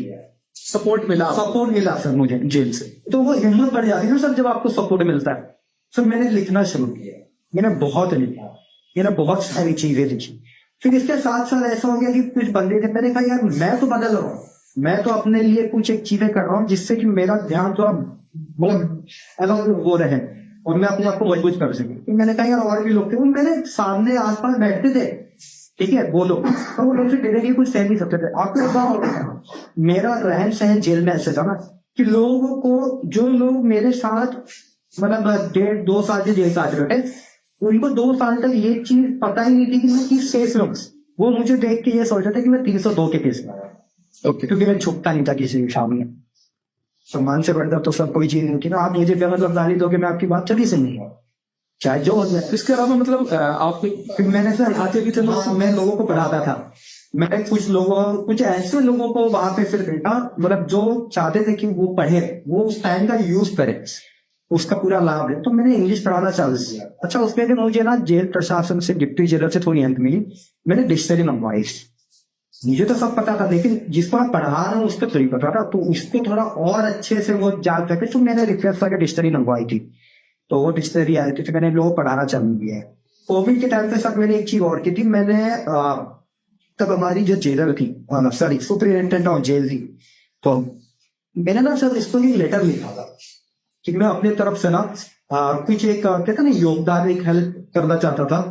सपोर्ट मिला सर मुझे जेल से। तो वो हिम्मत बढ़ जाती है ना सर जब आपको सपोर्ट मिलता है। सर मैंने लिखना शुरू किया, मैंने बहुत लिखा, मैंने बहुत सारी चीजें लिखी। फिर इसके साथ साथ ऐसा हो गया कि कुछ बंदे थे, मैंने कहा यार मैं तो बदल रहा हूँ, मैं तो अपने लिए कुछ एक चीजें कर रहा हूँ जिससे कि मेरा ध्यान थोड़ा वो रहे और मैं अपने आप को मजबूत कर सकूं। तो मैंने कहा यार और भी लोग थे, वो मेरे सामने आसपास बैठते थे, ठीक है, वो लोग, तो वो लोग से डायरेक्टली कुछ सह नहीं सकते थे। आपको क्या हो गया, मेरा रहन सहन जेल में ऐसे था ना कि लोगों को, जो लोग मेरे साथ मतलब 1.5-2 साल से जेल काट रहे थे, उनको 2 साल तक ये चीज पता ही नहीं थी कि मैं किस केस में। वो मुझे देख के ये सोचते थे कि मैं 302 के केस में आया। ओके। क्योंकि मैं झुकता नहीं था किसी के सामने। सम्मान से बढ़कर तो सब कोई चीज नहीं थी ना, आप मुझे बेमतलब गाली दोगे मैं आपकी बात चली सुनूंगा, चाहे जो हो जाए। इसके अलावा मतलब आप फिर मैंने सर आते भी थे लोग? हाँ, मैं लोगों को पढ़ाता था। मैंने कुछ ऐसे लोगों को वहां पे फिर देखा, मतलब जो चाहते थे कि वो पढ़े, वो उस टाइम का यूज करे, उसका पूरा लाभ है। तो मैंने इंग्लिश पढ़ाना चालू किया। अच्छा, उसमें भी मुझे ना जेल प्रशासन से, डिप्टी जेलर से थोड़ी हेल्प मिली। मैंने डिक्शनरी मंगवाई। मुझे तो सब पता था, लेकिन जिसको मैं पढ़ा रहा हूँ उसको थोड़ी पता था, तो उसको थोड़ा और अच्छे से वो जान सके, तो मैंने रिक्वेस्ट करके डिक्शनरी मंगवाई थी। तो वो डिक्शनरी आई थी, तो मैंने लोग पढ़ाना चालू किया है। कोविड के टाइम पे सर मैंने एक चीज और की थी। मैंने तब हमारी जो जेलर थी, सॉरी सुपरिटेंडेंट ऑफ जेल थी, तो मैंने ना सर इसको एक लेटर लिखा था कि मैं अपने तरफ से ना कुछ एक कहते ना योगदान, एक हेल्प करना चाहता था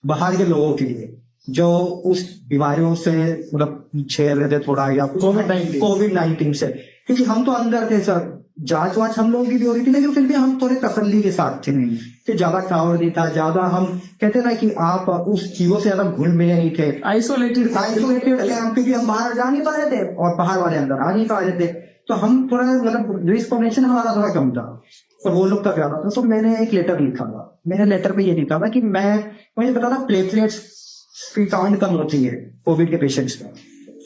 बाहर के लोगों के लिए जो उस बीमारियों से मतलब छेड़ रहे थे थोड़ा, या कोविड-19 से। क्योंकि हम तो अंदर थे सर, जांच वाच हम लोगों की भी हो रही थी, लेकिन फिर भी हम थोड़े तसल्ली के साथ थे, कि ज्यादा क्राउड नहीं था, ज्यादा हम कहते ना कि आप उस चीजों से ज्यादा घुल मिले नहीं थे, आइसोलेटेड थे हम, क्योंकि हम बाहर जा नहीं पा रहे थे और बाहर वाले अंदर आ नहीं पा रहे थे। तो हम थोड़ा मतलब रिस्पॉन्डेशन हमारा थोड़ा कम था और वो लोग का ज्यादा था। तो मैंने एक लेटर लिखा था। मैंने लेटर में ये लिखा था कि मुझे पता था प्लेटलेट्स की काउंट कम होती है कोविड के पेशेंट्स में,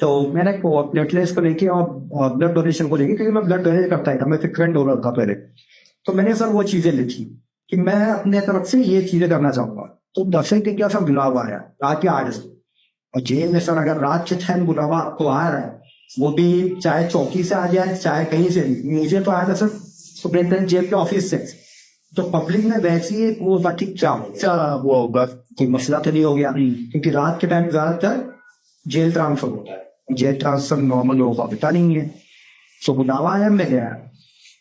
तो मैंने प्लेटलेट्स को लेके और ब्लड डोनेशन को लेके, क्योंकि मैं ब्लड डोनेट करता ही था, मैं फ्रिक्वेंट डोनर था पहले। तो मैंने सर वो चीजें लिखी कि मैं अपने तरफ से ये चीजें करना चाहूंगा। तो 10 दिन क्या सब बुलावा आया रात के 8 बजे, और जेल में सर अगर रात के 10 बुलावा आपको आ रहा है, वो भी चाहे चौकी से आ जाए चाहे कहीं से भी, मुझे तो आया था सर सुपरिटेंडेंट जेल के ऑफिस से। तो पब्लिक में वैसे ही वो बात क्या वो होगा, कोई मसला तो नहीं हो गया, क्योंकि रात के टाइम ज्यादातर जेल ट्रांसफर होता है, जेल ट्रांसफर नॉर्मल लोगों का होता नहीं है। तो बुलावा आया, मैं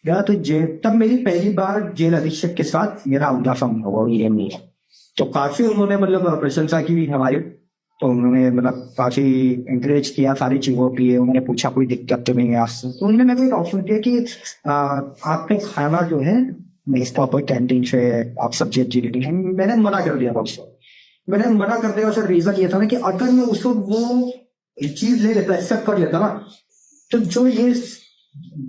गया तो जेल, तब मेरी पहली बार जेल अधीक्षक के साथ मेरा उनका संबंध हुआ ये नहीं है। तो काफी उन्होंने मतलब प्रशंसा की हमारी, तो उन्होंने मतलब काफी इंकरेज किया सारी चीजों के लिए। उन्होंने पूछा कोई दिक्कत तो नहीं है आपसे, तो उन्होंने मेरे को एक ऑप्शन दिया कि आपके खाना जो है इस प्रॉपर कैंटीन से आप सब्जी अच्छी लेनी है। मैंने मना कर दिया था उसको, मैंने मना कर दिया। सर रीजन ये था ना कि अगर मैं उसको वो चीज ले लेता, एक्सेप्ट कर लेता ना, तो जो ये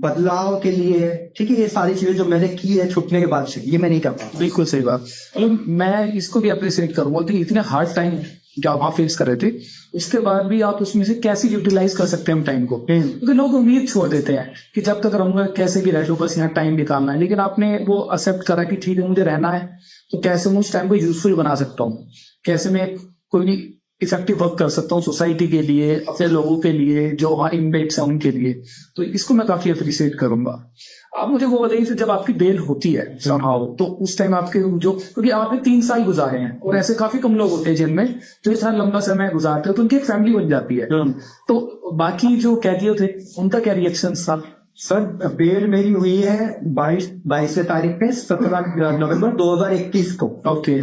बदलाव के लिए, ठीक है, ये सारी चीजें जो मैंने की है छुटने के बाद से, ये मैं नहीं कर पाता। बिल्कुल सही बात। मतलब मैं इसको भी अप्रिशिएट करूंगा कि इतने हार्ड टाइम जो आप फेस कर रहे थे, उसके बाद भी आप उसमें से कैसे यूटिलाइज कर सकते हैं हम टाइम को। क्योंकि लोग उम्मीद छोड़ देते हैं कि जब तक रहूंगा कैसे भी रह लो, बस यहाँ टाइम निकालना है। लेकिन आपने वो एक्सेप्ट करा कि ठीक है मुझे रहना है, तो कैसे मैं उस टाइम को यूजफुल बना सकता हूँ, कैसे मैं कोई इफेक्टिव वर्क कर सकता हूँ सोसाइटी के लिए, अपने लोगों के लिए जो वहाँ इनमेट्स हैं उनके लिए। तो इसको मैं काफी अप्रिशिएट करूंगा। आप मुझे वो बताइए जब आपकी बेल होती है somehow, तो उस टाइम आपके जो, क्योंकि आपने 3 साल गुजारे हैं और ऐसे काफी कम लोग होते हैं जेल में जो इतना लंबा समय गुजारते हैं, तो उनकी एक फैमिली बन जाती है। तो बाकी जो कैदियों थे उनका क्या रिएक्शन था? सर बेल मेरी हुई है 22 तारीख पे 17 नवंबर 2021 को। ओके।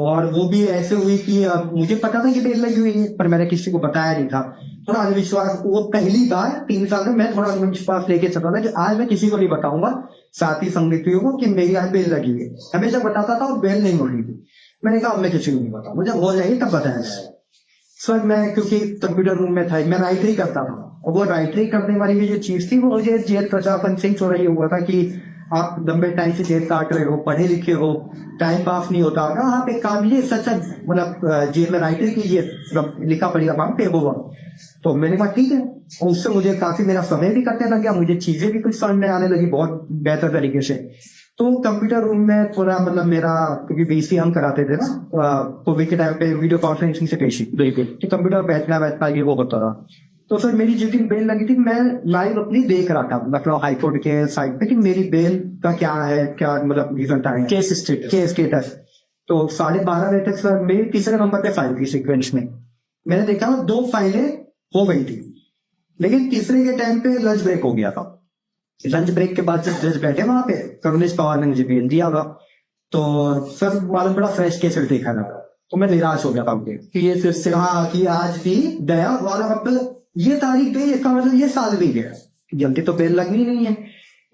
और वो भी ऐसे हुई कि मुझे पता था कि बेल लगी हुई है, पर मैंने किसी को बताया नहीं था। थोड़ा अंधविश्वास, वो पहली बार 3 साल में मैं थोड़ा अंधविश्वास लेके चल रहा था कि आज मैं किसी को नहीं बताऊंगा, साथी संगतियों को, कि मेरी आज बेल लगी है। हमेशा बताता था और बेल नहीं हो रही थी। मैंने कहा मैं किसी को नहीं बताऊंगा, जब हो जाएगी तब बताया जाएगा। सर मैं क्योंकि कंप्यूटर रूम में था, मैं राइटरी करता था, और वो राइटरी करने वाली जो चीज थी वो मुझे जेल प्रशासन से थोड़ा ये हुआ था कि आप लंबे टाइम से जेल काट रहे हो, पढ़े लिखे हो, टाइम पास नहीं होता ना, आप एक काम ये सच मतलब जेल में राइटरी कीजिए, लिखा पड़ेगा वहां पे वो। तो मैंने कहा ठीक है, और उससे मुझे काफी मेरा समय भी कटने लग गया, मुझे चीजें भी कुछ समझ में आने लगी बहुत बेहतर तरीके से। तो कंप्यूटर रूम में थोड़ा मतलब मेरा, क्योंकि बीसी हम कराते थे ना कोविड के टाइम पे वीडियो कॉन्फ्रेंसिंग से पेशी, तो कंप्यूटर बैठना ये वो होता रहा। तो सर मेरी जिस दिन बेल लगी थी, मैं लाइव अपनी देख रहा था लखनऊ हाईकोर्ट के साइट पे कि मेरी बेल का क्या है, क्या मतलब रिजल्ट आए, केस स्टेटस। तो 12:30 बजे तक सर मेरी तीसरे नंबर पे फाइल थी सीक्वेंस में। मैंने देखा 2 फाइलें हो गई थी, लेकिन तीसरे के टाइम पे लंच ब्रेक हो गया था। लंच ब्रेक के बाद जब जज बैठे वहां पे, करुणेश पवार ने मुझे बेल दिया था। तो सर मालूम बड़ा फ्रेश केस देखा था, तो मैं निराश हो गया था कि ये फिर से, हाँ, कि आज भी गया और अब ये तारीख गई, इसका मतलब ये साल भी गया, जल्दी तो बेल लगनी नहीं है।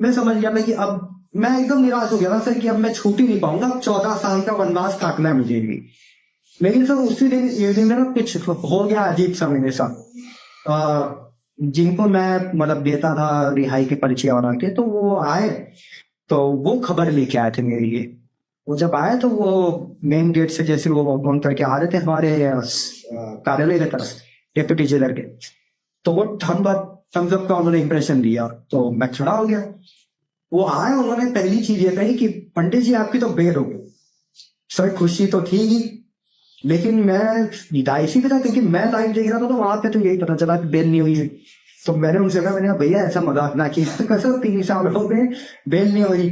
मैं समझ गया था कि अब मैं एकदम निराश हो गया था सर कि अब मैं छूट ही नहीं पाऊंगा, 14 साल का वनवास काटना है मुझे भी। लेकिन सर उसी दिन ये दिन मेरा कुछ हो गया अजीब सा मेरे साथ। जिनको मैं मतलब देता था रिहाई के परिचय बना के, तो वो आए, तो वो खबर लेके आए थे मेरे लिए। वो जब आए तो वो मेन गेट से जैसे वो फोन करके आ रहे थे हमारे कार्यालय की तरफ, डेप्यूटी जेलर के, तो वो थम्स अप का उन्होंने इंप्रेशन दिया, तो मैं खड़ा हो गया। वो आए, उन्होंने पहली चीज ये कही कि पंडित जी आपकी तो बेल हो गई। सर खुशी तो थी ही, लेकिन मैं डाइसी भी था क्योंकि मैं लाइव देख रहा था, तो वहां पे तो यही पता चला कि बेल नहीं हुई है। तो मैंने उनसे कहा, मैंने कहा भैया ऐसा मजाक ना किया, कसम 3 साल हो गए बेल नहीं हुई।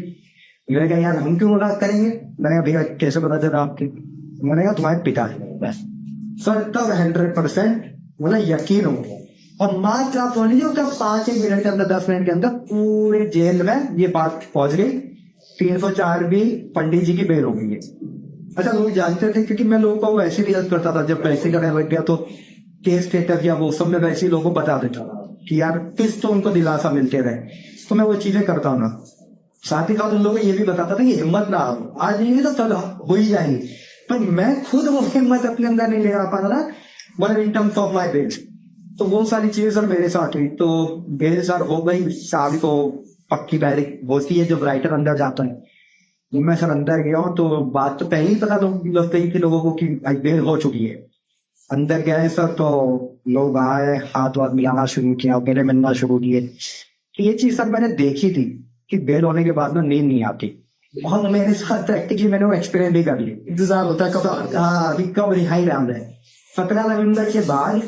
मैंने कहा यार हम क्यों मजाक करेंगे। मैंने कहा भैया कैसे पता चला आपकी। मैंने कहा तुम्हारे पिता है। सर तब 100% मतलब यकीन हो गया। और मात्र आप समझ लीजिए उसका 5 मिनट के अंदर 10 मिनट के अंदर पूरे जेल में ये बात पहुंच गई, 304 भी पंडित जी की बेल हो गई है। अच्छा लोग जानते थे क्योंकि मैं लोगों को वैसे भी हेल्प करता था, जब पैसे करने लग गया तो केस स्टेटस या वो सब में वैसे ही लोगों को बता देता था कि यार किस तो उनको दिलासा मिलते रहे, तो मैं वो चीजें करता हूँ ना। साथ ही साथ उन लोगों को ये भी बताता था कि हिम्मत ना हो, आज नहीं तो कल हो ही जाएगी। पर मैं खुद वो हिम्मत अपने अंदर नहीं ले आ पा रहा था, but in terms of my bail. तो वो सारी चीजें सर मेरे साथ हुई, तो बेल सर हो गई। शादी को पक्की तारीख होती है जब राइटर अंदर जाता है। मैं सर अंदर गया हूँ तो बात तो पहले ही पता लगता ही थी लोगों को कि बेल हो चुकी है। अंदर गए सर तो लोग आए, हाथ वाथ मिलाना शुरू किया, गले मिलना शुरू किए। तो ये चीज सर मैंने देखी थी कि बेल होने के बाद ना नींद नहीं आती, और मेरे साथ प्रैक्टिकली मैंने वो एक्सपीरियंस भी कर लिया। इंतजार होता है कब अभी कब रिहाई राउंड है। 17 नवंबर के बाद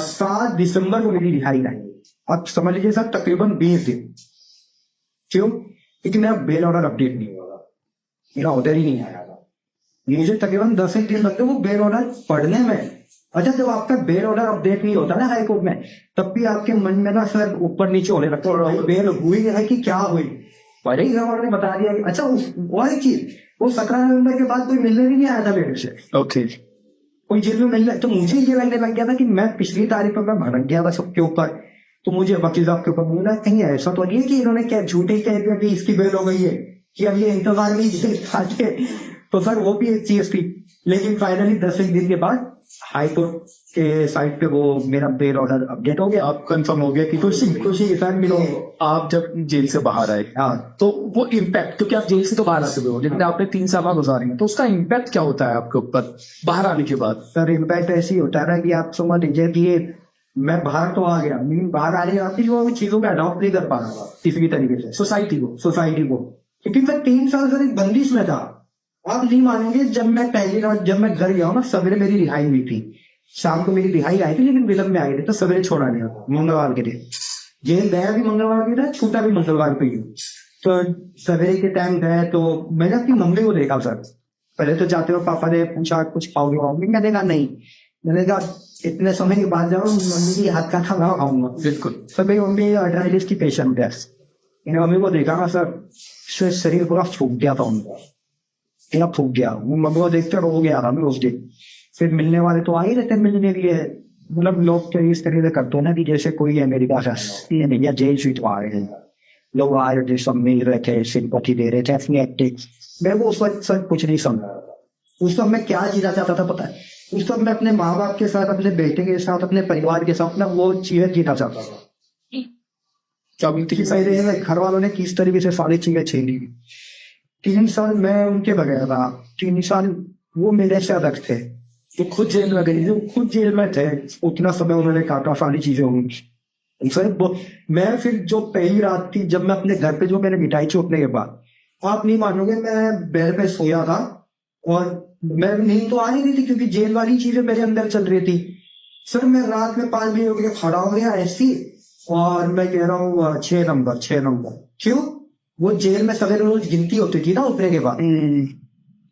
7 दिसंबर को मेरी रिहाई आई। अब समझ लीजिए सर तकरीबन 20 दिन। क्यों? क्योंकि मेरा बेल ऑर्डर अपडेट नहीं हुआ, मेरा ऑर्डर ही नहीं आया था। मुझे तकरीबन 10 एक दिन लगते वो बेल ऑर्डर पढ़ने में। अच्छा जब आपका बेल ऑर्डर अपडेट नहीं होता ना हाई कोर्ट में, तब भी आपके मन में ना सर ऊपर नीचे होने लगता है, बेल हुई है कि क्या हुई। पहले ही गवर्नर ने बता दिया कि अच्छा और एक चीज, वो 17 नवंबर के बाद कोई मिलने भी नहीं आया था मेरे से, ओके कोई जेल में मिलने। तो मुझे ये लगने लग गया था कि मैं पिछली तारीख पर मैं भड़क गया था सबके ऊपर। तो मुझे वकील साहब के ऊपर बोला कहीं ऐसा तो नहीं है कि इन्होंने क्या झूठे कह दिया कि इसकी बेल हो गई है, कि अब ये इंतजार नहीं जेल खाते। तो सर वो भी एक चीज थी। लेकिन फाइनली 10 एक दिन के बाद हाई कोर्ट के साइड पे वो मेरा बेल ऑर्डर अपडेट हो गया। आप कंफर्म हो गया कि खुशी खुशी के साथ मिलो। आप जब जेल से बाहर आए, हाँ तो वो इम्पैक्ट, क्योंकि आप जेल से तो बाहर आते हो, लेकिन आपने 3 साल गुजारे हैं, तो उसका इम्पैक्ट क्या होता है आपके ऊपर बाहर आने के बाद? सर इम्पैक्ट ऐसी होता है ना कि आप समझ लीजिए कि मैं बाहर तो आ गया, लेकिन बाहर आने के बाद वो चीजों को अडॉप्ट नहीं कर पा रहा था किसी भी तरीके से सोसाइटी को। क्योंकि मैं 3 साल से एक बंदिश में था। आप नहीं मानोगे, जब मैं पहली रात जब मैं घर गया हूँ ना, सवेरे मेरी रिहाई हुई थी, शाम को मेरी रिहाई आई थी, लेकिन विलम्ब में आई थी, तो सवेरे छोड़ा गया मंगलवार के दिन। जेल गया भी मंगलवार के दिन, छूटा भी मंगलवार पे ही। तो सवेरे के टाइम गया तो मैंने अपनी मम्मी को देखा सर। पहले तो जाते हुए पापा ने पूछा कुछ खाओगे वाओगे, मैंने कहा नहीं। मैंने कहा इतने समय के बाद जाओ, मम्मी की हाथ का खाना खाऊंगा। बिल्कुल। सर मेरी मम्मी डायलिसिस की पेशेंट है। मैंने मम्मी को देखा ना सर, शरीर पूरा फूक गया था उनका, पूरा फूक गया। वो मम्मी को देखते रो गया था मैं उस दिन। फिर मिलने वाले तो आ ही रहते मिलने के लिए, मतलब लोग तो इस तरह से करते हैं ना कि जैसे कोई है मेरी पास या जेल स्वीट आ रहे हैं, लोग आ रहे थे, सब मिल रहे थे, सिंपैथी दे रहे थे, अपनी एक्टिंग। मैं वो उस वक्त सर कुछ नहीं समझ रहा था। उस वक्त मैं क्या जीना चाहता था पता है? उस वक्त मैं अपने माँ बाप के साथ, अपने बेटे के साथ, अपने परिवार के साथ ना वो चीजें जीना चाहता था। घर वालों ने किस तरीके से सारी चीजें छीनी। 3 साल मैं उनके बगैर रहा, 3 साल वो मेरे से अलग थे। तो खुद जेल में गई? जो खुद जेल में थे, उतना समय उन्होंने काटा, सारी चीजें हुई सर। मैं फिर जो पहली रात थी जब मैं अपने घर पे जो मैंने मिठाई चोटने के बाद, आप नहीं मानोगे, मैं बेड पे सोया था और मैं नींद तो आ ही नहीं थी क्योंकि जेल वाली चीजें मेरे अंदर चल रही थी। सर मैं रात में 5 बजे उठ के खड़ा हो गया ऐसी, और मैं कह रहा हूँ 6 नंबर। क्यों? वो जेल में सवेरे रोज गिनती होती थी ना उठने के बाद,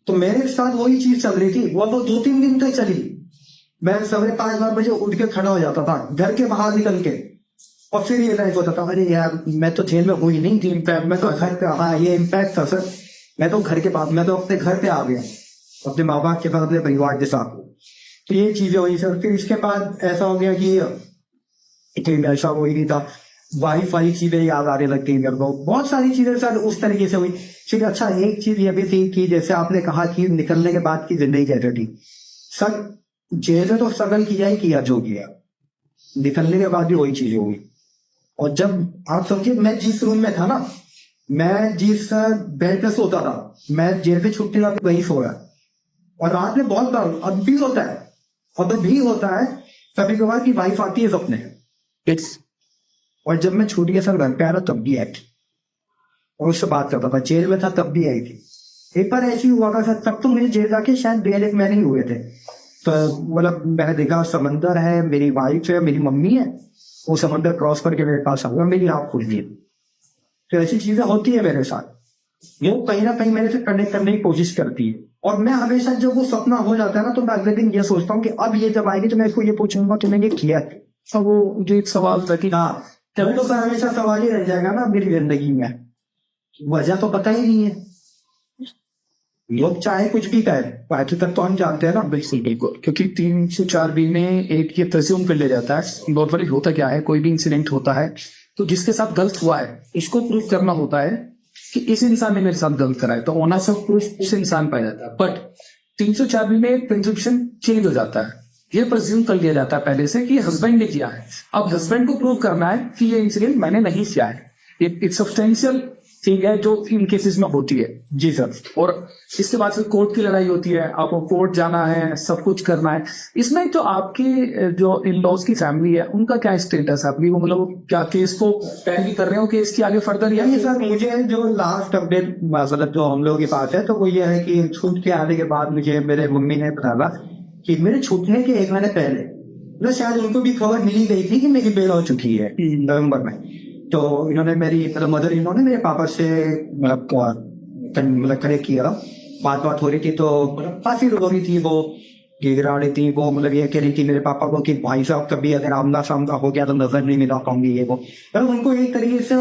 तो मेरे साथ वही चीज चल रही थी। वो तो 2-3 दिन तक चली। मैं सवेरे 5 बजे उठ के खड़ा हो जाता था घर के बाहर निकल के, और फिर ये लाइफ होता था अरे यार मैं तो जेल में हुई नहीं थी, मैं तो घर पे। हाँ ये इम्पैक्ट था सर। मैं तो घर के बाद, मैं तो अपने घर पे आ गया, अपने माँ बाप के साथ, अपने परिवार के साथ। तो ये चीजें हुई सर। फिर इसके बाद ऐसा हो गया कि ऐसा हो ही नहीं था, वाई चीजें याद आने लग गई मेरे को, बहुत सारी चीजें सर उस तरीके से हुई। फिर अच्छा एक चीज ये भी थी कि जैसे आपने कहा कि निकलने के बाद की जिंदगी कैसे थी सर, जेल में तो स्ट्रगल किया ही किया जो किया, निकलने के बाद भी वही चीज होगी। और जब आप समझिए, मैं जिस रूम में था ना, मैं जिस बेड पे सोता था, मैं जेल से छुट्टी का वही सोया। और रात में बहुत बार अब भी होता है, और तो भी होता है कभी कभार की वाइफ आती है सपने। इट्स और जब मैं छूट गया सर घर पे आ रहा तब भी आई थी, और उससे बात करता था। जेल में था तब भी आई थी। एक बार ऐसी हुआ था सर, तब तो मुझे जेल जाके शायद 1.5 महीने ही हुए थे। तो मतलब मैंने देखा समंदर है, मेरी वाइफ है, मेरी मम्मी है, वो समंदर क्रॉस करके मेरे पास आ गया, मेरी आँख खुल गई। तो ऐसी चीजें होती है मेरे साथ, वो कहीं ना कहीं मेरे से कनेक्ट करने की कोशिश करती है। और मैं हमेशा जब वो सपना हो जाता है ना, तो मैं अगले दिन ये सोचता हूँ कि अब ये जब आएगी तो मैं इसको ये पूछूंगा कि मैंने ये किया है। अब वो जो एक सवाल था कि हाँ, तभी तो सर हमेशा सवाल ही रह जाएगा ना मेरी जिंदगी में, वजह तो पता ही नहीं है। लोग चाहे कुछ भी कहे, पार्टी तक तो हम जानते हैं ना। बिल्कुल बिल्कुल, क्योंकि 304 बी में एक ये प्रेज्यूम कर लिया जाता है। नॉर्मली होता क्या है, कोई भी इंसिडेंट होता है तो जिसके साथ गलत हुआ है इसको प्रूव करना होता है कि इस इंसान ने मेरे साथ गलत करा है, तो ऑनर्स ऑफ प्रूफ उस इंसान पाया जाता है। बट 304 बी में एक प्रिंसिपशन चेंज हो जाता है। ये प्रेज्यूम कर लिया जाता है पहले से कि हस्बैंड ने किया है। अब हस्बैंड को प्रूव करना है कि ये इंसिडेंट मैंने नहीं किया है। एक सब्सटेंशियल थिंग है जो इन केसेस में होती है। जी सर। और इसके बाद फिर कोर्ट की लड़ाई होती है, आपको कोर्ट जाना है, सब कुछ करना है। इसमें जो आपके जो इन लॉज की फैमिली है उनका क्या स्टेटस है अभी? वो मतलब क्या केस को पैरवी कर रहे हो, केस की आगे फर्दर? या ये सर मुझे जो लास्ट अपडेट मतलब जो हम लोगों के पास है, तो वो ये है कि छूट के आने के बाद मुझे मेरे मम्मी ने बताया कि मेरे छूटने के 1 महीने पहले, मतलब शायद उनको भी खबर मिली गई थी कि मेरी बेल हो चुकी है नवंबर में। तो इन्होंने मेरी मतलब मदर इन्होंने मेरे पापा से मतलब कनेक्ट किया, बात हो रही थी। तो मतलब काफी रो रही थी वो, गिरा रही थी वो, मतलब ये कह रही थी मेरे पापा को कि भाई साहब कभी अगर आमना सामना हो गया तो नजर नहीं मिला पाऊंगी ये वो। मतलब उनको एक तरीके से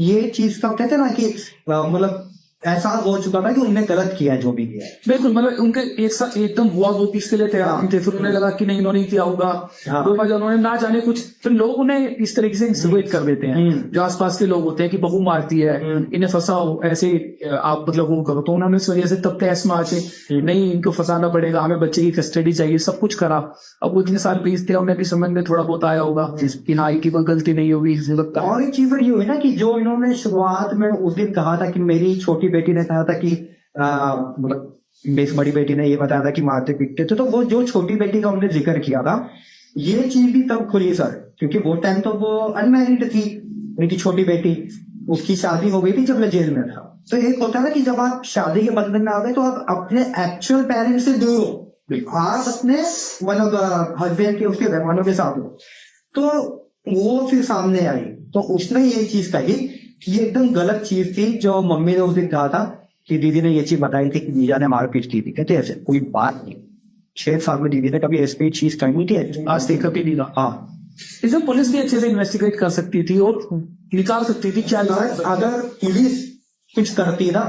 ये चीज का कहते हैं ना कि मतलब एहसास हो चुका था कि उन्होंने गलत किया है जो भी किया है। बिल्कुल, मतलब उनके एक साथ एकदम हुआ वो किसके लिए तैयार नहीं थे। फिर उन्हें लगा कि नहीं इन्होंने किया होगा, हाँ। दो बार उन्होंने ना जाने कुछ, फिर लोग उन्हें इस तरीके से इंसिनुएट कर देते हैं। जो आसपास के लोग होते हैं कि बहू मारती है, इन्हें फंसाओ, ऐसे आप मतलब वो करो। तो उन्होंने इस वजह से तब तहस में आके नहीं इनको फंसाना पड़ेगा, हमें बच्चे की कस्टडी चाहिए, सब कुछ करा। अब वो इतने साल बीतते उन्हें भी समझ में थोड़ा बहुत आया होगा कि हाँ इनकी कोई गलती नहीं होगी लगता है। और एक चीज ये हुई ना कि जो इन्होंने शुरुआत में उस दिन कहा था कि मेरी छोटी बेटी ने कहा था कि मतलब मेरी बड़ी बेटी ने ये बताया था कि मारते पीटते थे, तो वो जो छोटी बेटी का उन्होंने जिक्र किया था, ये चीज भी तब खुली सर, क्योंकि वो टाइम तो वो अनमैरिड थी उनकी छोटी बेटी, उसकी शादी हो गई थी जब मैं जेल में था। तो एक होता है ना कि जब आप शादी के बंधन में आ गए तो आप अपने एक्चुअल पेरेंट्स से दूर हो, आप अपने मतलब हस्बैंड के उसके घर वालों के साथ हो। तो वो फिर सामने आई तो उसने ये चीज कही कि ये एकदम गलत चीज थी जो मम्मी ने उस दिन कहा था कि दीदी ने ये चीज बताई थी कि जीजा ने मारपीट की थी। कहते ऐसे कोई बात नहीं, 6 साल में दीदी ने कभी ऐसी चीज कही थी आज तक कभी नहीं रहा। हाँ, इसमें पुलिस भी अच्छे से इन्वेस्टिगेट कर सकती थी और निकाल सकती थी क्या। अगर पुलिस कुछ करती ना,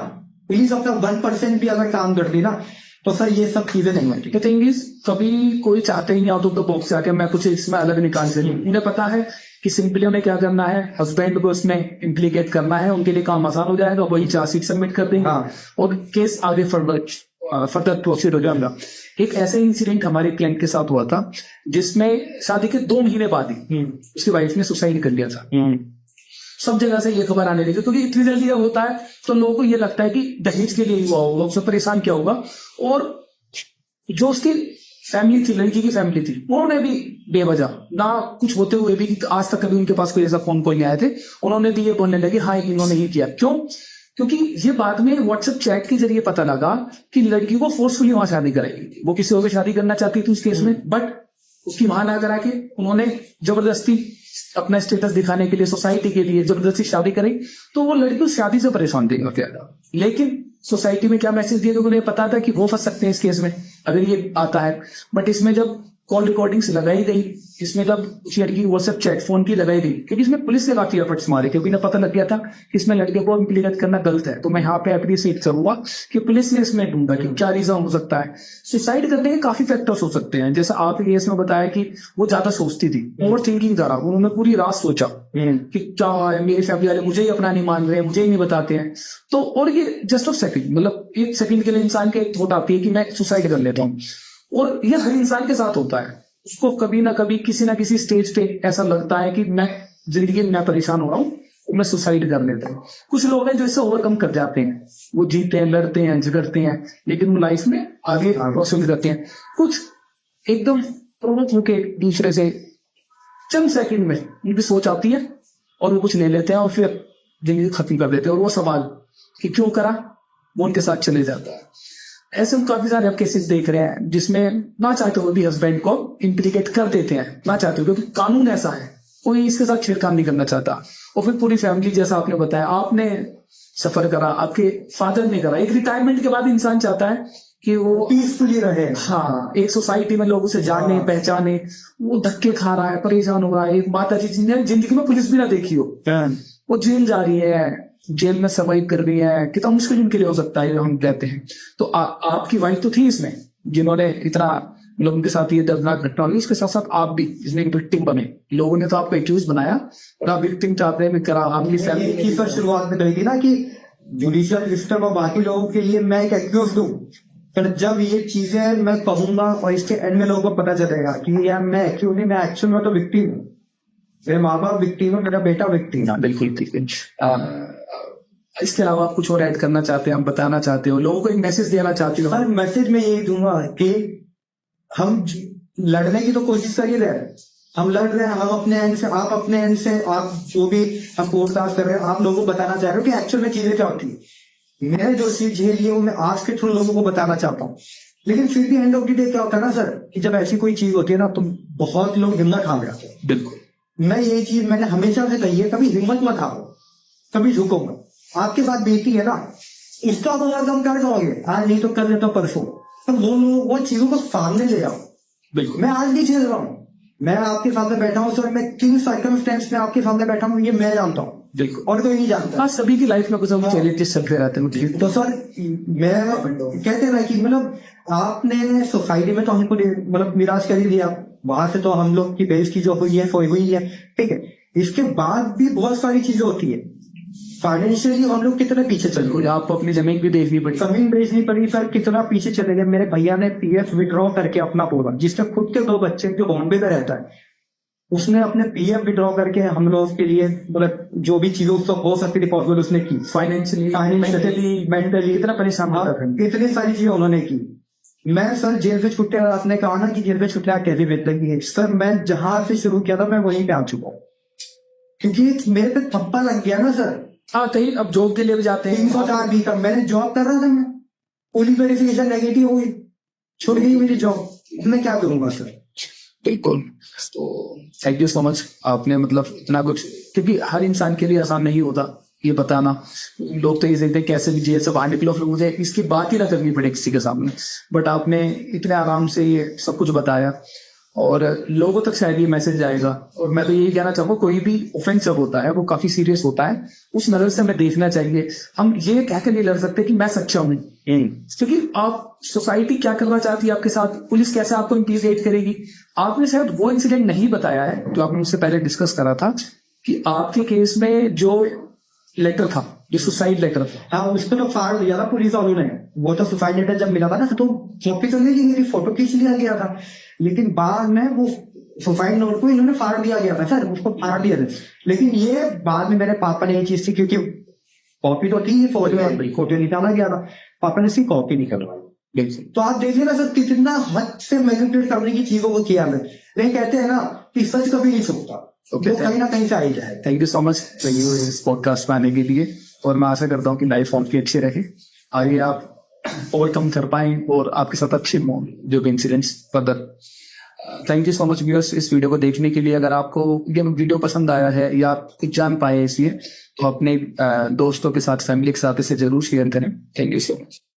पुलिस अपना 1% भी अगर काम करती ना, तो सर ये सब चीजें नहीं होती। The thing is, कभी कोई चाहते ही नहीं आउट ऑफ द बॉक्स आके मैं कुछ इसमें अलग निकाल सकूं। उन्हें पता है कि सिंपली उन्हें क्या करना है, हस्बैंड को उसमें इम्प्लीकेट करना है, उनके लिए काम आसान हो जाएगा, वही चार्जशीट सबमिट कर देंगे और केस आगे फर्दर प्रोसीड हो जाएगा। एक ऐसे इंसिडेंट हमारे क्लाइंट के साथ हुआ था जिसमें शादी के 2 महीने बाद ही उसकी वाइफ ने सुसाइड कर लिया था। सब जगह से ये खबर आने लगी क्योंकि इतनी जल्दी ये होता है तो लोगों को ये लगता है कि दहेज के लिए ही हुआ होगा, उससे परेशान क्या होगा। और जो उसकी फैमिली थी, लड़की की फैमिली थी, उन्होंने भी बेवजह ना कुछ होते हुए भी, आज तक कभी उनके पास कोई ऐसा फोन कॉल नहीं आए थे, उन्होंने भी ये बोलने लगे हाँ इन्होंने ही किया। क्यों? क्योंकि ये बाद में व्हाट्सएप चैट के जरिए पता लगा कि लड़की को फोर्सफुली वहां शादी कराई। वो किसी और की शादी करना चाहती थी उस केस में, बट उसकी वहां ना करा के उन्होंने जबरदस्ती अपना स्टेटस दिखाने के लिए, सोसाइटी के लिए जबरदस्ती शादी करी। तो वो लड़की उस शादी से परेशान थी काफी ज्यादा। लेकिन सोसाइटी में क्या मैसेज दिया, क्योंकि उन्हें पता था कि वो फंस सकते हैं इस केस में अगर ये आता है। बट इसमें जब कॉल रिकॉर्डिंग्स लगाई गई, इसमें जब उस लड़की की व्हाट्सएप चैट फोन की लगाई गई, क्योंकि इसमें पुलिस ने काफी एफर्ट्स मारे, क्योंकि इन्हें पता लग गया था कि इसमें लड़के को इम्प्लीकेट करना गलत है। तो मैं यहाँ पे अप्रिशिएट करूंगा कि पुलिस ने इसमें ढूंढा कि क्या रीजन हो सकता है। सुसाइड करने के काफी फैक्टर्स हो सकते हैं, जैसा आप केस में बताया कि वो ज्यादा सोचती थी, ओवर थिंकिंग द्वारा उन्होंने पूरी रात सोचा कि क्या है, मेरी फैमिली वाले मुझे ही अपना नहीं मान रहे, मुझे ही नहीं बताते हैं। तो और ये जस्ट ऑफ सेकंड, मतलब 1 सेकंड के लिए इंसान के एक थॉट आती है कि मैं सुसाइड कर लेता हूँ, और ये हर इंसान के साथ होता है। उसको कभी ना कभी किसी ना किसी स्टेज पे ऐसा लगता है कि मैं जिंदगी में मैं परेशान हो रहा हूँ, मैं सुसाइड कर लेता हूँ। कुछ लोग हैं जो इसे ओवरकम कर जाते हैं, वो जीते हैं, लड़ते हैं, झगड़ते हैं, लेकिन वो लाइफ में आगे प्रोसीड करते हैं। कुछ एकदम प्रोवोक होके दूसरे से चंद सेकंड में उनकी सोच आती है और वो कुछ ले लेते हैं और फिर जिंदगी खत्म कर देते हैं, और वो सवाल कि क्यों करा वो उनके साथ चले जाता है। ऐसे हम काफी सारे केसेस देख रहे हैं जिसमें ना चाहते हुए भी हस्बैंड को इम्प्लीकेट कर देते हैं, ना चाहते हुए, क्योंकि कानून ऐसा है, कोई इसके साथ छेड़खानी नहीं करना चाहता। और फिर पूरी फैमिली, जैसा आपने बताया, आपने सफर करा, आपके फादर ने करा। एक रिटायरमेंट के बाद इंसान चाहता है कि वो पीसफुली रहे। हाँ, एक सोसाइटी में लोग उसे जाने पहचाने। वो धक्के खा रहा है, परेशान हो रहा है। एक माता जी जिन्हें जिंदगी में पुलिस भी ना देखी हो, वो जेल जा रही है, जेल में सर्वाइव कर रही है, कितना मुश्किल उनके लिए हो सकता है, हम कहते हैं। तो आपकी वाइफ तो थी इसमें, जिन्होंने इतना मतलब उनके साथ ये दर्दनाक घटना हुई, उसके साथ साथ आप भी इसमें एक विक्टिम बने। लोगों ने तो आपको एक्यूज बनाया और आप विक्टिम चाहते में करा, आपकी फैमिली की सर शुरुआत में कही थी ना कि जुडिशियल सिस्टम और बाकी लोगों के लिए मैं एक एक्यूज दूं, पर जब ये चीजें मैं कहूंगा और इसके एंड में लोगों को पता चलेगा कि यार मैं एक्यूज नहीं, मैं एक्चुअल में तो विक्टिम हूँ। मेरे माँ बाप विक्टिम है, मेरा बेटा विक्टिम है। बिल्कुल ठीक है। इसके अलावा आप कुछ और ऐड करना चाहते हैं, आप बताना चाहते हो, लोगों को एक मैसेज देना चाहते हो? सर मैसेज में यही दूंगा कि हम लड़ने की तो कोशिश कर ही रहे हैं, हम लड़ रहे हैं, हम अपने एंड से, आप अपने एंड से, आप जो भी हम पोस्टकास्ट कर रहे हैं, आप लोगों को बताना चाह रहे हो कि एक्चुअल में चीजें क्या होती है। मैंने जो चीज झेली है वो मैं आज के थ्रू लोगों को बताना चाहता हूँ। लेकिन फिर भी एंड ऑफ द डे क्या होता है ना सर, कि जब ऐसी कोई चीज होती है ना तो बहुत लोग हिम्मत हार जाते हैं। बिल्कुल, मैं ये चीज मैंने हमेशा से कही है, कभी हिम्मत मत हारो, कभी झुको मत। आपके साथ बेटी है ना, इसका तो कम कर दोगे आज, नहीं तो कर लेता परसों, तो वो चीजों को सामने ले आओ। बिल्कुल। मैं आज नहीं झेल रहा हूँ, मैं आपके सामने बैठा हूँ सर, मैं किन सर्कमस्टेंस में आपके सामने बैठा हूँ ये मैं जानता हूँ, बिल्कुल, और कोई नहीं जानता। हाँ, सभी की लाइफ में कुछ ना कुछ चैलेंजेस चलते रहते हैं। तो सर मैं कहते ना कि मतलब आपने सोसाइटी में तो हमको मतलब निराश कर ही दिया, वहां से तो हम लोग की बेइज्जती जो हुई है वो हुई है, ठीक है। इसके बाद भी बहुत सारी चीजें होती है, फाइनेंशियली हम लोग कितना पीछे चले गए। आपको अपनी जमीन भी बेचनी पड़ी। जमीन बेचनी पड़ी सर, कितना पीछे चले गए। मेरे भैया ने पीएफ विड्रॉ करके अपना पूरा, जिसके खुद के 2 बच्चे जो बॉम्बे में रहता है, उसने अपने पीएफ विड्रॉ करके हम लोग के लिए मतलब जो भी चीजों उसको हो सकती थी पॉसिबल उसने की। फाइनेंशियली मेंटली इतना परेशान होता था, इतनी सारी चीजें उन्होंने की। मैं सर जेल से छुट्टियां, आपने कहा ना कि जेल से छुट्टियां कैसे बीत लगी है, सर मैं जहां से शुरू किया था मैं वहीं पे आ चुका हूँ, क्योंकि मेरे पे थप्पा लग गया ना सर। हाँ, कहीं अब जॉब के लिए भी जाते हैं। 304 भी का मैंने जॉब कर रहा था, मैं पुलिस वेरिफिकेशन नेगेटिव हो गई, छूट गई मेरी जॉब, मैं क्या करूंगा सर। बिल्कुल। तो थैंक यू सो मच, आपने मतलब इतना कुछ, क्योंकि हर इंसान के लिए आसान नहीं होता ये बताना। लोग तो ये देखते हैं कैसे भी जेल से बाहर निकलो, फिर मुझे इसकी बात ही ना करनी पड़े किसी के सामने, बट आपने इतने आराम से ये सब कुछ बताया और लोगों तक शायद ये मैसेज जाएगा। और मैं तो यही कहना चाहूंगा, कोई भी ऑफेंस जब होता है वो काफी सीरियस होता है, उस नजर से हमें देखना चाहिए। हम ये कहकर नहीं लड़ सकते कि मैं सच्चा हूं, क्योंकि आप सोसाइटी क्या करना चाहती है आपके साथ, पुलिस कैसे आपको इम्प्लीकेट करेगी। आपने शायद वो इंसिडेंट नहीं बताया है जो आपने मुझसे पहले डिस्कस करा था, कि आपके केस में जो लेटर था, जो सुसाइड लेटर था, हाँ उसको तो फाड़ दिया था पुलिस वालों ने। वो तो सुसाइड लेटर जब मिला था ना तो कॉपी तो नहीं ली, मेरी फोटो खींच लिया गया था, लेकिन बाद में वो सुसाइड नोट को इन्होंने फाड़ दिया गया था सर, उसको फाड़ दिया था। लेकिन ये बाद में मेरे पापा ने ये चीज थी, क्योंकि कॉपी तो थी, फोटो निकाला गया था, पापा ने इसकी कॉपी निकलवाई। तो आप देखिए ना सर, कितना हद से मैनिपुलेट करने की चीजों को किया है। लेकिन कहते हैं ना कि सच कभी नहीं छुपता, तो कहीं ना कहीं से आ ही जाए। थैंक यू सो मच इस पॉडकास्ट में आने के लिए, और मैं आशा करता हूँ कि लाइफ आपकी अच्छी रहे, आगे आप ओवरकम कर पाए और आपके साथ अच्छे हों जो भी incidents further. Thank you so much viewers इस वीडियो को देखने के लिए। अगर आपको ये वीडियो पसंद आया है या कुछ जान पाए इसलिए, तो अपने दोस्तों के साथ, फैमिली के साथ इसे जरूर शेयर करें। Thank you so much.